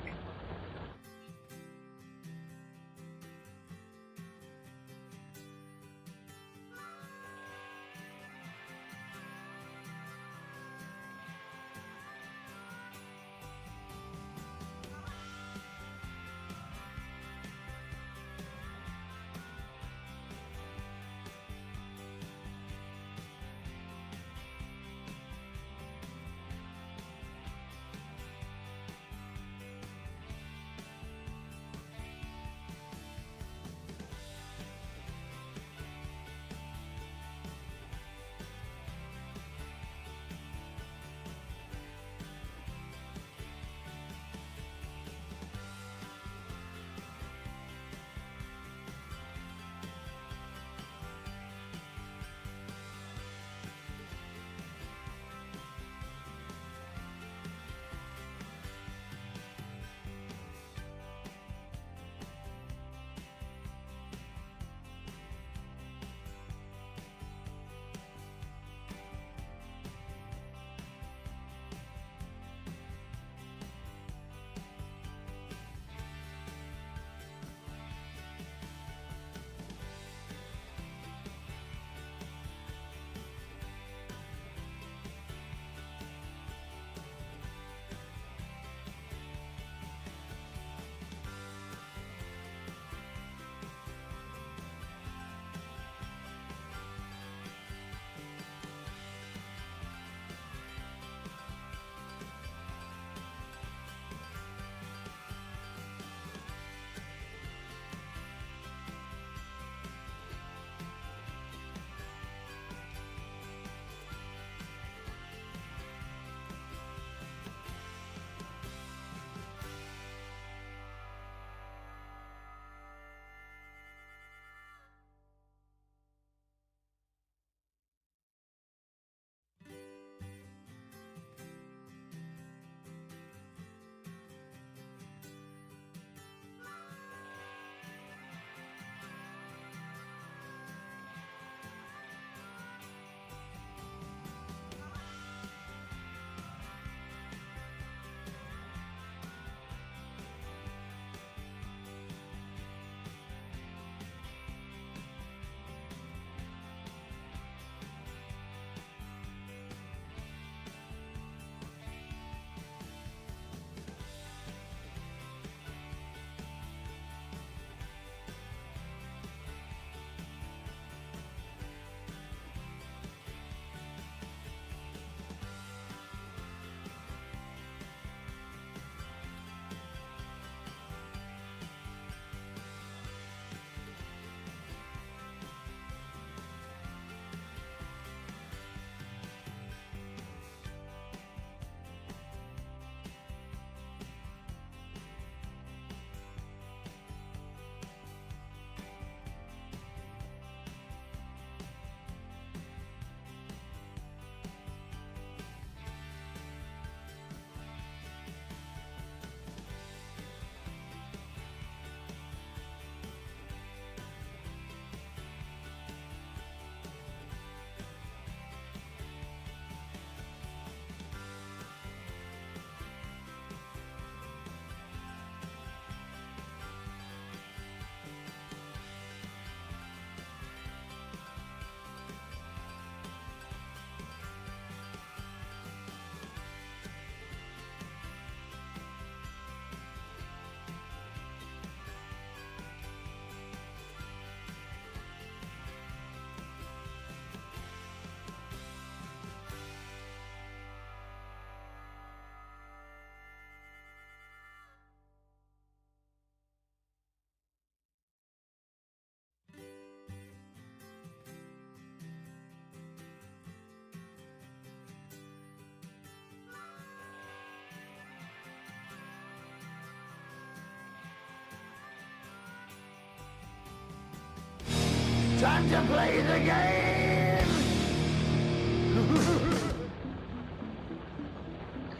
Time to play the game!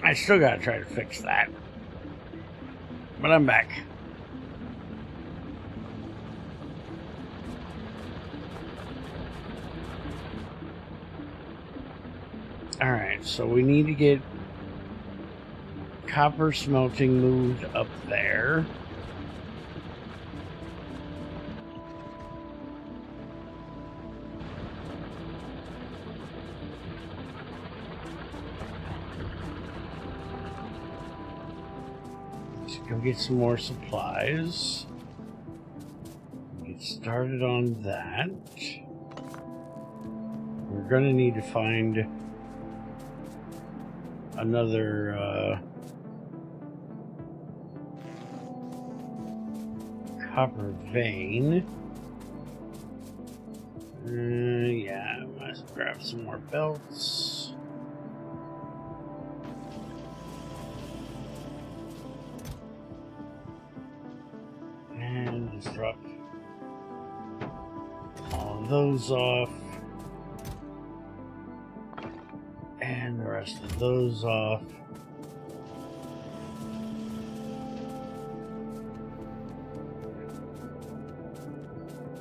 I still gotta try to fix that. But I'm back. Alright, so we need to get copper smelting moved up there. Let's go get some more supplies. Get started on that. We're gonna need to find another copper vein. Yeah, I must grab some more belts. And just drop all of those off. And the rest of those off.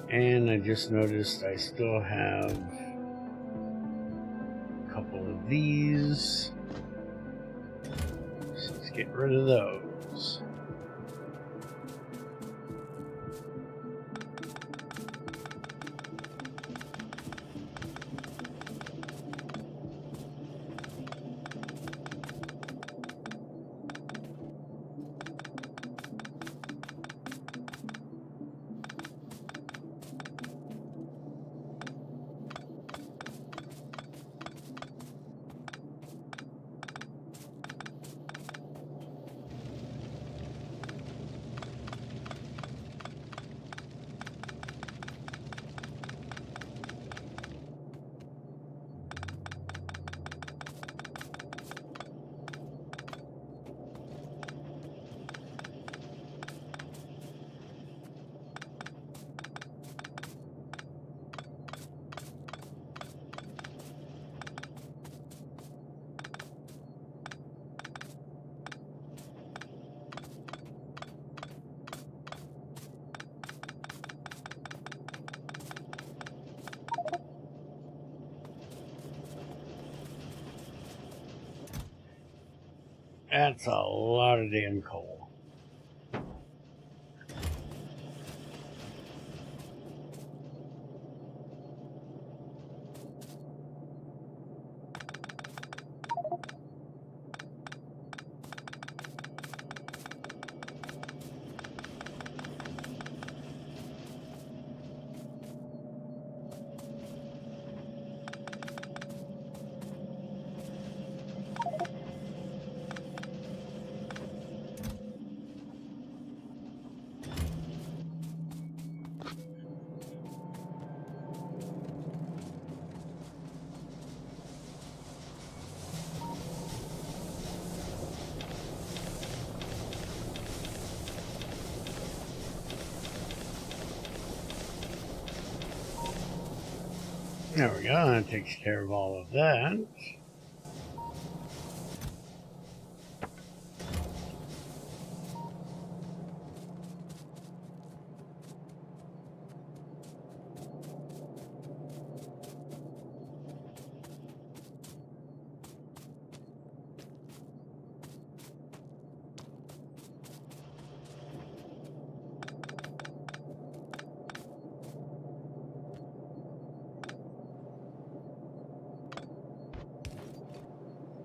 And I just noticed I still have a couple of these. So let's get rid of those. That's a lot of damn coal. There we go, that takes care of all of that.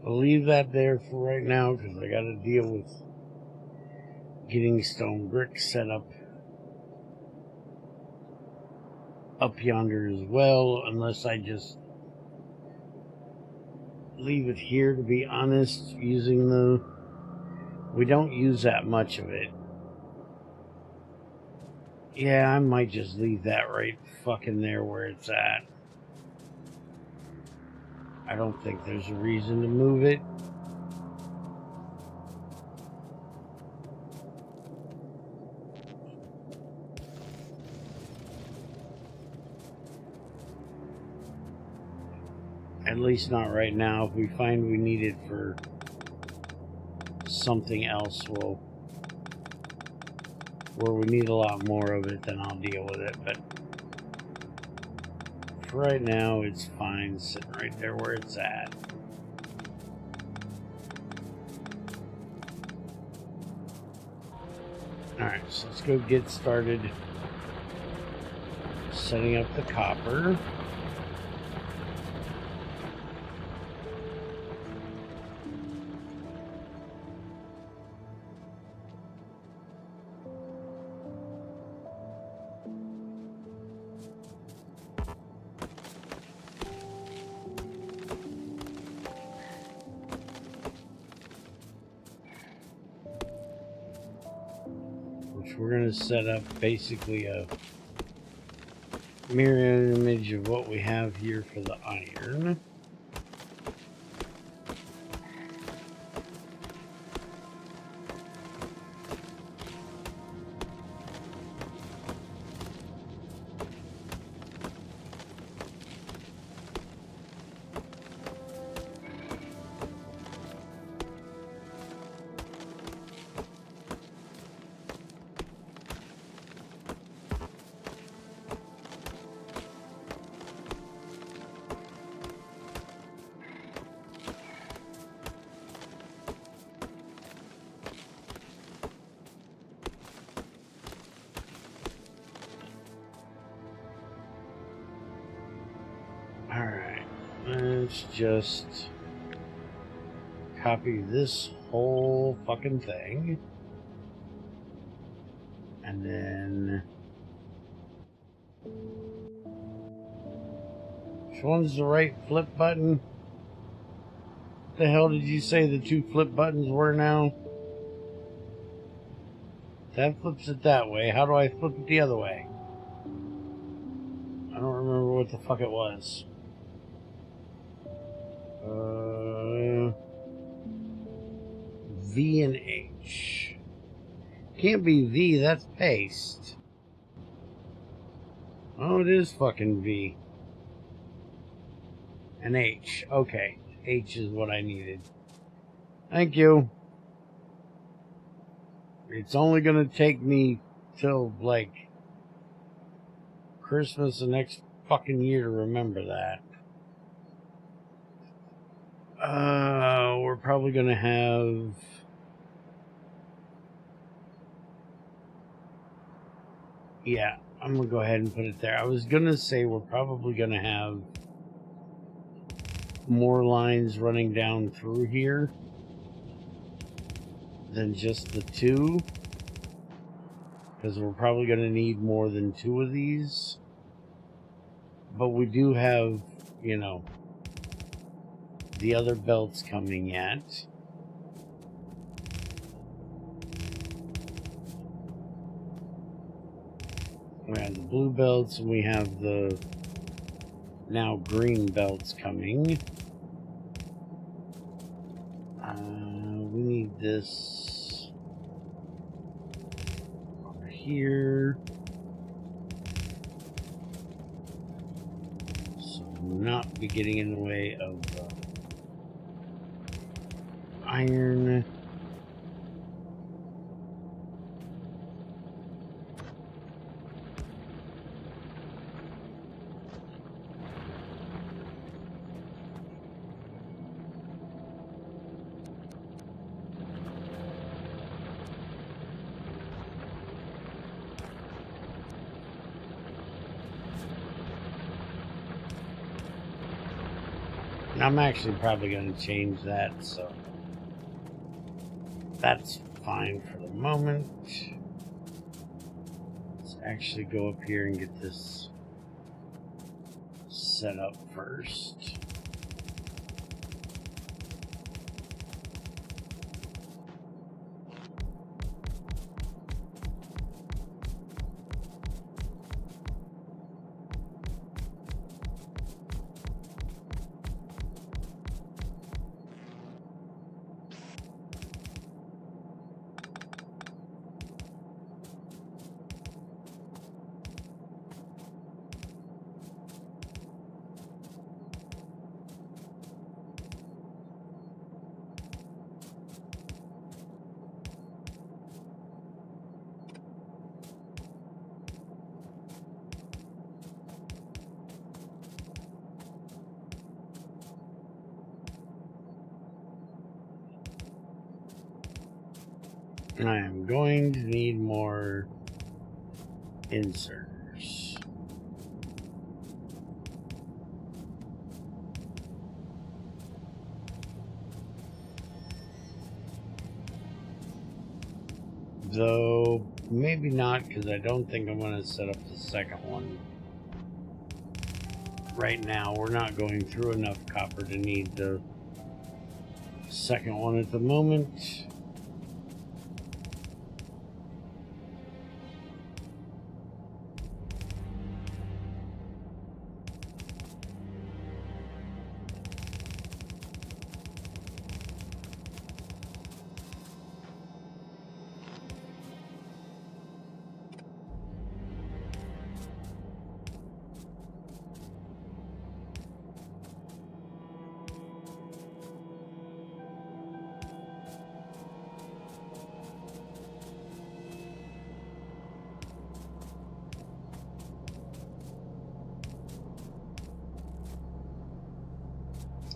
I'll leave that there for right now because I got to deal with getting stone brick set up yonder as well, unless I just leave it here, to be honest, using the... We don't use that much of it. Yeah, I might just leave that right fucking there where it's at. I don't think there's a reason to move it. At least not right now. If we find we need it for something else, where we need a lot more of it, then I'll deal with it. But for right now, it's fine sitting right there where it's at. Alright, so let's go get started setting up the copper. We're going to set up basically a mirror image of what we have here for the iron. Alright, let's just copy this whole fucking thing. And then... which one's the right flip button? What the hell did you say the two flip buttons were now? That flips it that way. How do I flip it the other way? I don't remember what the fuck it was. V and H. Can't be V, that's paste. Oh, it is fucking V. And H. Okay. H is what I needed. Thank you. It's only gonna take me till, like, Christmas the next fucking year to remember that. We're probably gonna have... yeah, I'm gonna go ahead and put it there. I was gonna say we're probably gonna have more lines running down through here than just the two, because we're probably gonna need more than two of these. But we do have, you know, the other belts coming yet. We have the blue belts and we have the now green belts coming. We need this over here. So not be getting in the way of iron. I'm actually probably going to change that, so that's fine for the moment. Let's actually go up here and get this set up first. I am going to need more inserters. Though, maybe not, because I don't think I'm going to set up the second one. Right now, we're not going through enough copper to need the second one at the moment.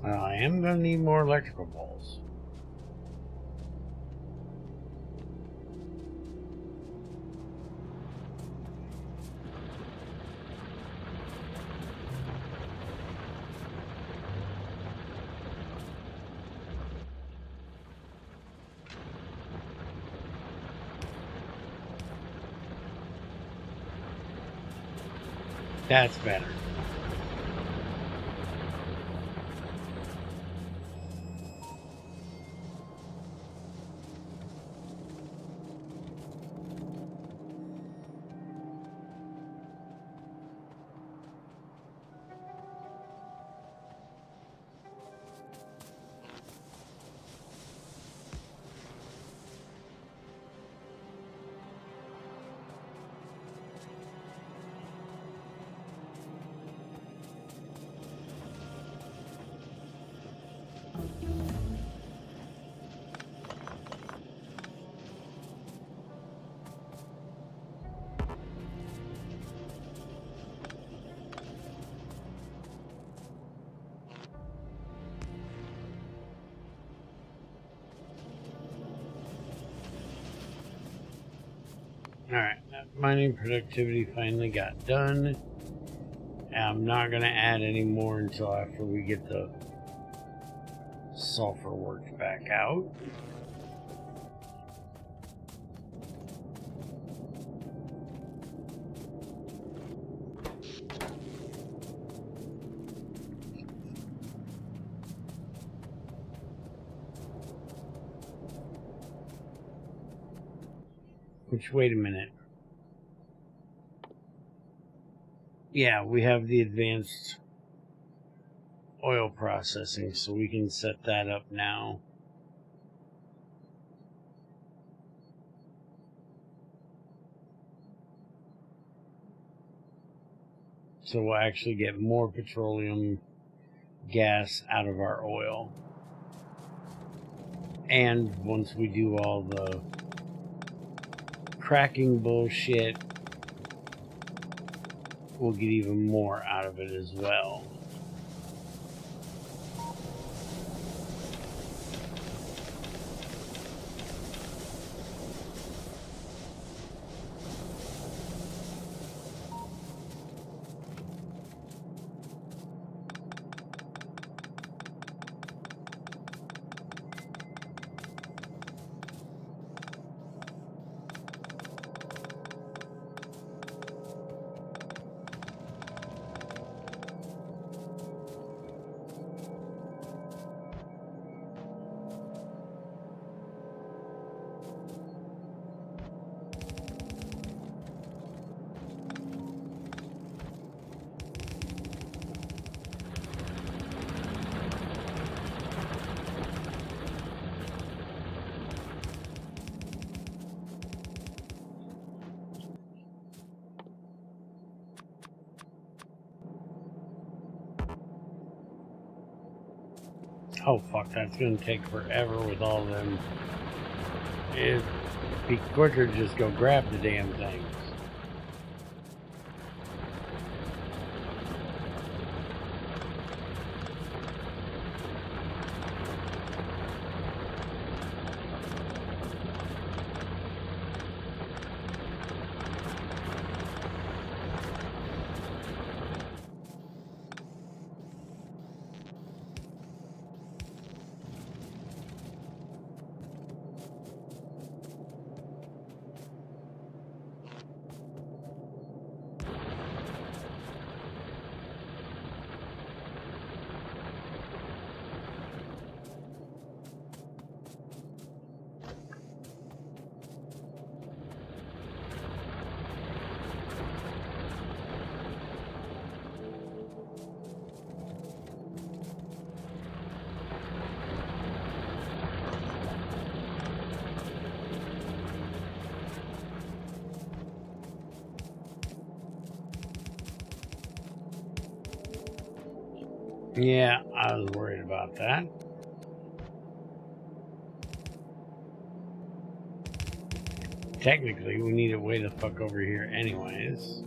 I am going to need more electrical balls. That's better. Alright, mining productivity finally got done. I'm not going to add any more until after we get the sulfur worked back out. Which, wait a minute. Yeah, we have the advanced oil processing, so we can set that up now. So we'll actually get more petroleum gas out of our oil. And once we do all the cracking bullshit, we'll get even more out of it as well. Oh fuck, that's gonna take forever with all of them. It'd be quicker to just go grab the damn things. Yeah, I was worried about that. Technically, we need it way the fuck over here anyways.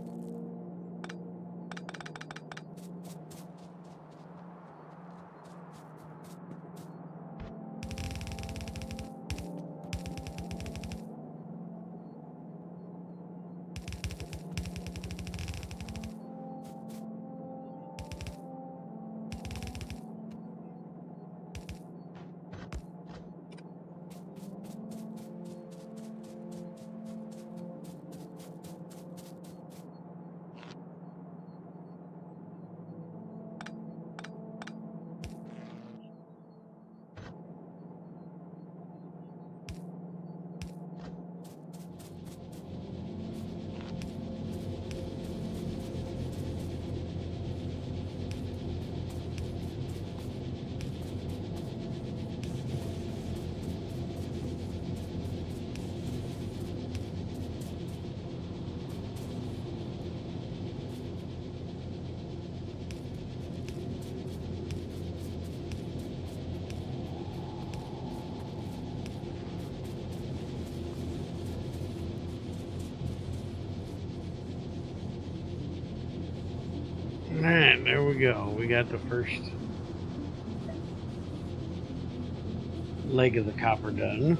Alright, there we go. We got the first leg of the copper done.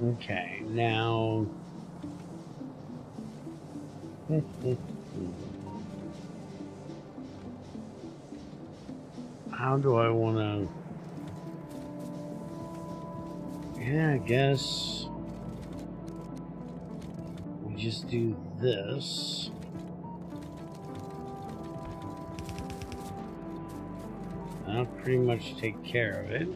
Okay, now how do I want to? Yeah, I guess we just do this. That'll pretty much take care of it.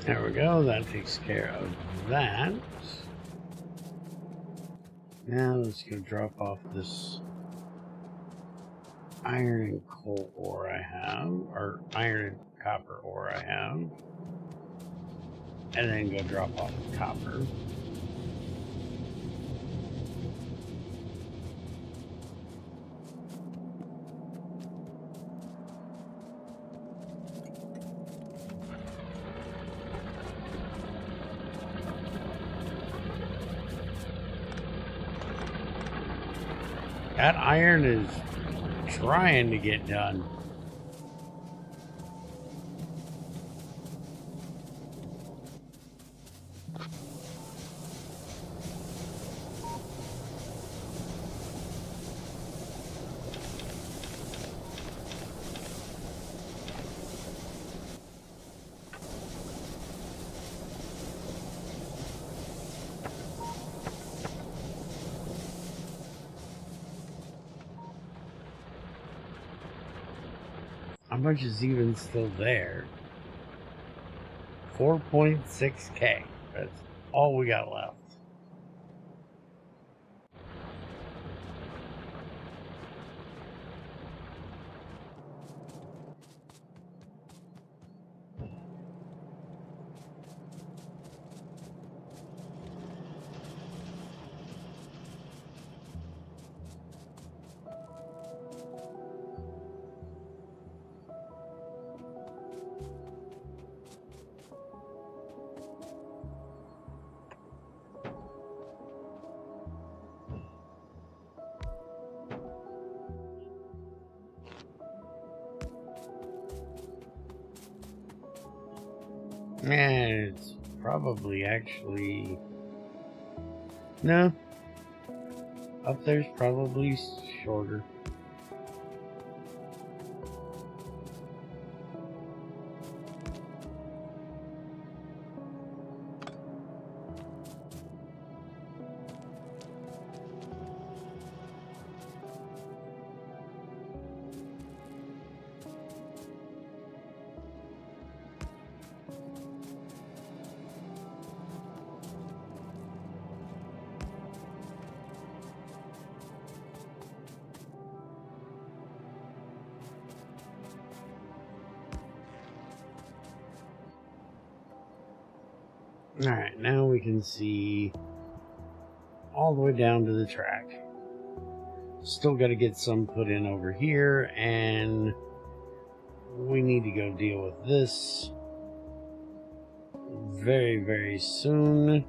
There we go, that takes care of that. Now let's go drop off this iron and coal ore I have, or iron and copper ore I have, and then go drop off the copper. That iron is trying to get done. How much is even still there? 4.6k. That's all we got left. Man, it's probably actually... No. Up there's probably shorter. Alright, now we can see all the way down to the track. Still got to get some put in over here, and we need to go deal with this very, very soon.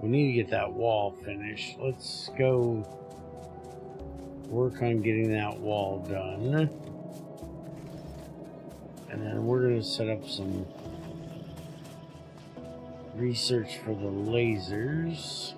We need to get that wall finished. Let's go work on getting that wall done. And then we're going to set up some research for the lasers.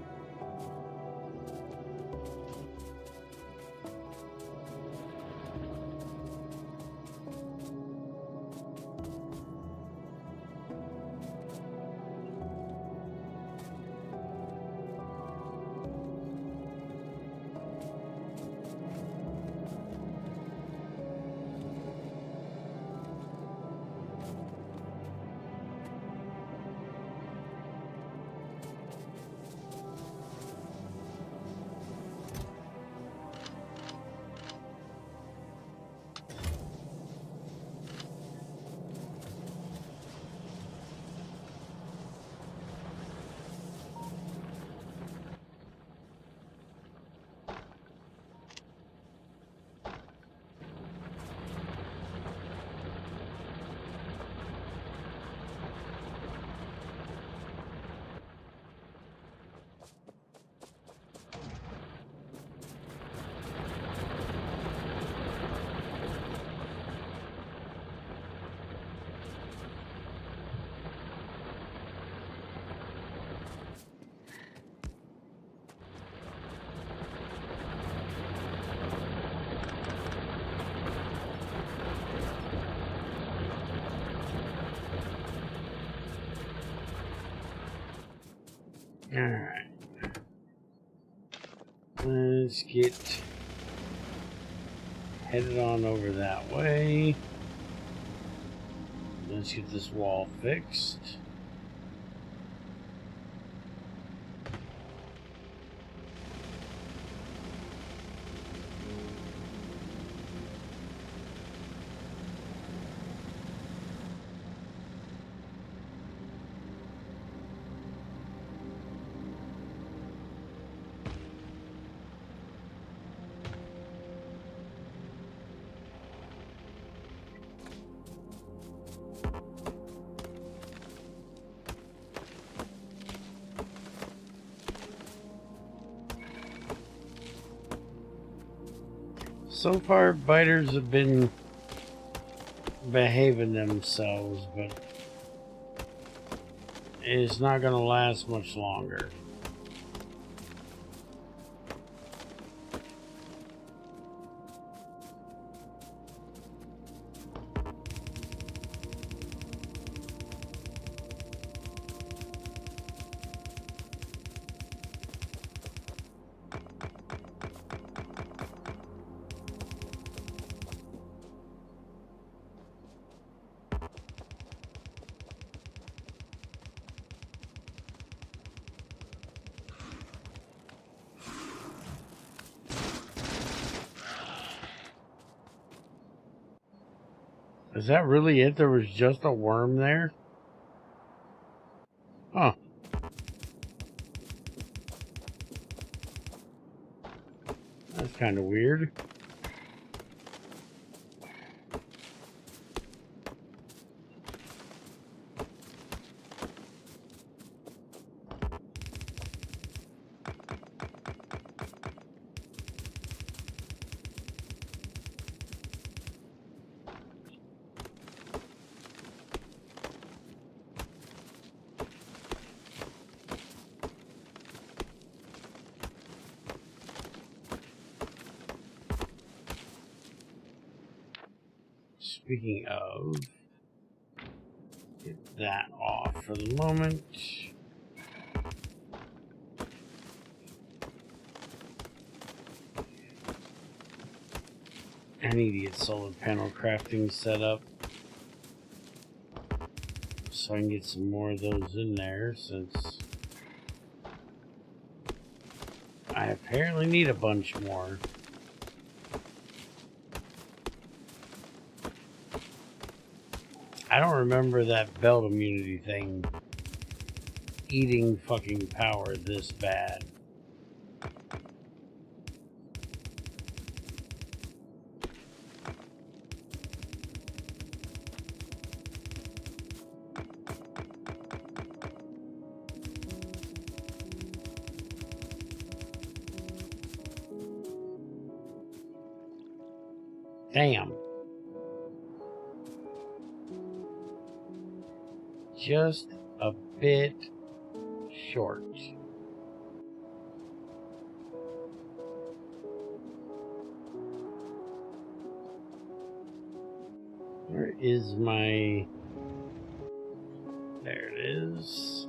Alright. Let's get headed on over that way. Let's get this wall fixed. So far, biters have been behaving themselves, but it's not going to last much longer. Is that really it? There was just a worm there? Huh. That's kind of weird. Speaking of, get that off for the moment. I need to get solar panel crafting set up so I can get some more of those in there, since I apparently need a bunch more. I don't remember that belt immunity thing eating fucking power this bad. Damn. Just a bit short. Where is my... There it is.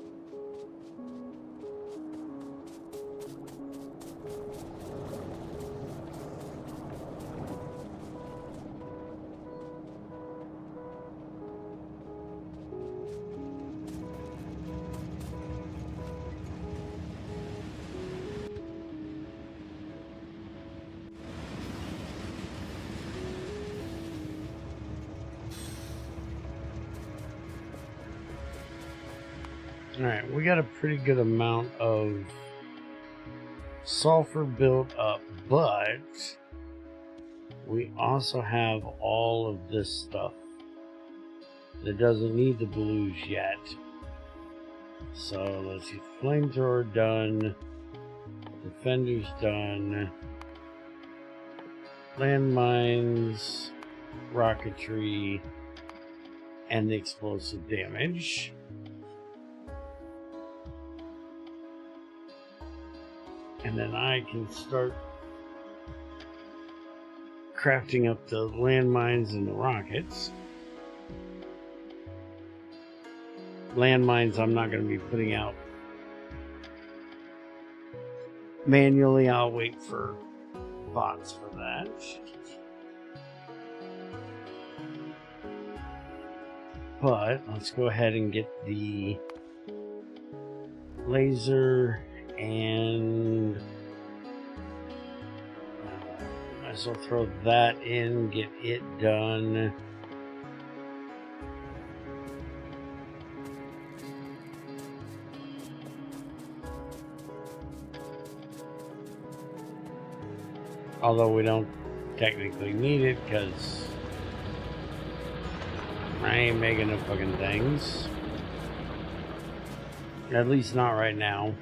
Alright, we got a pretty good amount of sulfur built up, but we also have all of this stuff that doesn't need the blues yet. So let's get flamethrower done, defenders done, landmines, rocketry, and the explosive damage. And then I can start crafting up the landmines and the rockets. Landmines I'm not going to be putting out manually. I'll wait for bots for that. But let's go ahead and get the laser and might as well throw that in, get it done. Although we don't technically need it because I ain't making no fucking things. At least not right now.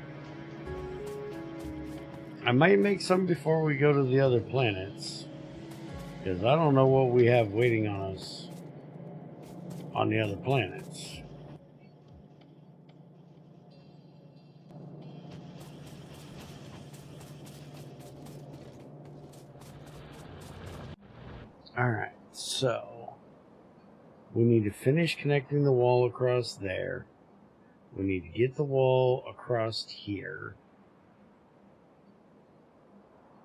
I might make some before we go to the other planets. Because I don't know what we have waiting on us on the other planets. Alright, so we need to finish connecting the wall across there. We need to get the wall across here.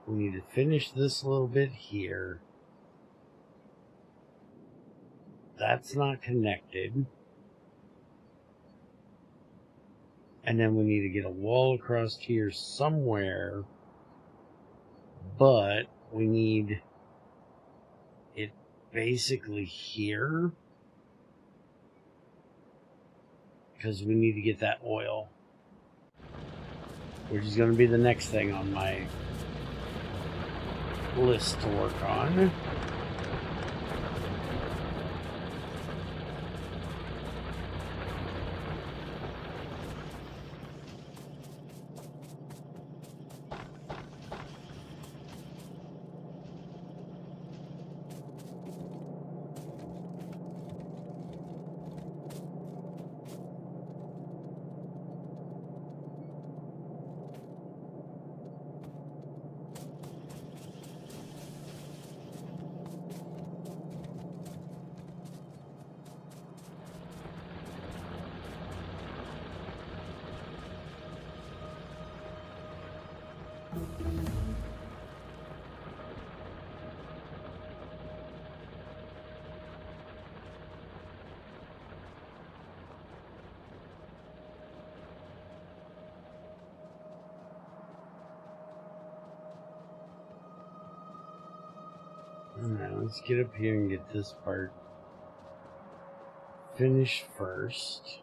We need to finish this little bit here. That's not connected. And then we need to get a wall across here somewhere. But we need it basically here. Because we need to get that oil. Which is going to be the next thing on my list to work on. Now let's get up here and get this part finished first.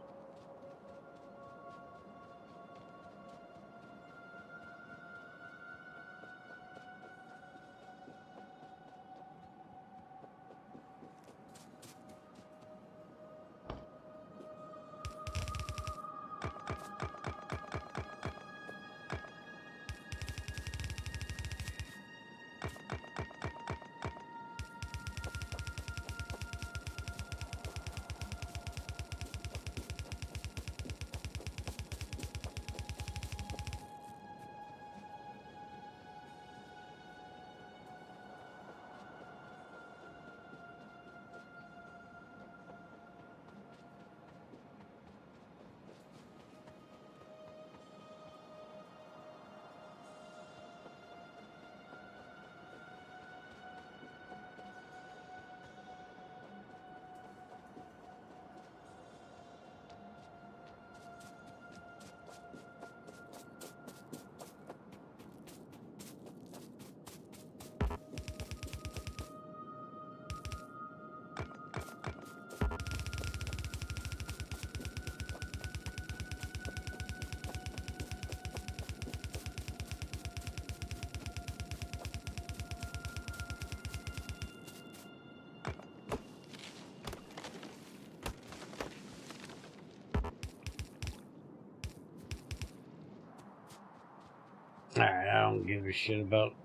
Alright, I don't give a shit about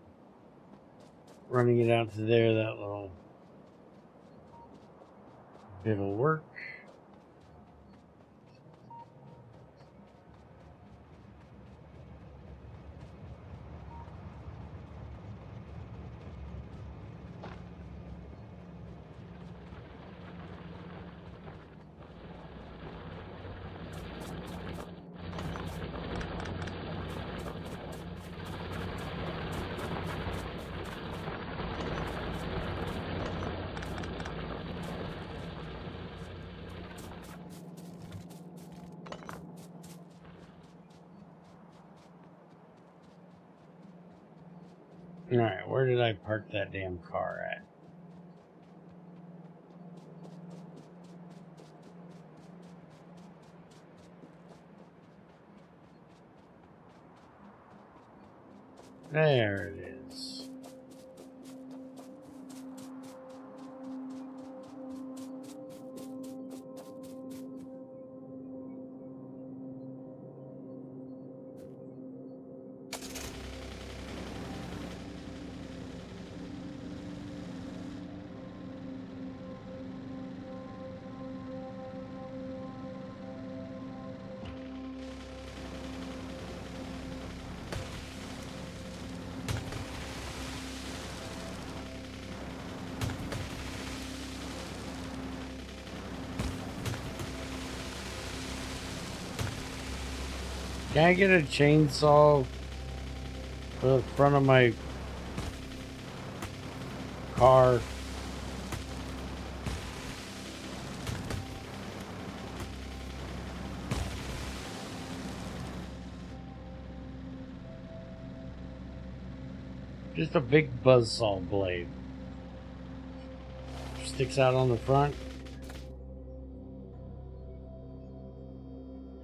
running it out to there. That little bit'll work. Alright, where did I park that damn car at? There it is. Can I get a chainsaw for the front of my car? Just a big buzzsaw blade. Sticks out on the front.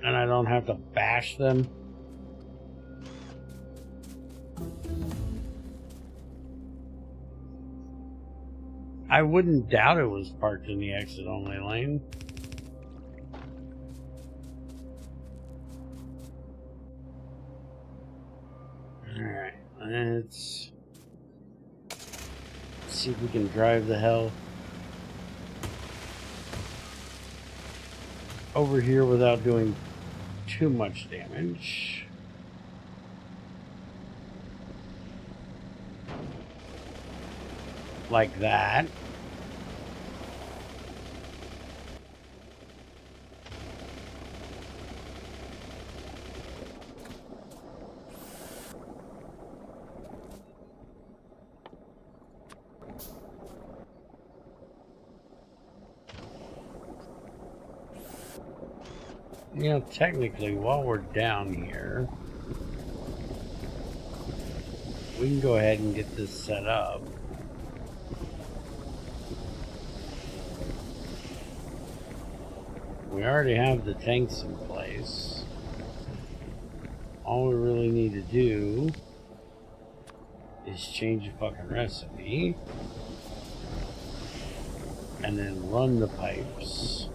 And I don't have to bash them. I wouldn't doubt it was parked in the exit only lane. Alright, let's see if we can drive the hell over here without doing too much damage. Like that. You know, technically, while we're down here, we can go ahead and get this set up. We already have the tanks in place. All we really need to do is change the fucking recipe and then run the pipes.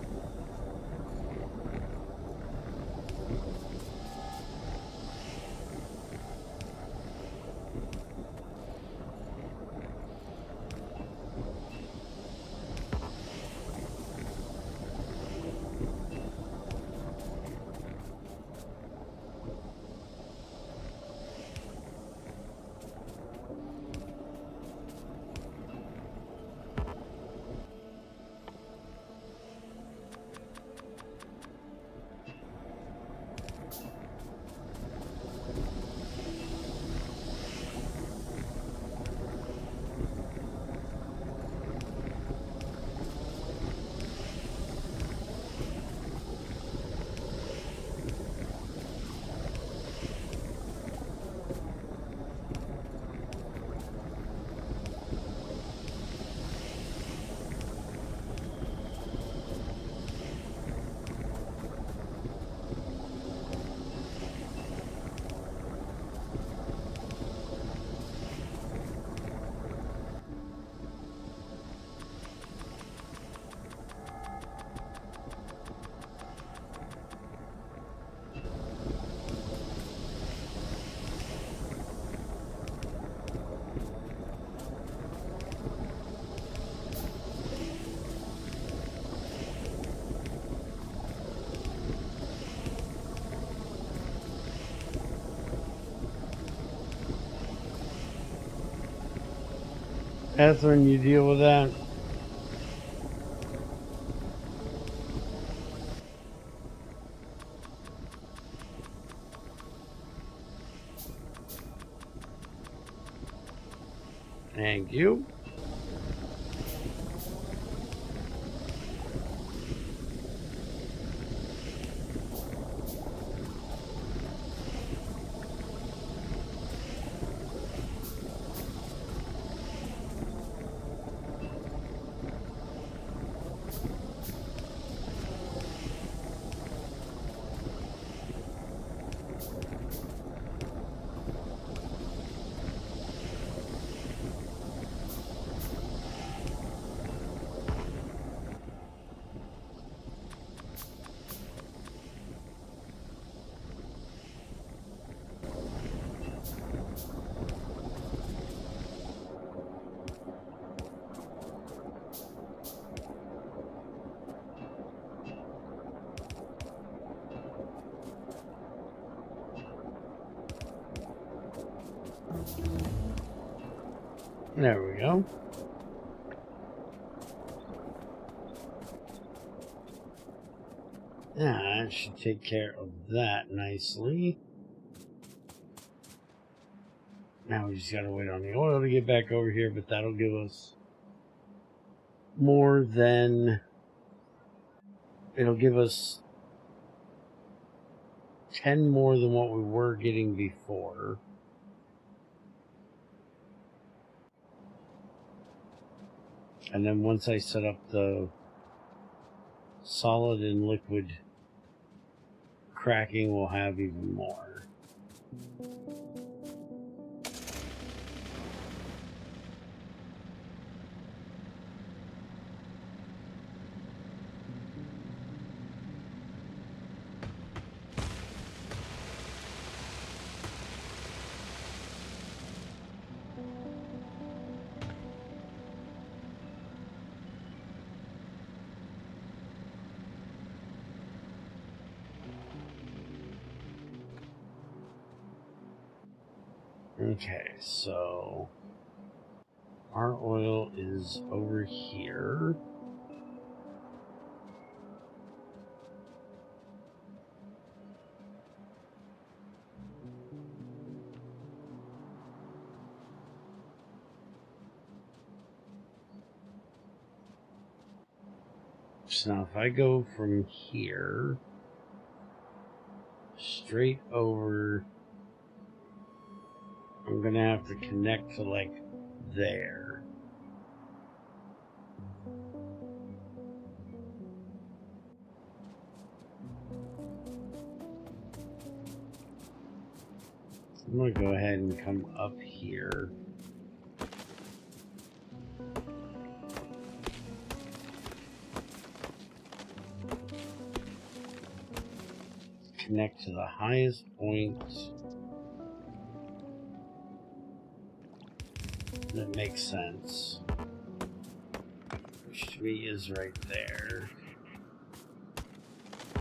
Catherine, you deal with that. Thank you. There we go. That should take care of that nicely. Now we just gotta wait on the oil to get back over here, but that'll give us more than... It'll give us 10 more than what we were getting before. And then once I set up the solid and liquid cracking, we'll have even more. Okay, so our oil is over here. So now if I go from here straight over, I'm gonna have to connect to like there. So I'm gonna go ahead and come up here. Connect to the highest point. That makes sense. Which to me is right there.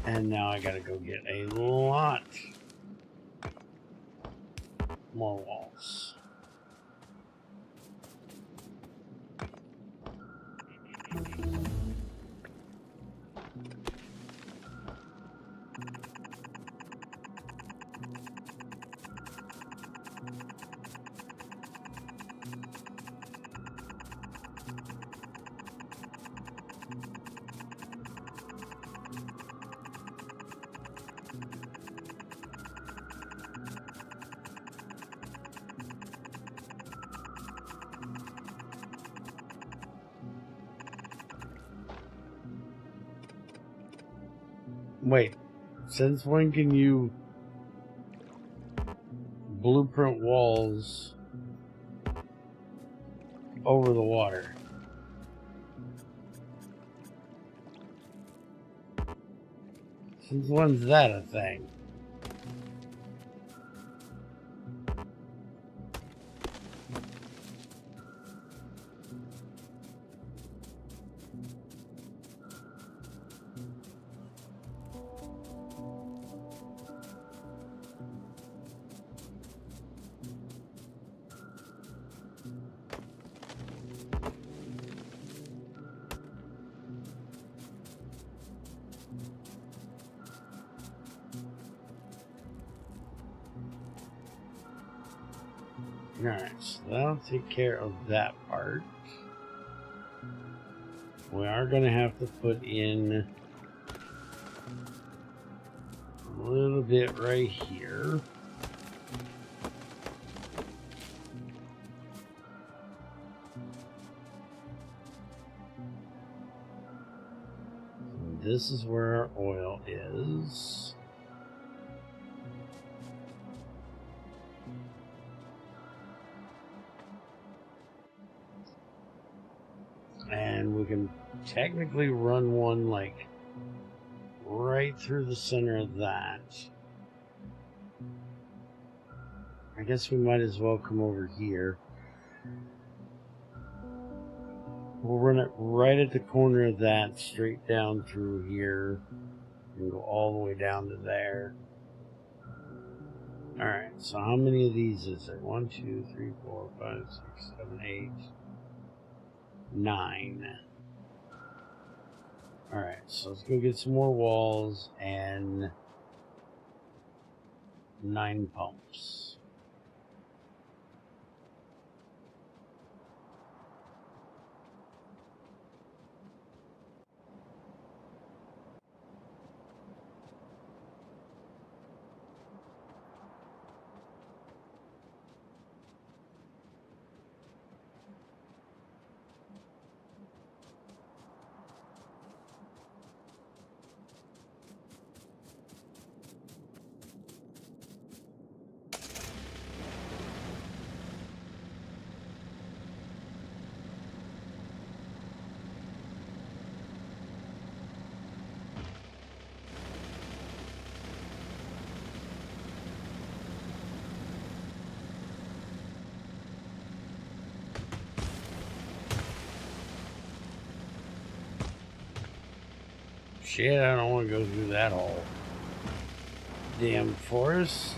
And now I gotta go get a lot more walls. Wait, since when can you blueprint walls over the water? Since when's that a thing? Alright, so that'll take care of that part. We are going to have to put in a little bit right here. This is where our oil is. And we can technically run one like right through the center of that. I guess we might as well come over here. We'll run it right at the corner of that, straight down through here, and go all the way down to there. Alright, so how many of these is there? 1, 2, 3, 4, 5, 6, 7, 8, 9. Alright, so let's go get some more walls and 9 pumps. Shit, I don't want to go through that whole damn forest.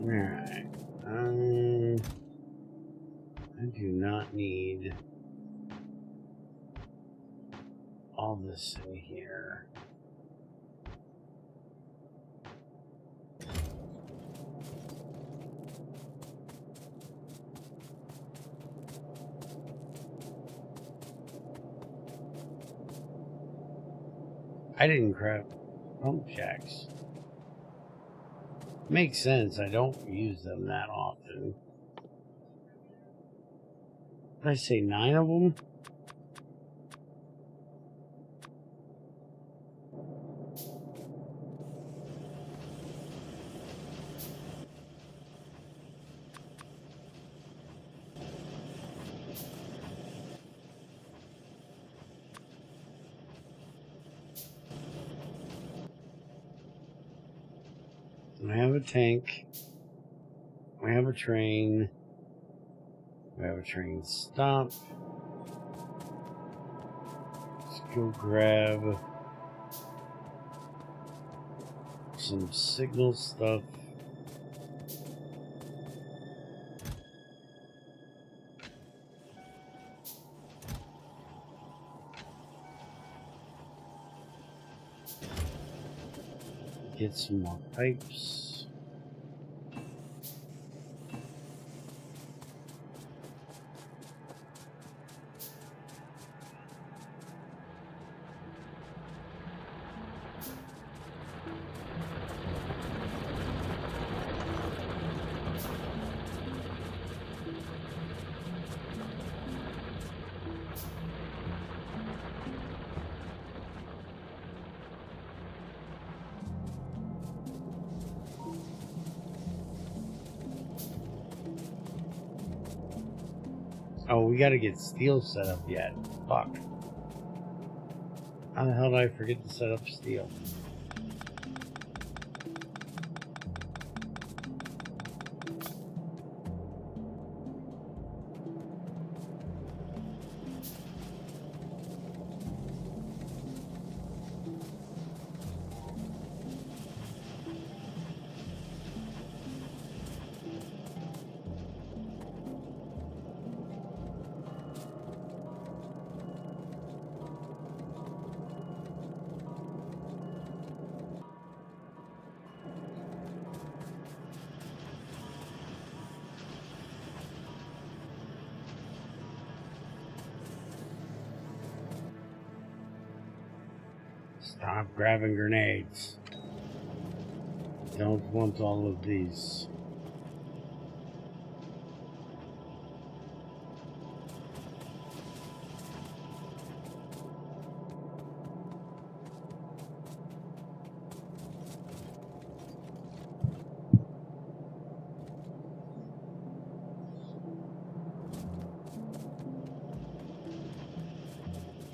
Alright. I do not need all this in here. I didn't craft pump jacks. Makes sense, I don't use them that often. Did I say 9 of them? I have a tank. We have a train. We have a train stop. Let's go grab some signal stuff. Get some more pipes. Oh, we gotta get steel set up yet. Fuck. How the hell did I forget to set up steel? Stop grabbing grenades. Don't want all of these.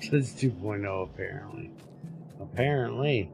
It's 2.0 apparently. Apparently.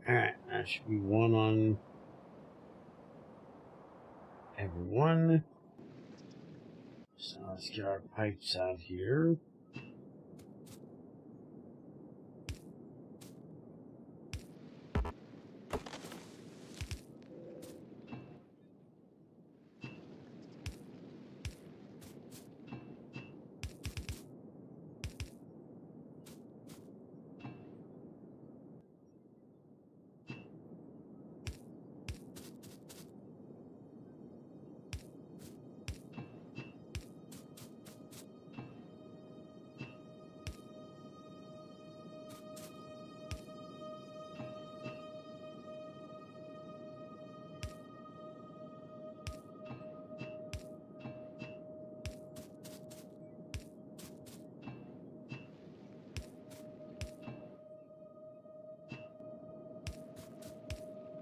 Alright, that should be one on everyone. So let's get our pipes out here.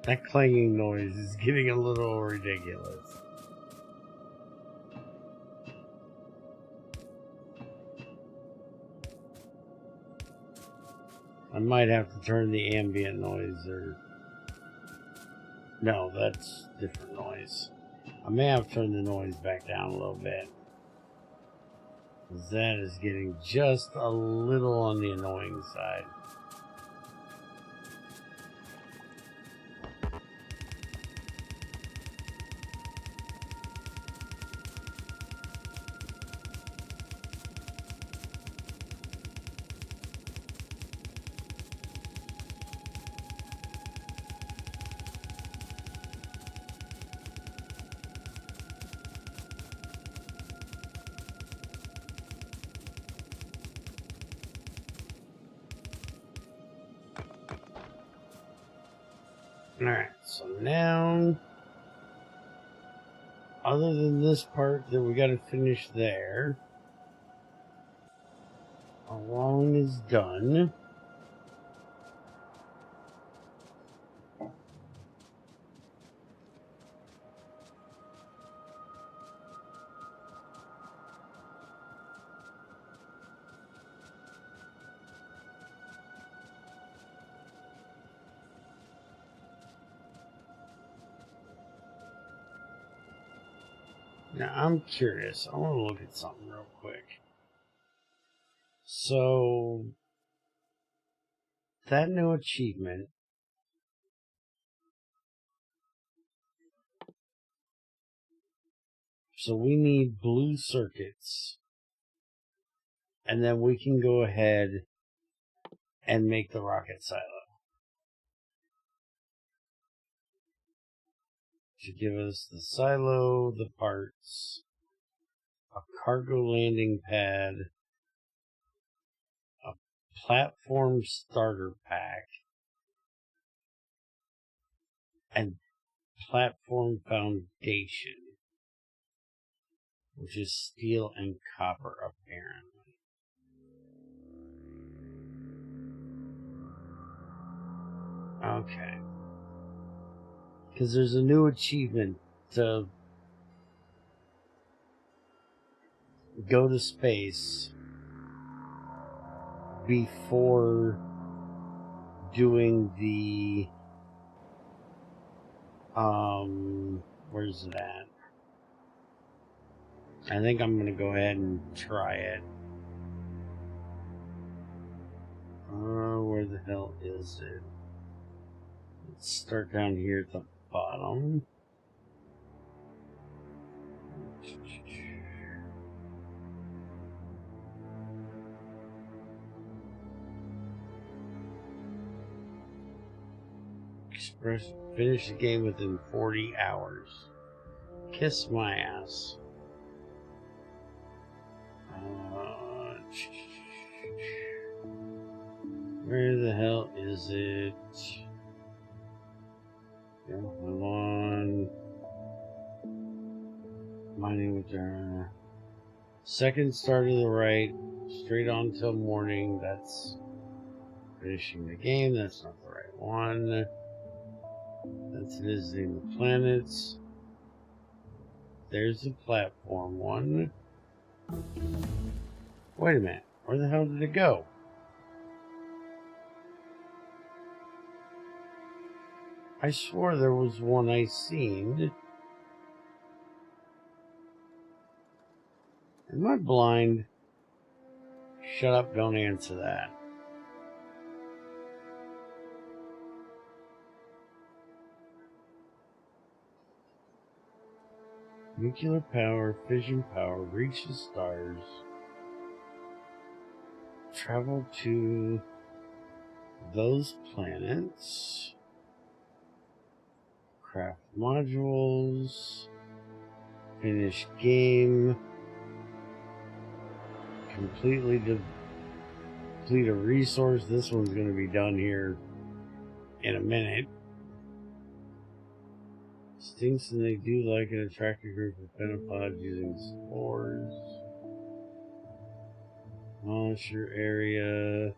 That clanging noise is getting a little ridiculous. I might have to turn the ambient noise or... No, that's different noise. I may have to turn the noise back down a little bit. Because that is getting just a little on the annoying side. Alright, so now, other than this part that we gotta finish there, our walling is done. Now, I'm curious. I want to look at something real quick. So, that new achievement, so we need blue circuits, and then we can go ahead and make the rocket silo to give us the silo, the parts, a cargo landing pad, a platform starter pack, and platform foundation, which is steel and copper apparently. Okay. Because there's a new achievement to go to space before doing the where's it at? I think I'm gonna go ahead and try it. Where the hell is it? Let's start down here at the bottom. Finish the game within 40 hours. Kiss my ass. Where the hell is it? Yeah, I'm on mining with our second start to the right, straight on till morning. That's finishing the game. That's not the right one. That's visiting the planets. There's the platform one. Wait a minute. Where the hell did it go? I swore there was one I seen. Am I blind? Shut up, don't answer that. Nuclear power, fission power, reach the stars. Travel to those planets. Craft modules. Finish game. Completely deplete a resource. This one's going to be done here in a minute. Stinks and they do like an attractive group of pentapods using spores. Launch your area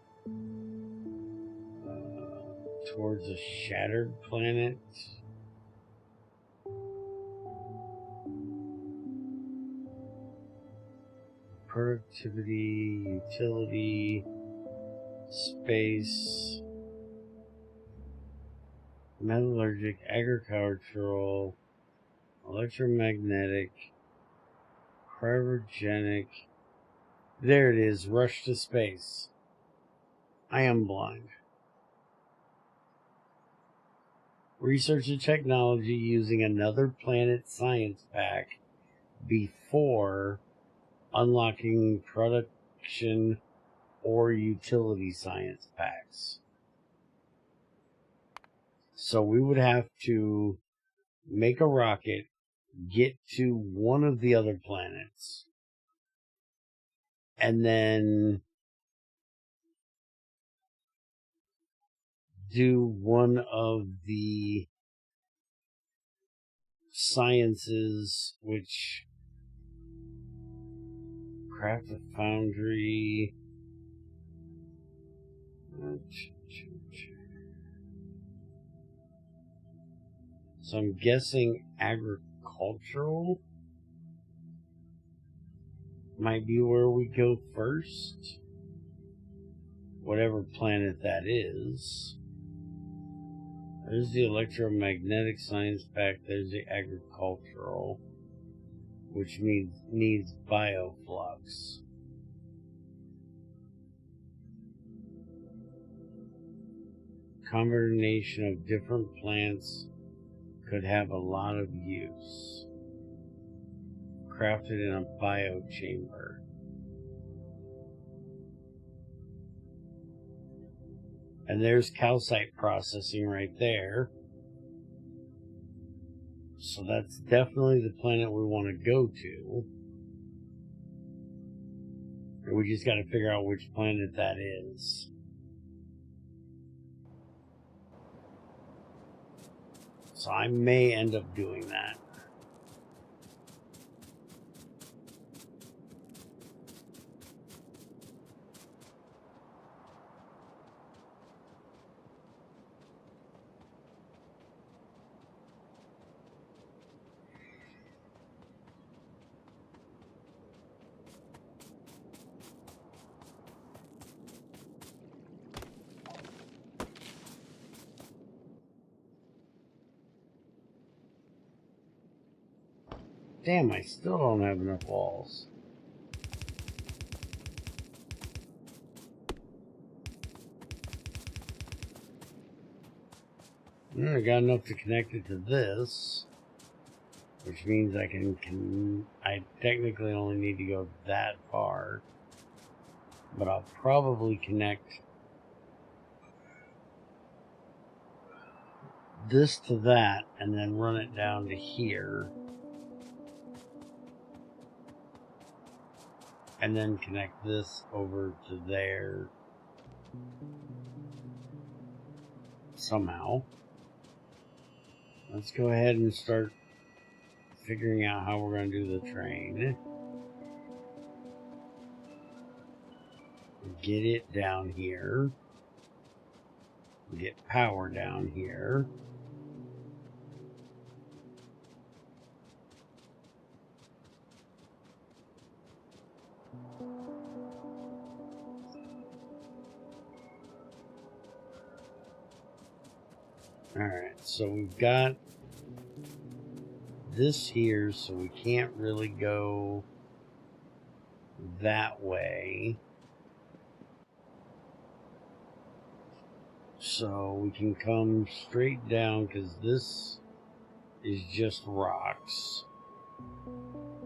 towards a shattered planet. Productivity, utility, space, metallurgic, agricultural, electromagnetic, cryogenic. There it is, rush to space. I am blind. Research and technology using another planet science pack before unlocking production or utility science packs. So we would have to make a rocket, get to one of the other planets, and then do one of the sciences, which craft a foundry. So I'm guessing agricultural might be where we go first. Whatever planet that is. There's the electromagnetic science pack. There's the agricultural, which needs bioflux. Combination of different plants could have a lot of use. Crafted in a biochamber. And there's calcite processing right there. So that's definitely the planet we want to go to. And we just got to figure out which planet that is. So I may end up doing that. Damn, I still don't have enough walls. I got enough to connect it to this, which means I I technically only need to go that far, but I'll probably connect this to that and then run it down to here, and then connect this over to there somehow. Let's go ahead and start figuring out how we're going to do the train. Get it down here. Get power down here. Alright, so we've got this here, so we can't really go that way. So we can come straight down, because this is just rocks.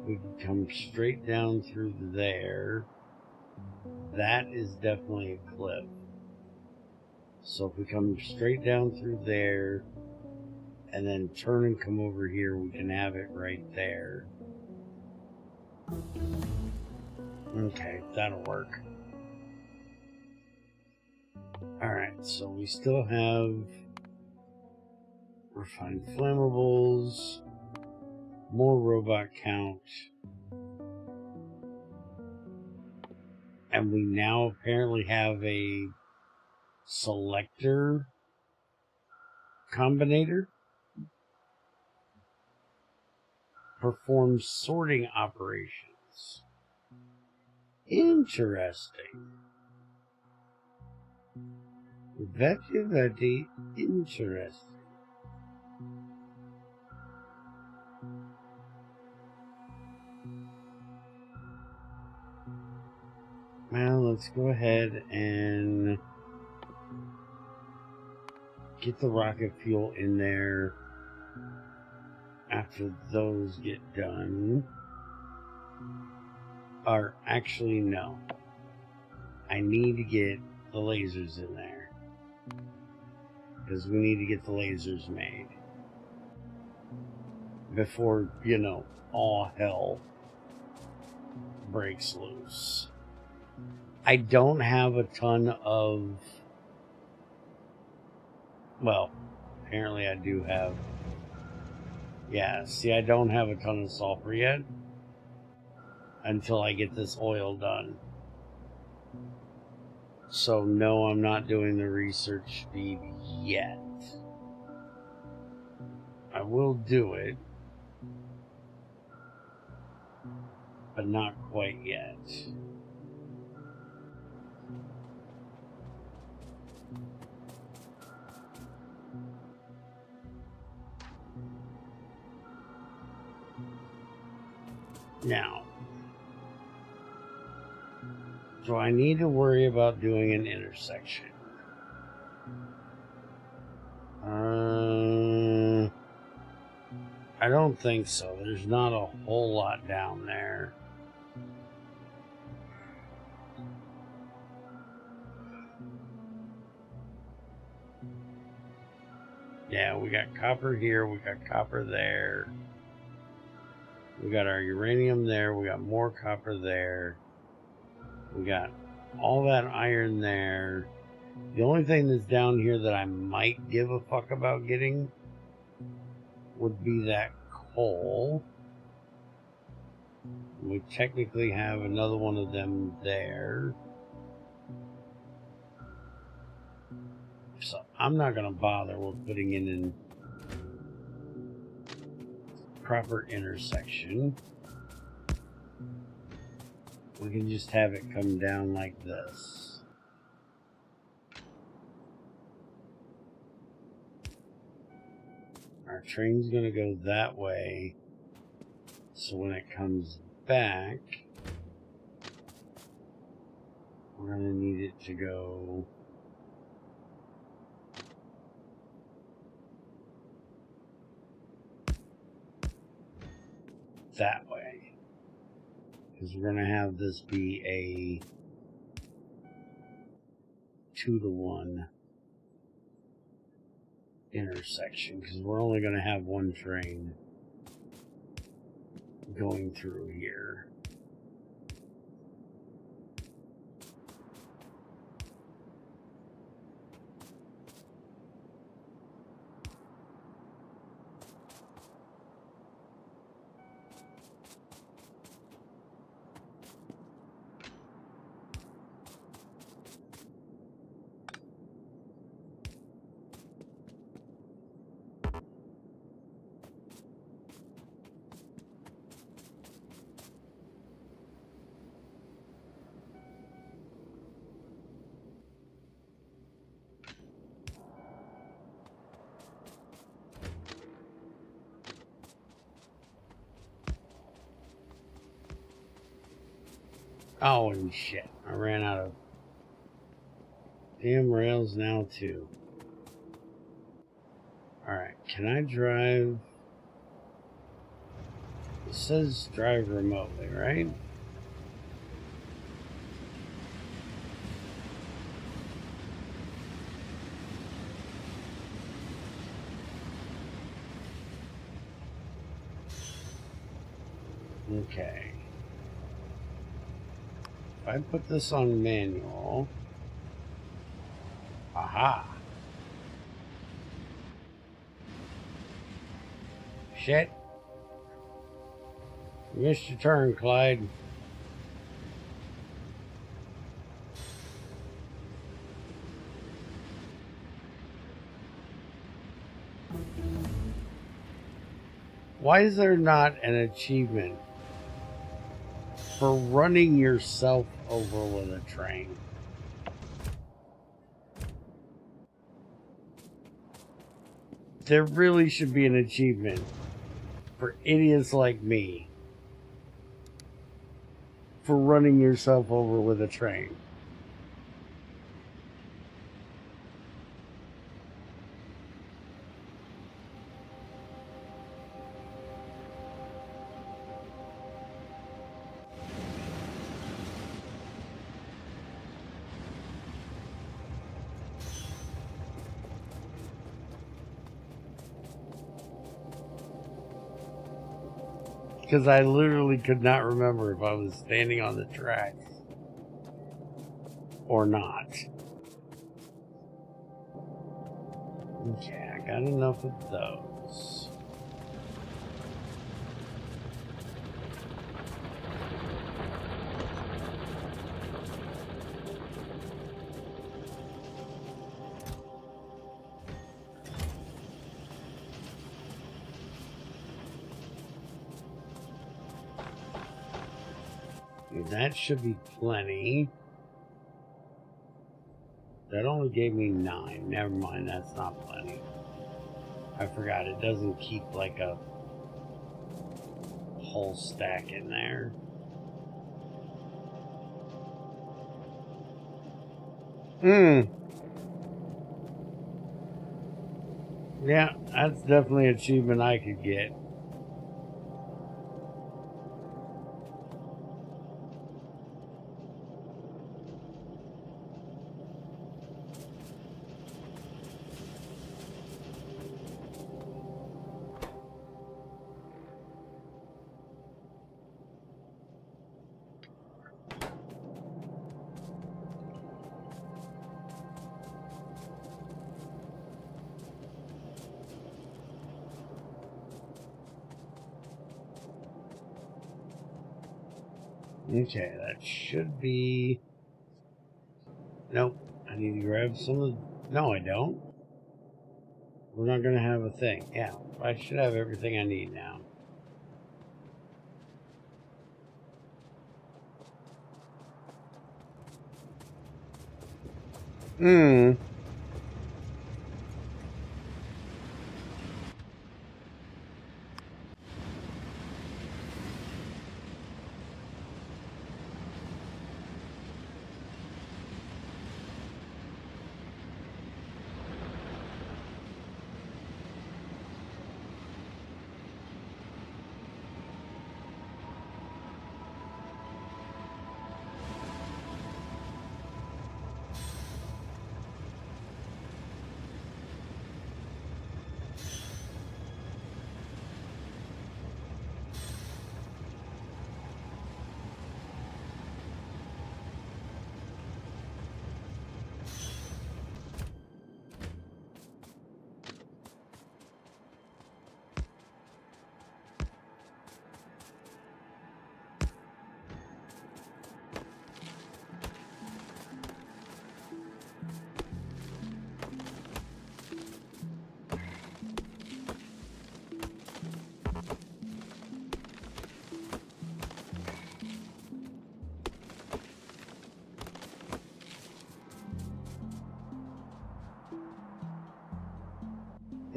We can come straight down through there. That is definitely a cliff. So if we come straight down through there and then turn and come over here, we can have it right there. Okay, that'll work. Alright, so we still have refined flammables, more robot count, and we now apparently have a selector combinator. Performs sorting operations. Interesting. Very interesting. Well, let's go ahead and get the rocket fuel in there after those get done. Or actually, no. I need to get the lasers in there, because we need to get the lasers made before, you know, all hell breaks loose. I don't have a ton of... Well, apparently I do have... Yeah, see, I don't have a ton of sulfur yet until I get this oil done. So no, I'm not doing the research speed yet. I will do it, but not quite yet. Now, do I need to worry about doing an intersection? I don't think so. There's not a whole lot down there. Yeah, we got copper here, we got copper there. We got our uranium there, we got more copper there. We got all that iron there. The only thing that's down here that I might give a fuck about getting would be that coal. We technically have another one of them there. So I'm not going to bother with putting in an proper intersection. We can just have it come down like this. Our train's going to go that way. So when it comes back, we're going to need it to go that way. Because we're going to have this be a 2-to-1 intersection. Because we're only going to have one train going through here. Oh, and shit. I ran out of damn rails now, too. Alright, can I drive? It says drive remotely, right? Okay. If I put this on manual, aha. Shit. You missed your turn, Clyde. Why is there not an achievement for running yourself over with a train? There really should be an achievement for idiots like me for running yourself over with a train. Because I literally could not remember if I was standing on the tracks or not. Okay, I got enough of those. That should be plenty. That only gave me 9. Never mind, that's not plenty. I forgot, it doesn't keep like a whole stack in there. Yeah, that's definitely an achievement I could get. Okay, that should be... Nope, I need to grab some of... No, I don't. We're not going to have a thing. Yeah, I should have everything I need now.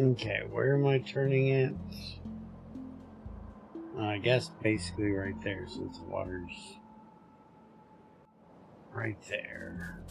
Okay, where am I turning it? I guess basically right there, since the water's right there.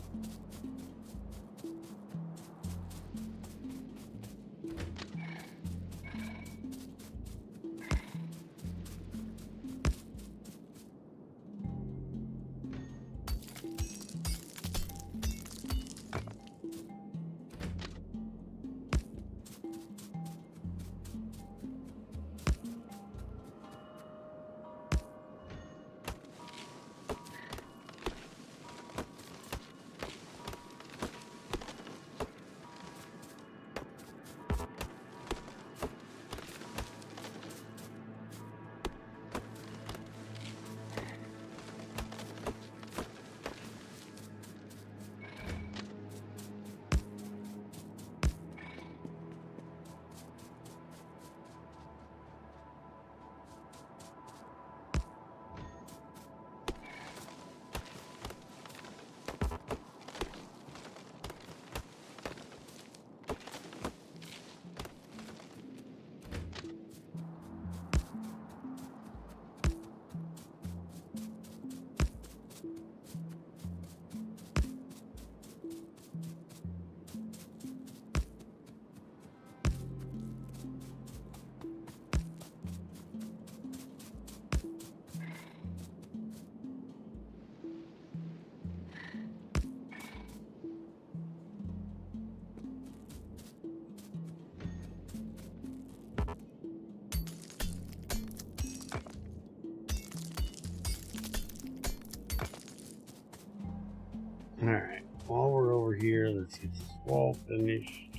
Alright, while we're over here, let's get this wall finished.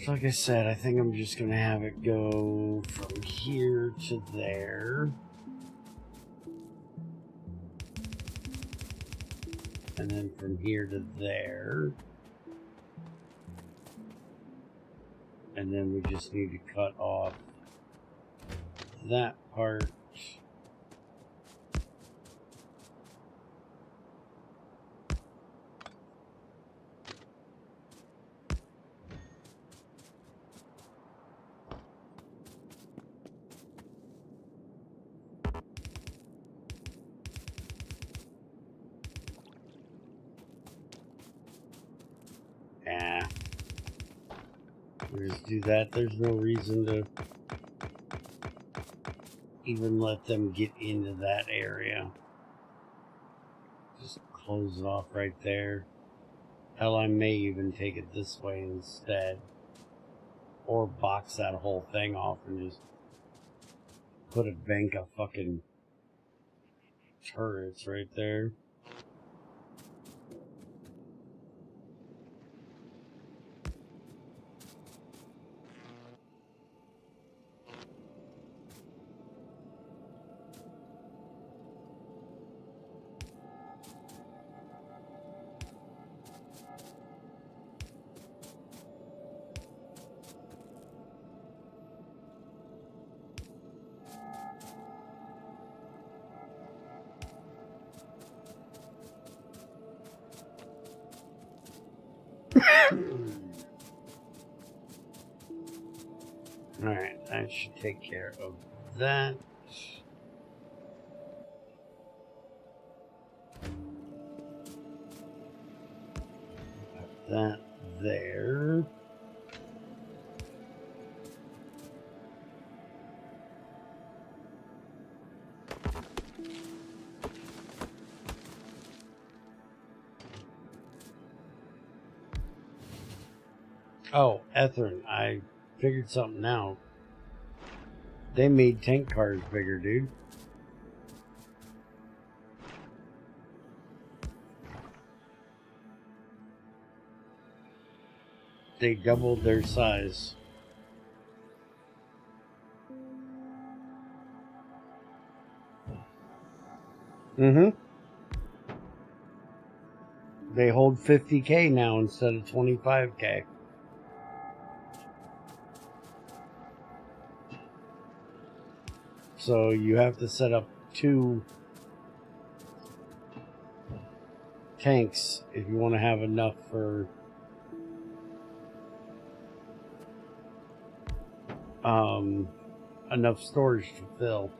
So like I said, I think I'm just going to have it go from here to there. And then from here to there. And then we just need to cut off that part. Yeah. We'll just do that. There's no reason to even let them get into that area. Just close it off right there. Hell, I may even take it this way instead. Or box that whole thing off and just put a bank of fucking turrets right there. Alright, that should take care of that. Put that there. Oh, Ethern, I figured something out. They made tank cars bigger, dude. They doubled their size. Mm-hmm. They hold 50K now instead of 25K. So you have to set up 2 tanks if you want to have enough for enough storage to fill.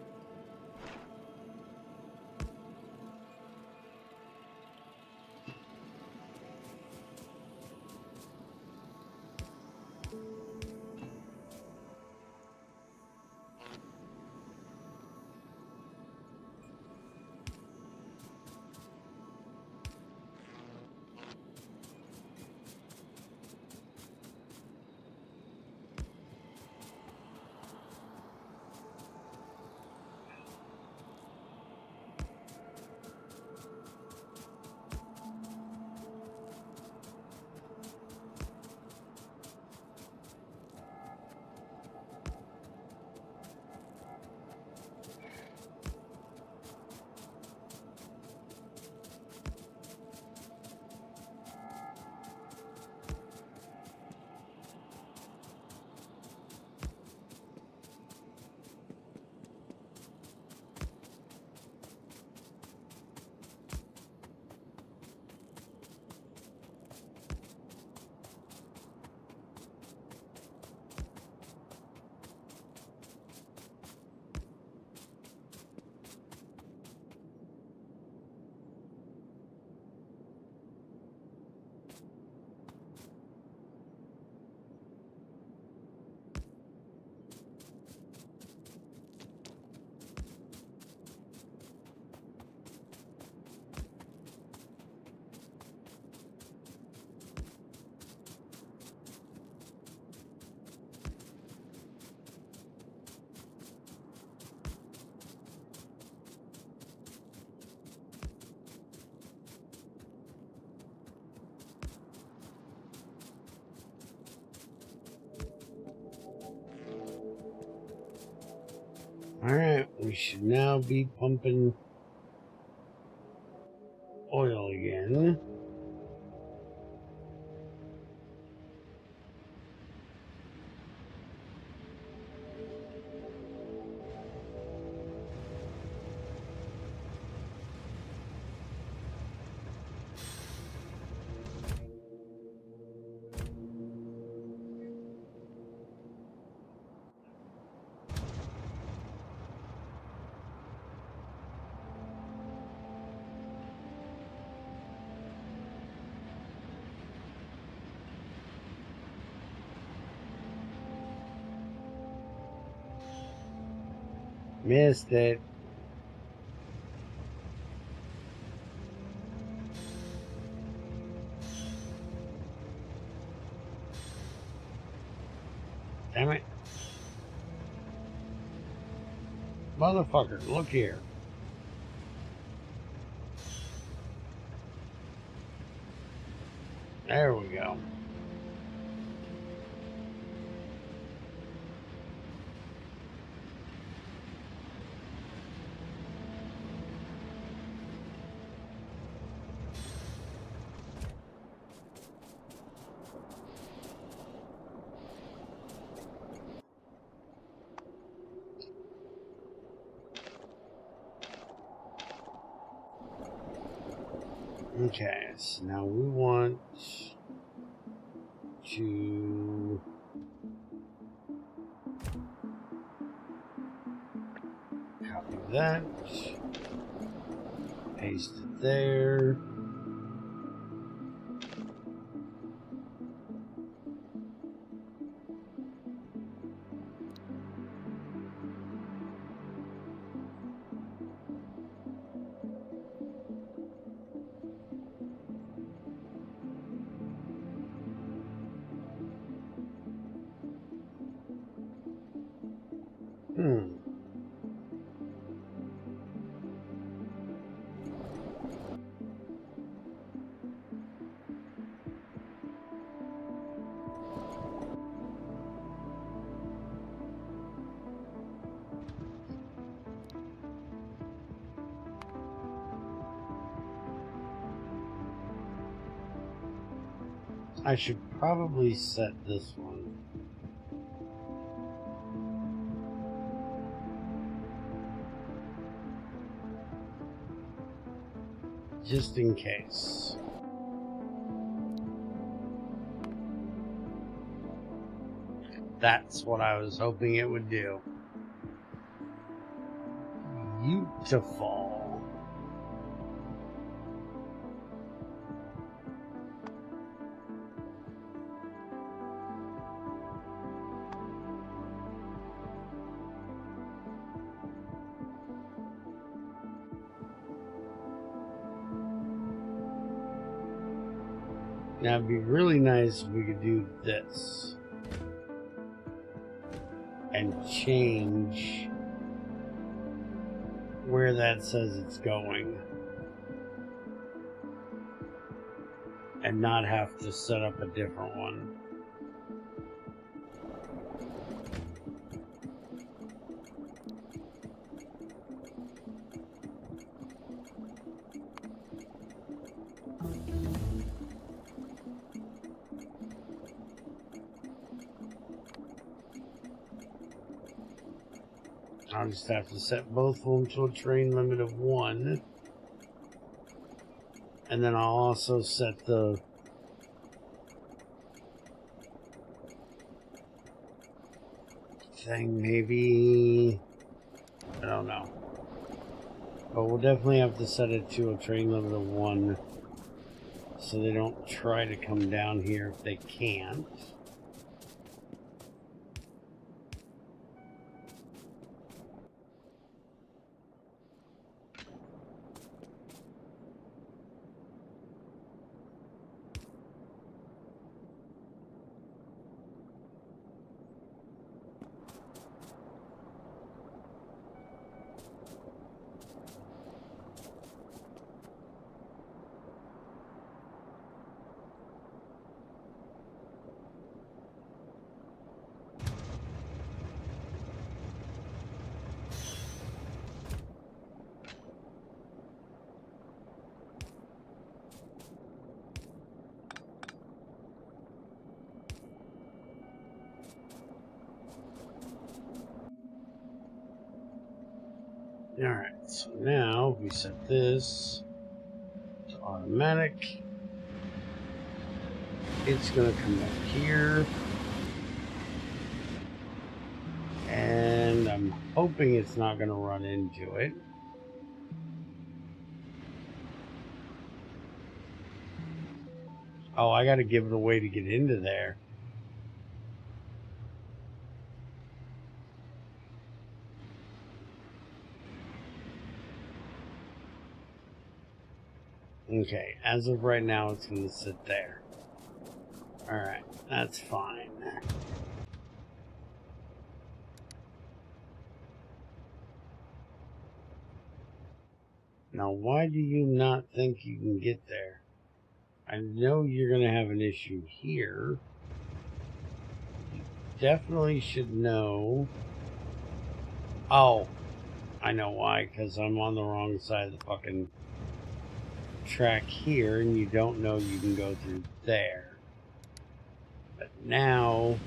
Alright, we should now be pumping oil again. Missed it. Damn it. Motherfucker, look here. There we go. Okay, so now we want to copy that, paste it there. I should probably set this one. Just in case. That's what I was hoping it would do. Beautiful. Now it'd be really nice if we could do this and change where that says it's going and not have to set up a different one. I'll just have to set both of them to a terrain limit of 1. And then I'll also set the thing, maybe, I don't know. But we'll definitely have to set it to a terrain limit of 1 so they don't try to come down here if they can't. Alright, so now we set this to automatic. It's going to come back here. And I'm hoping it's not going to run into it. Oh, I got to give it a way to get into there. Okay, as of right now, it's going to sit there. Alright, that's fine. Now, why do you not think you can get there? I know you're going to have an issue here. You definitely should know. Oh, I know why, because I'm on the wrong side of the fucking track here, and you don't know you can go through there. But now,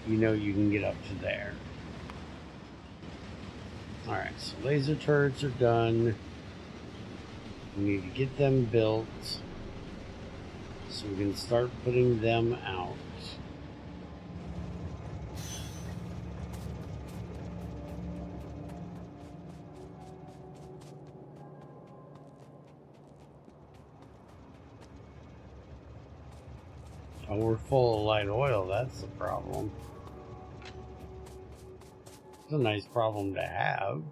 you know you can get up to there. Alright, so laser turrets are done. We need to get them built so we can start putting them out. Oh, we're full of light oil, that's the problem. It's a nice problem to have.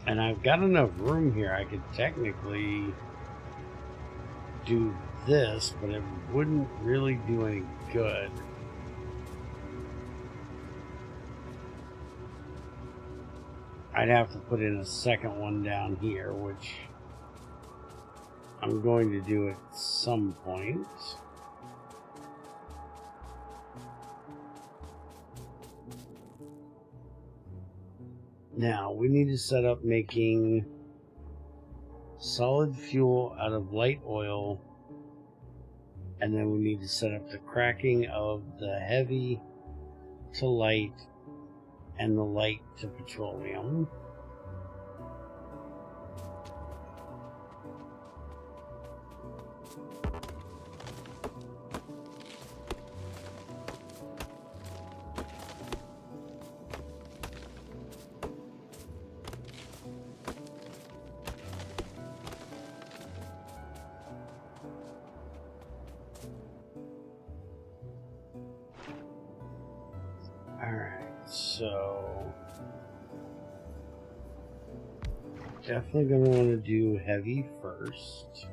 And I've got enough room here, I could technically do this, but it wouldn't really do any good. I'd have to put in a second one down here, which I'm going to do at some point. Now, we need to set up making solid fuel out of light oil, and then we need to set up the cracking of the heavy to light and the light to petroleum. so definitely going to want to do heavy first.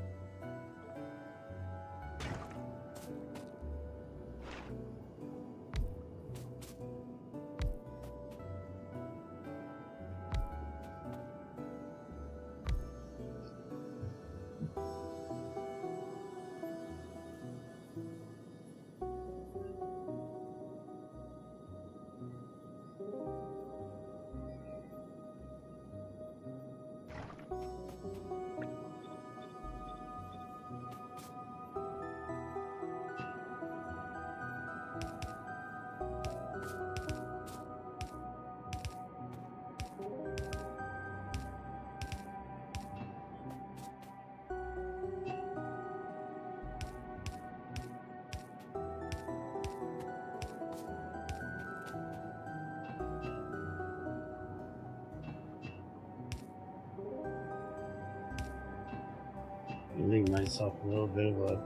Leave myself a little bit of a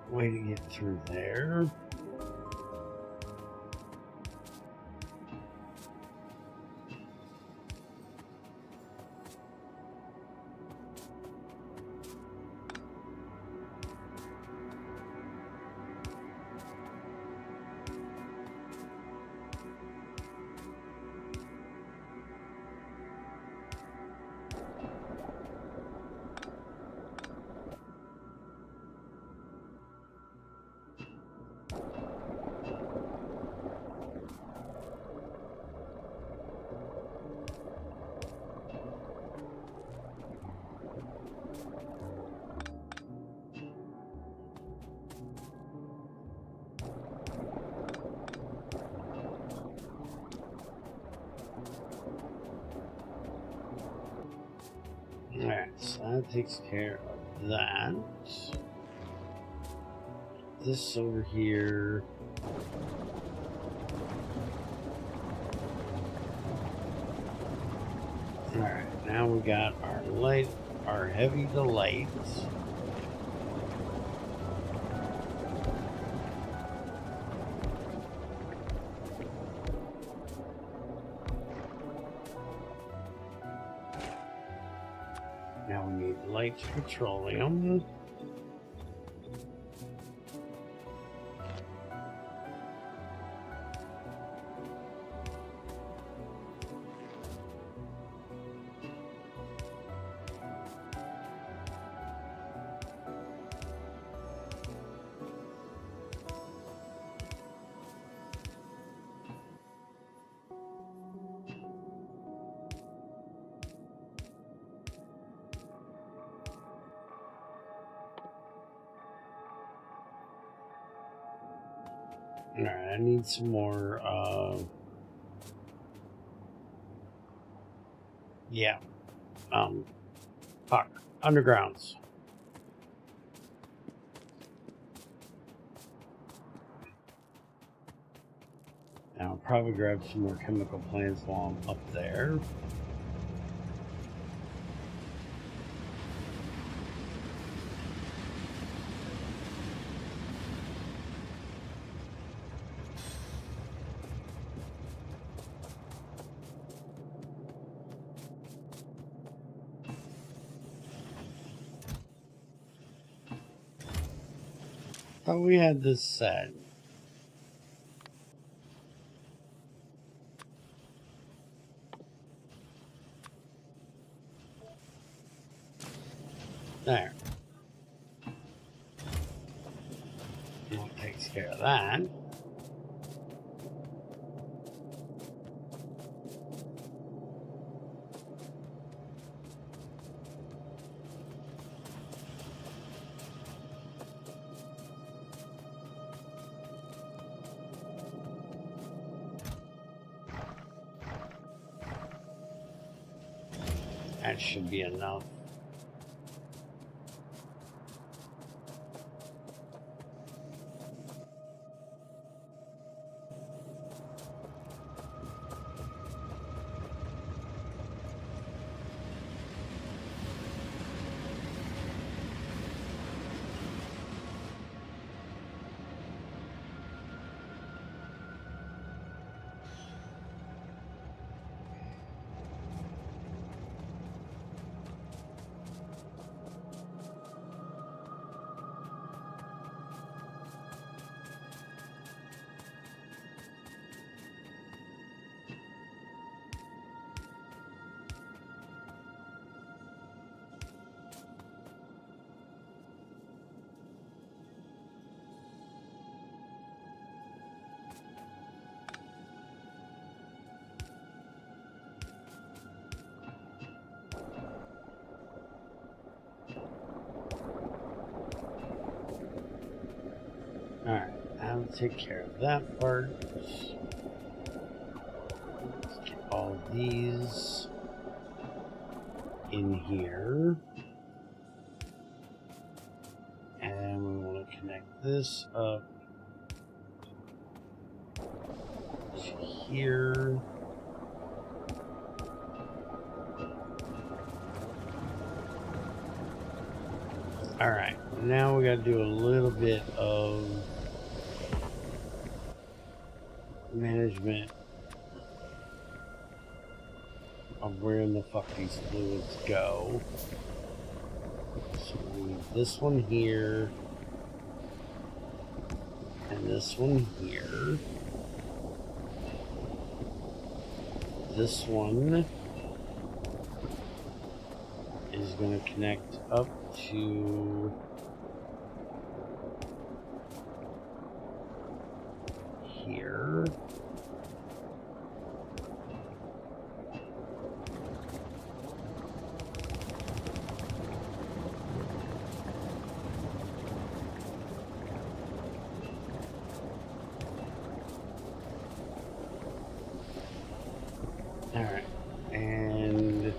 way to get through there. Alright, so that takes care of that. This over here. Alright, now we got our light, our heavy delight. Now we need light petroleum. Alright, I need some more, undergrounds. Now I'll probably grab some more chemical plants while I'm up there. Thought we had this set. There. That takes care of that. That should be enough. Alright, I'll take care of that part. Let's get all of these in here. And we want to connect this up to here. Alright, now we gotta do a little bit of management of where in the fuck these fluids go. So we need this one here, and this one here. This one is going to connect up to here. Alright, and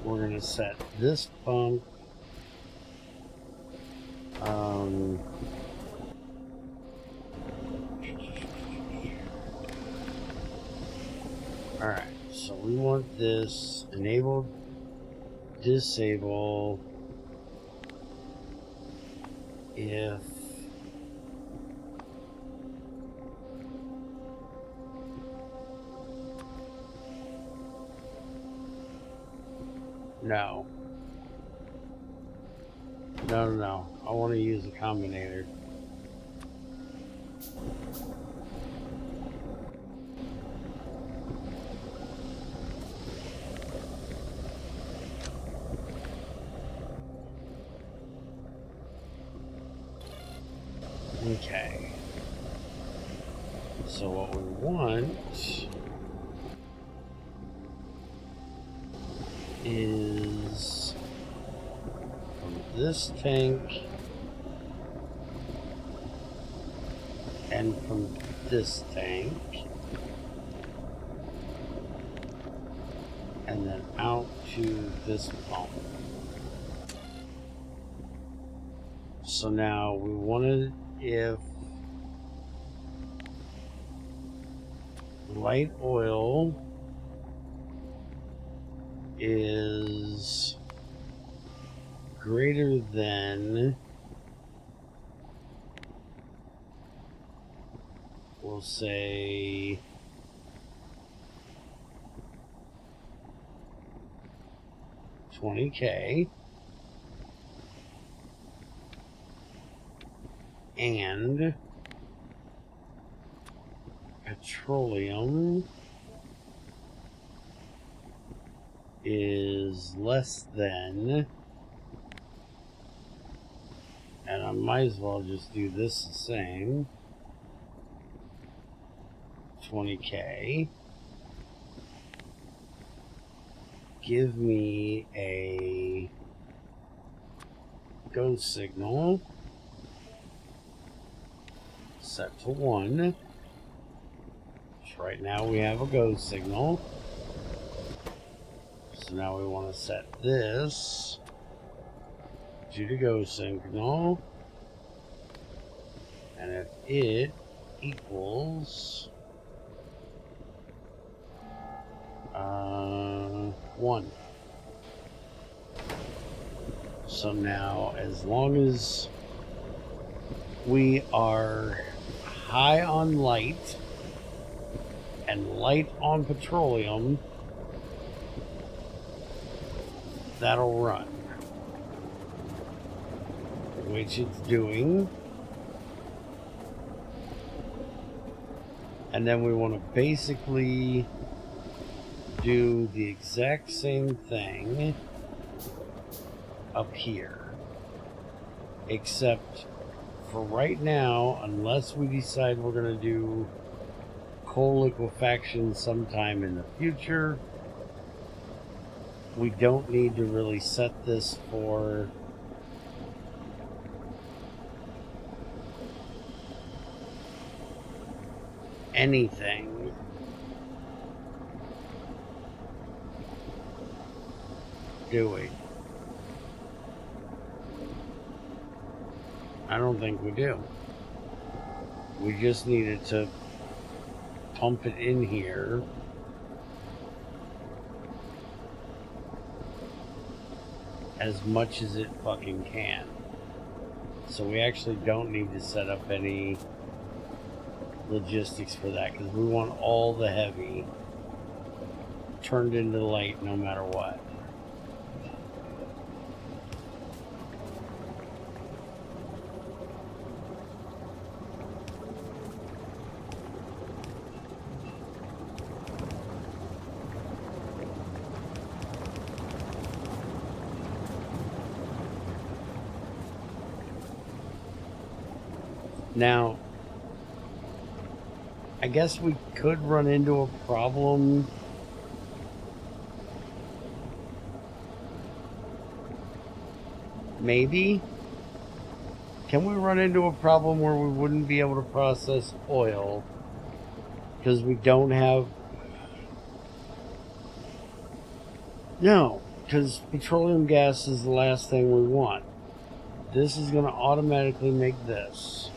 we're going to set this pump alright, so we want this enable, disable if no. I want to use a combinator. Okay. So what we want is from this tank and from this tank and then out to this pump. So now we wanted if light oil is greater than, we'll say, $20,000, and petroleum is less than, and I might as well just do this the same, $20,000. Give me a go signal set to 1. So right now we have a go signal. So now we want to set this to the go signal. And if it equals 1. So now as long as we are high on light and light on petroleum, that'll run, which it's doing. And then we want to basically do the exact same thing up here, except for right now, unless we decide we're going to do coal liquefaction sometime in the future, we don't need to really set this for anything. Do we? I don't think we do. We just needed to pump it in here. As much as it fucking can. So we actually don't need to set up any logistics for that, because we want all the heavy turned into light no matter what. Now, I guess we could run into a problem. Maybe? Can we run into a problem where we wouldn't be able to process oil? Because we don't have... No, because petroleum gas is the last thing we want. This is going to automatically make this.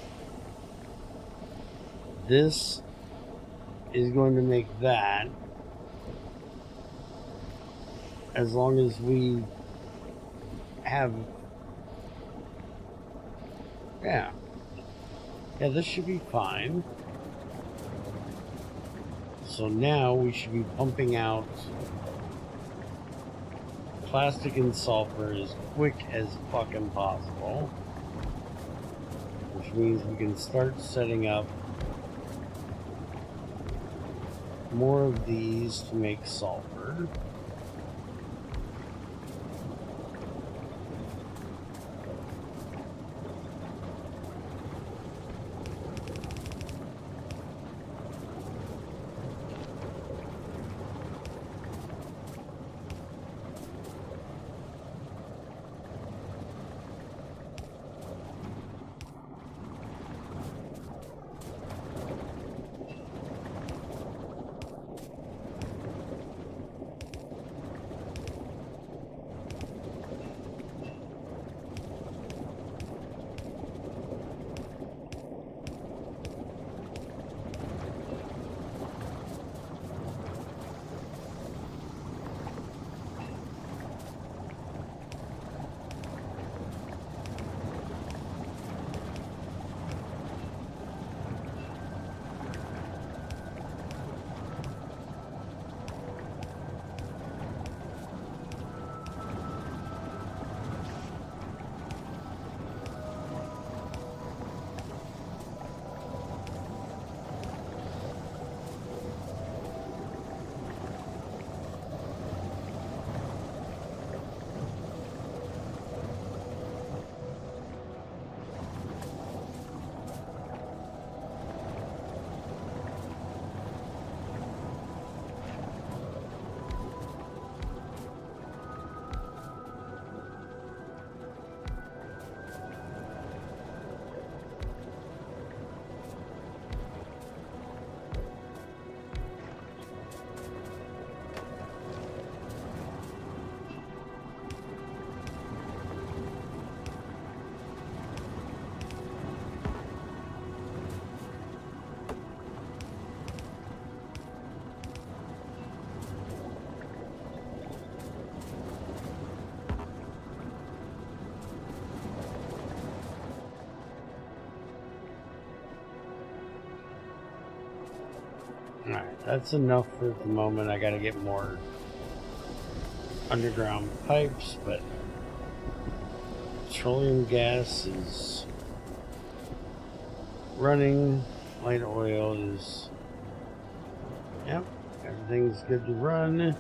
This is going to make that, as long as we have, yeah, this should be fine. So now we should be pumping out plastic and sulfur as quick as fucking possible, which means we can start setting up more of these to make sulfur. Alright, that's enough for the moment. I gotta get more underground pipes, but petroleum gas is running. Light oil is... Yep, everything's good to run.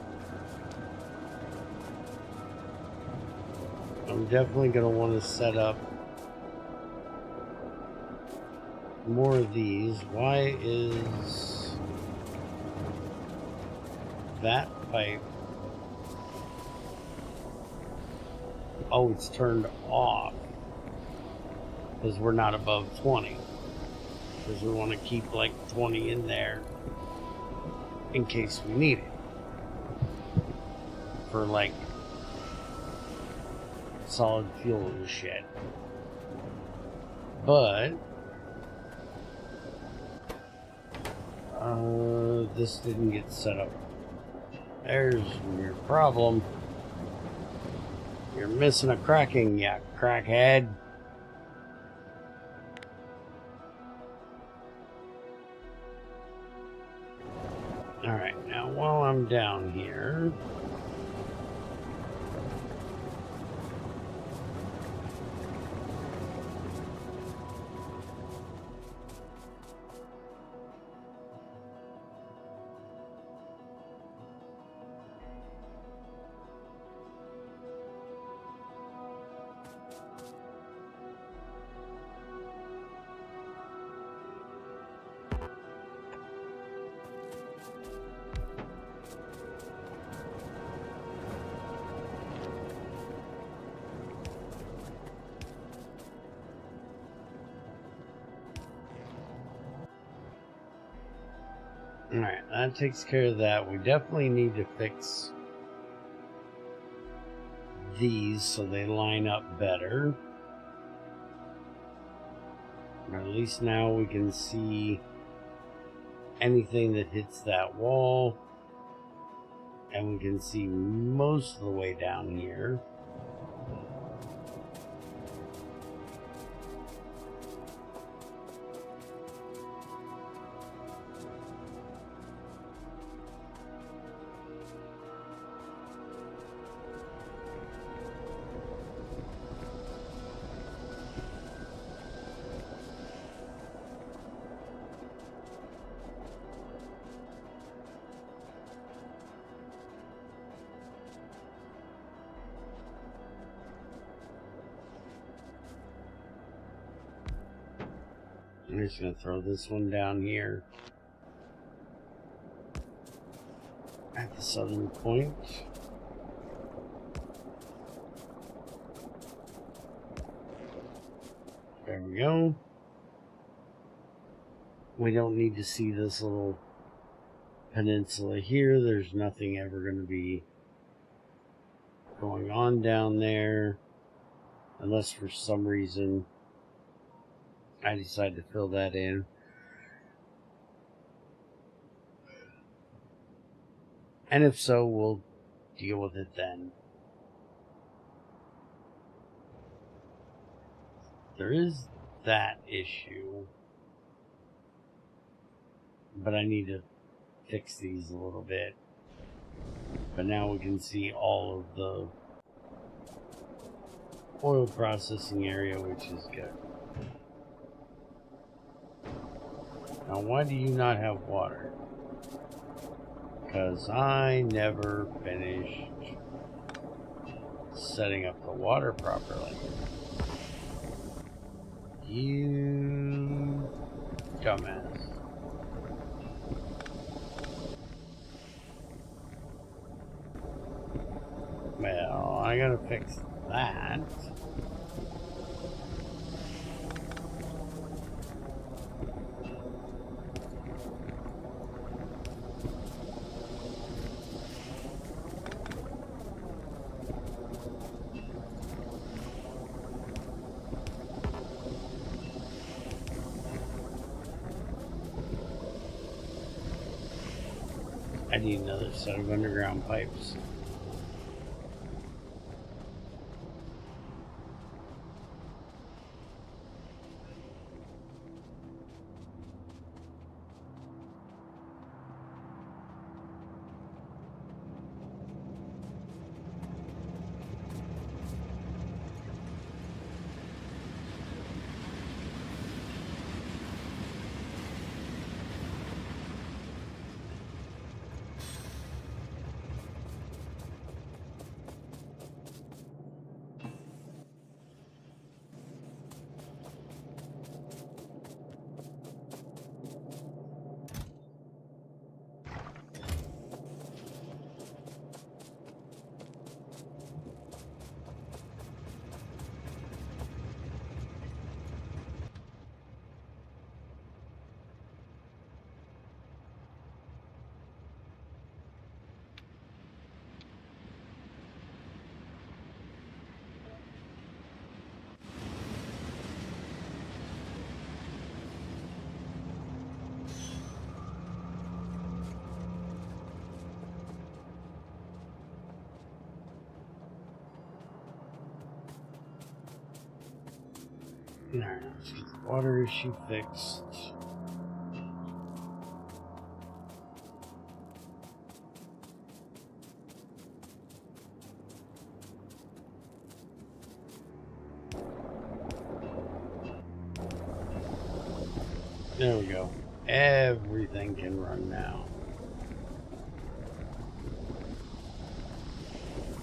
I'm definitely going to want to set up more of these. Why is that pipe Oh, it's turned off. Because we're not above 20. Because we want to keep like 20 in there in case we need it. For like solid fuel and shit. But this didn't get set up. There's your problem. You're missing a cracking, ya crackhead. Alright, now while I'm down here, alright, that takes care of that. We definitely need to fix these so they line up better. Or at least now we can see anything that hits that wall. And we can see most of the way down here. I'm just going to throw this one down here at the southern point. There we go. We don't need to see this little peninsula here. There's nothing ever going to be going on down there unless for some reason I decide to fill that in. And if so, we'll deal with it then. There is that issue. But I need to fix these a little bit. But now we can see all of the oil processing area, which is good. Now, why do you not have water? Because I never finished setting up the water properly. You dumbass. Well, I gotta fix that. I need another set of underground pipes. Alright, let's get the water issue fixed. There we go. Everything can run now.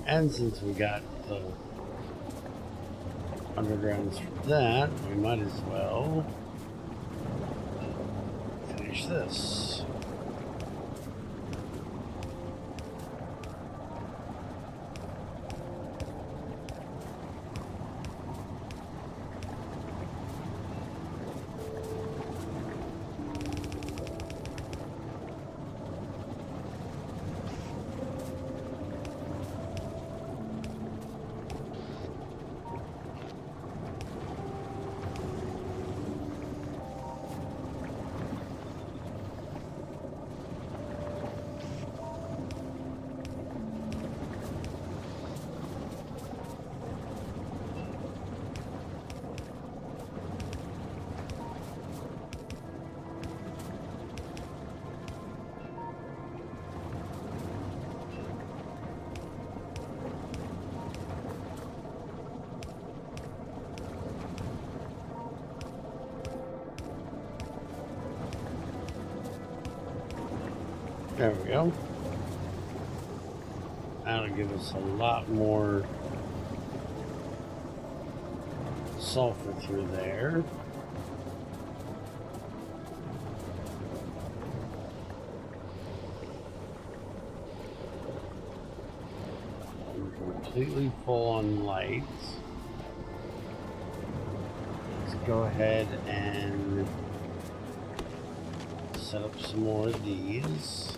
And since we got the undergrounds for that, we might as well finish this. There we go. That'll give us a lot more sulfur through there. We're completely full on lights. Let's go ahead and set up some more of these.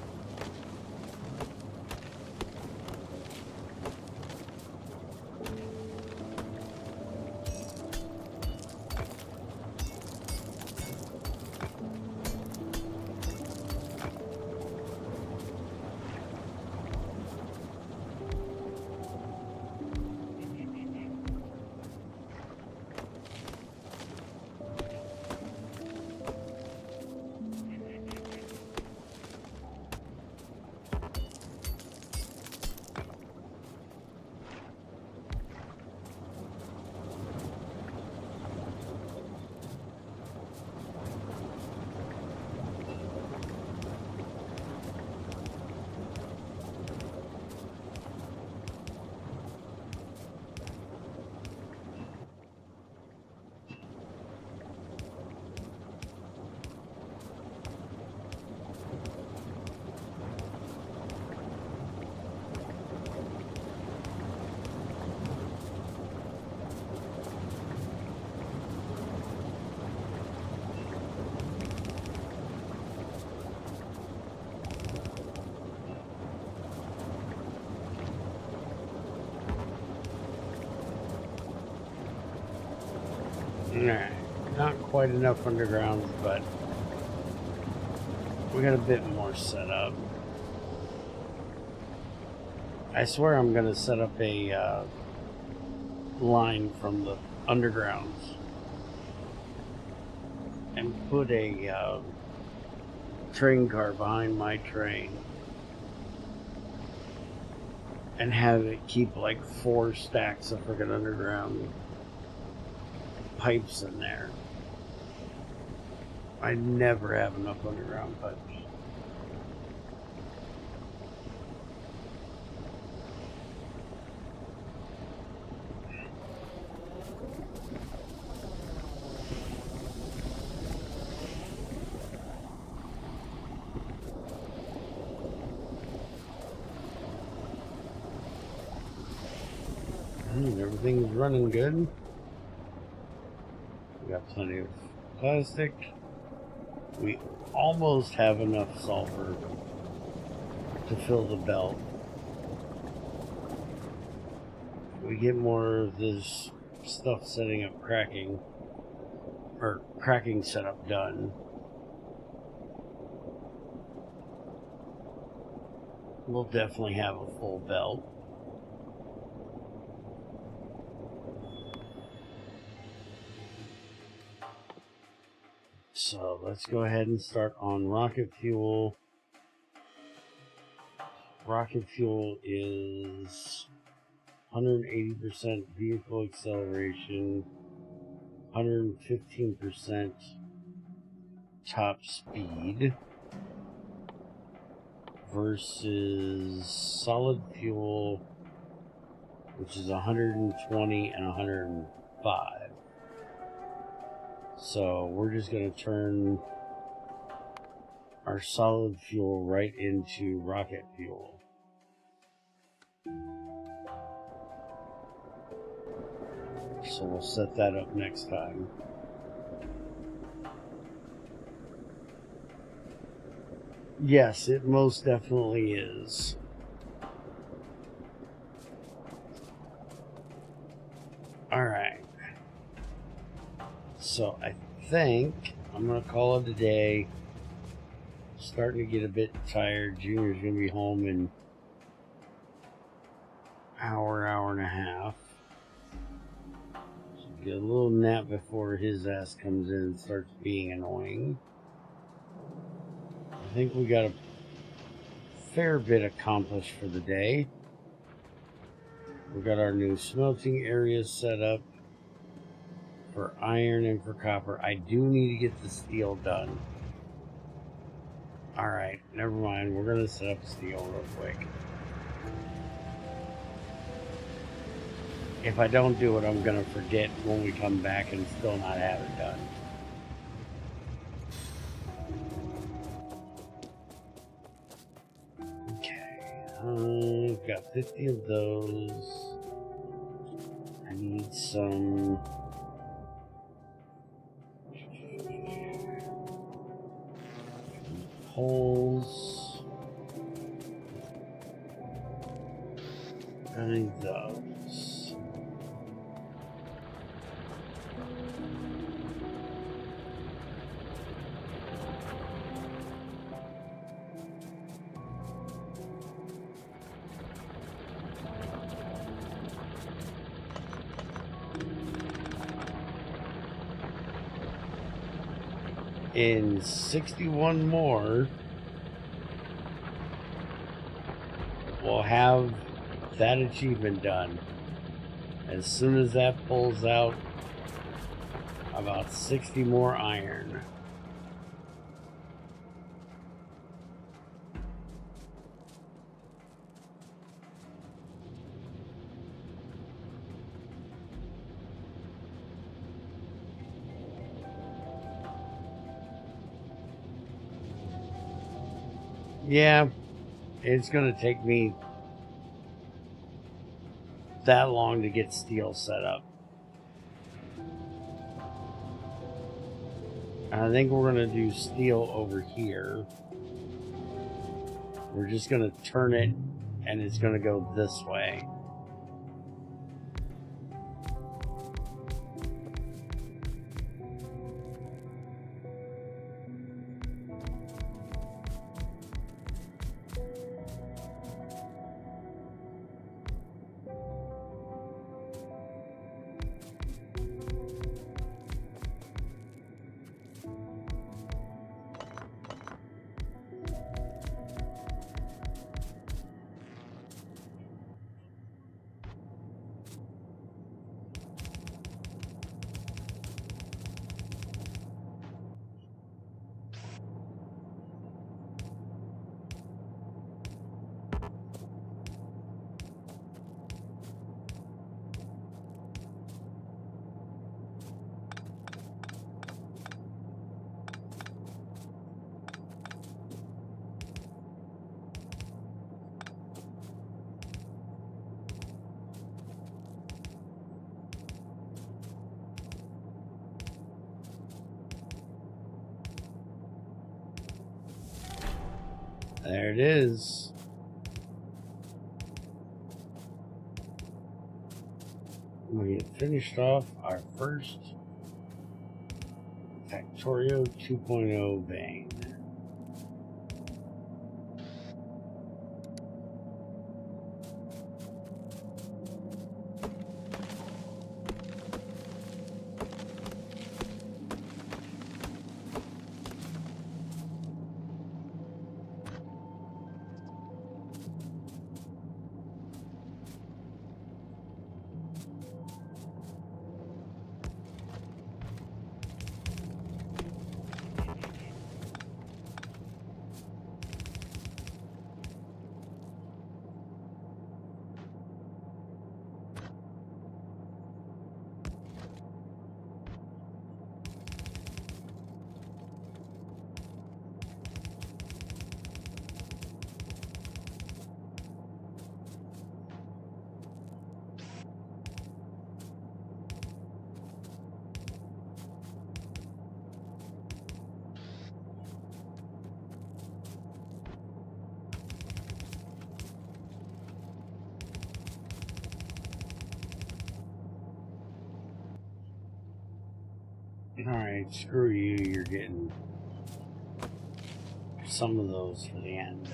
Alright, not quite enough undergrounds, but we got a bit more set up. I swear I'm going to set up a line from the undergrounds and put a train car behind my train and have it keep like 4 stacks of freaking underground pipes in there. I never have enough underground pipes. Everything's running good. We got plenty of plastic. We almost have enough sulfur to fill the belt. We get more of this stuff setting up cracking, or cracking setup done. We'll definitely have a full belt. So let's go ahead and start on rocket fuel. Rocket fuel is 180% vehicle acceleration, 115% top speed, versus solid fuel, which is 120 and 105. So we're just going to turn our solid fuel right into rocket fuel. So we'll set that up next time. Yes, it most definitely is. Alright. So I think I'm going to call it a day. Starting to get a bit tired. Junior's going to be home in hour and a half. So get a little nap before his ass comes in and starts being annoying. I think we got a fair bit accomplished for the day. We got our new smelting areas set up for iron and for copper. I do need to get the steel done. Alright, never mind. We're going to set up steel real quick. If I don't do it, I'm going to forget when we come back and still not have it done. I've got 50 of those. I need some poles. I need those. In 61 more, we'll have that achievement done. As soon as that pulls out about 60 more iron. Yeah, it's going to take me that long to get steel set up. I think we're going to do steel over here. We're just going to turn it and it's going to go this way. There it is. We have finished off our first Factorio 2.0 vein. Alright, screw you. You're getting some of those for the end.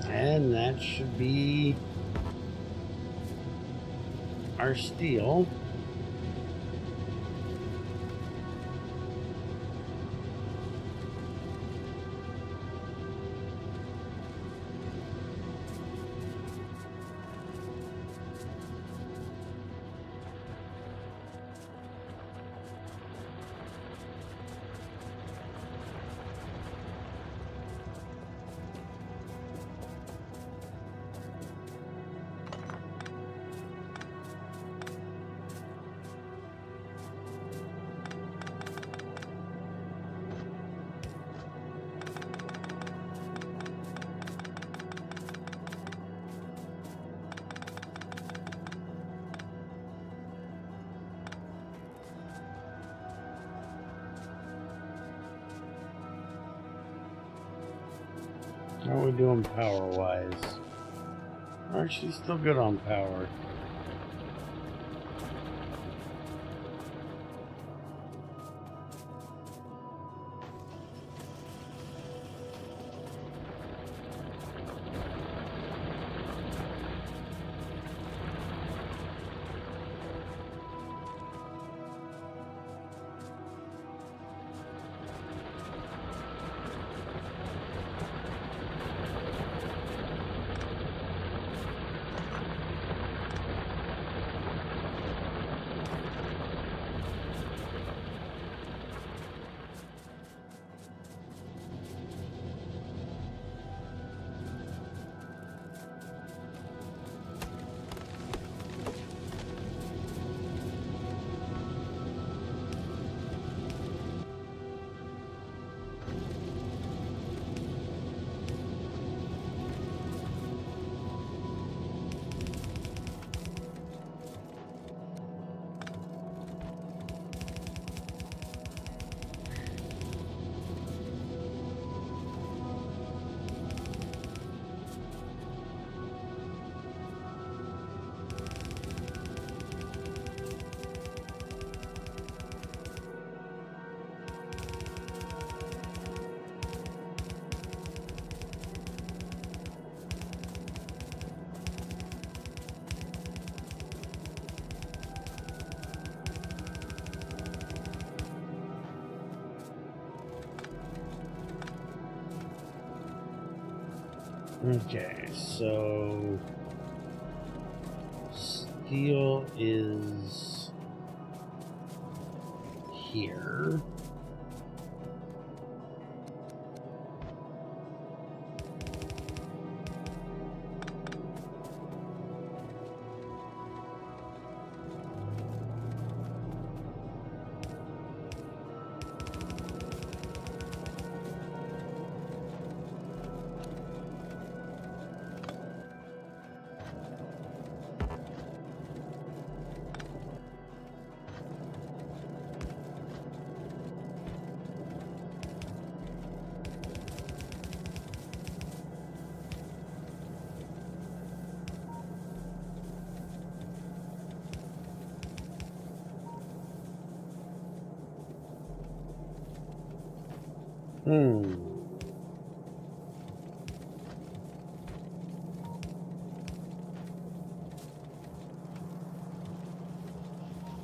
And that should be our steel. How are we doing power-wise? Actually, still good on power. Okay, so steel is here.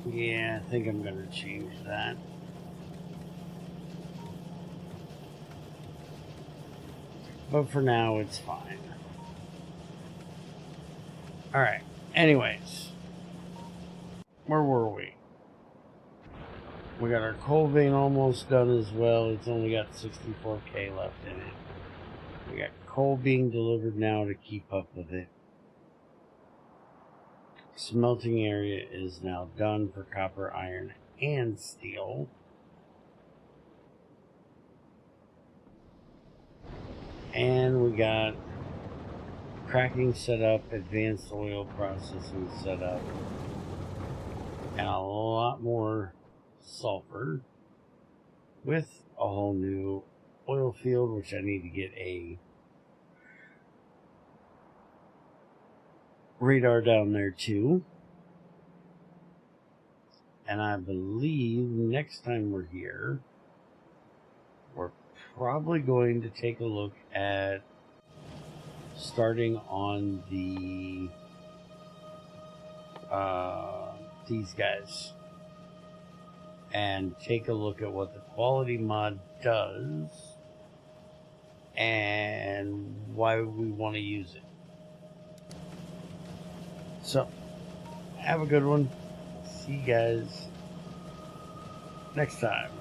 Yeah, I think I'm going to change that. But for now, it's fine. Alright, anyways. Where were we? We got our coal vein almost done as well. It's only got 64k left in it. We got coal being delivered now to keep up with it. Smelting area is now done for copper, iron, and steel. And we got cracking set up, advanced oil processing set up, and a lot more sulfur with a whole new oil field, which I need to get a radar down there too. And I believe next time we're here, we're probably going to take a look at starting on the these guys and take a look at what the quality mod does and why we want to use it. So, have a good one. See you guys next time.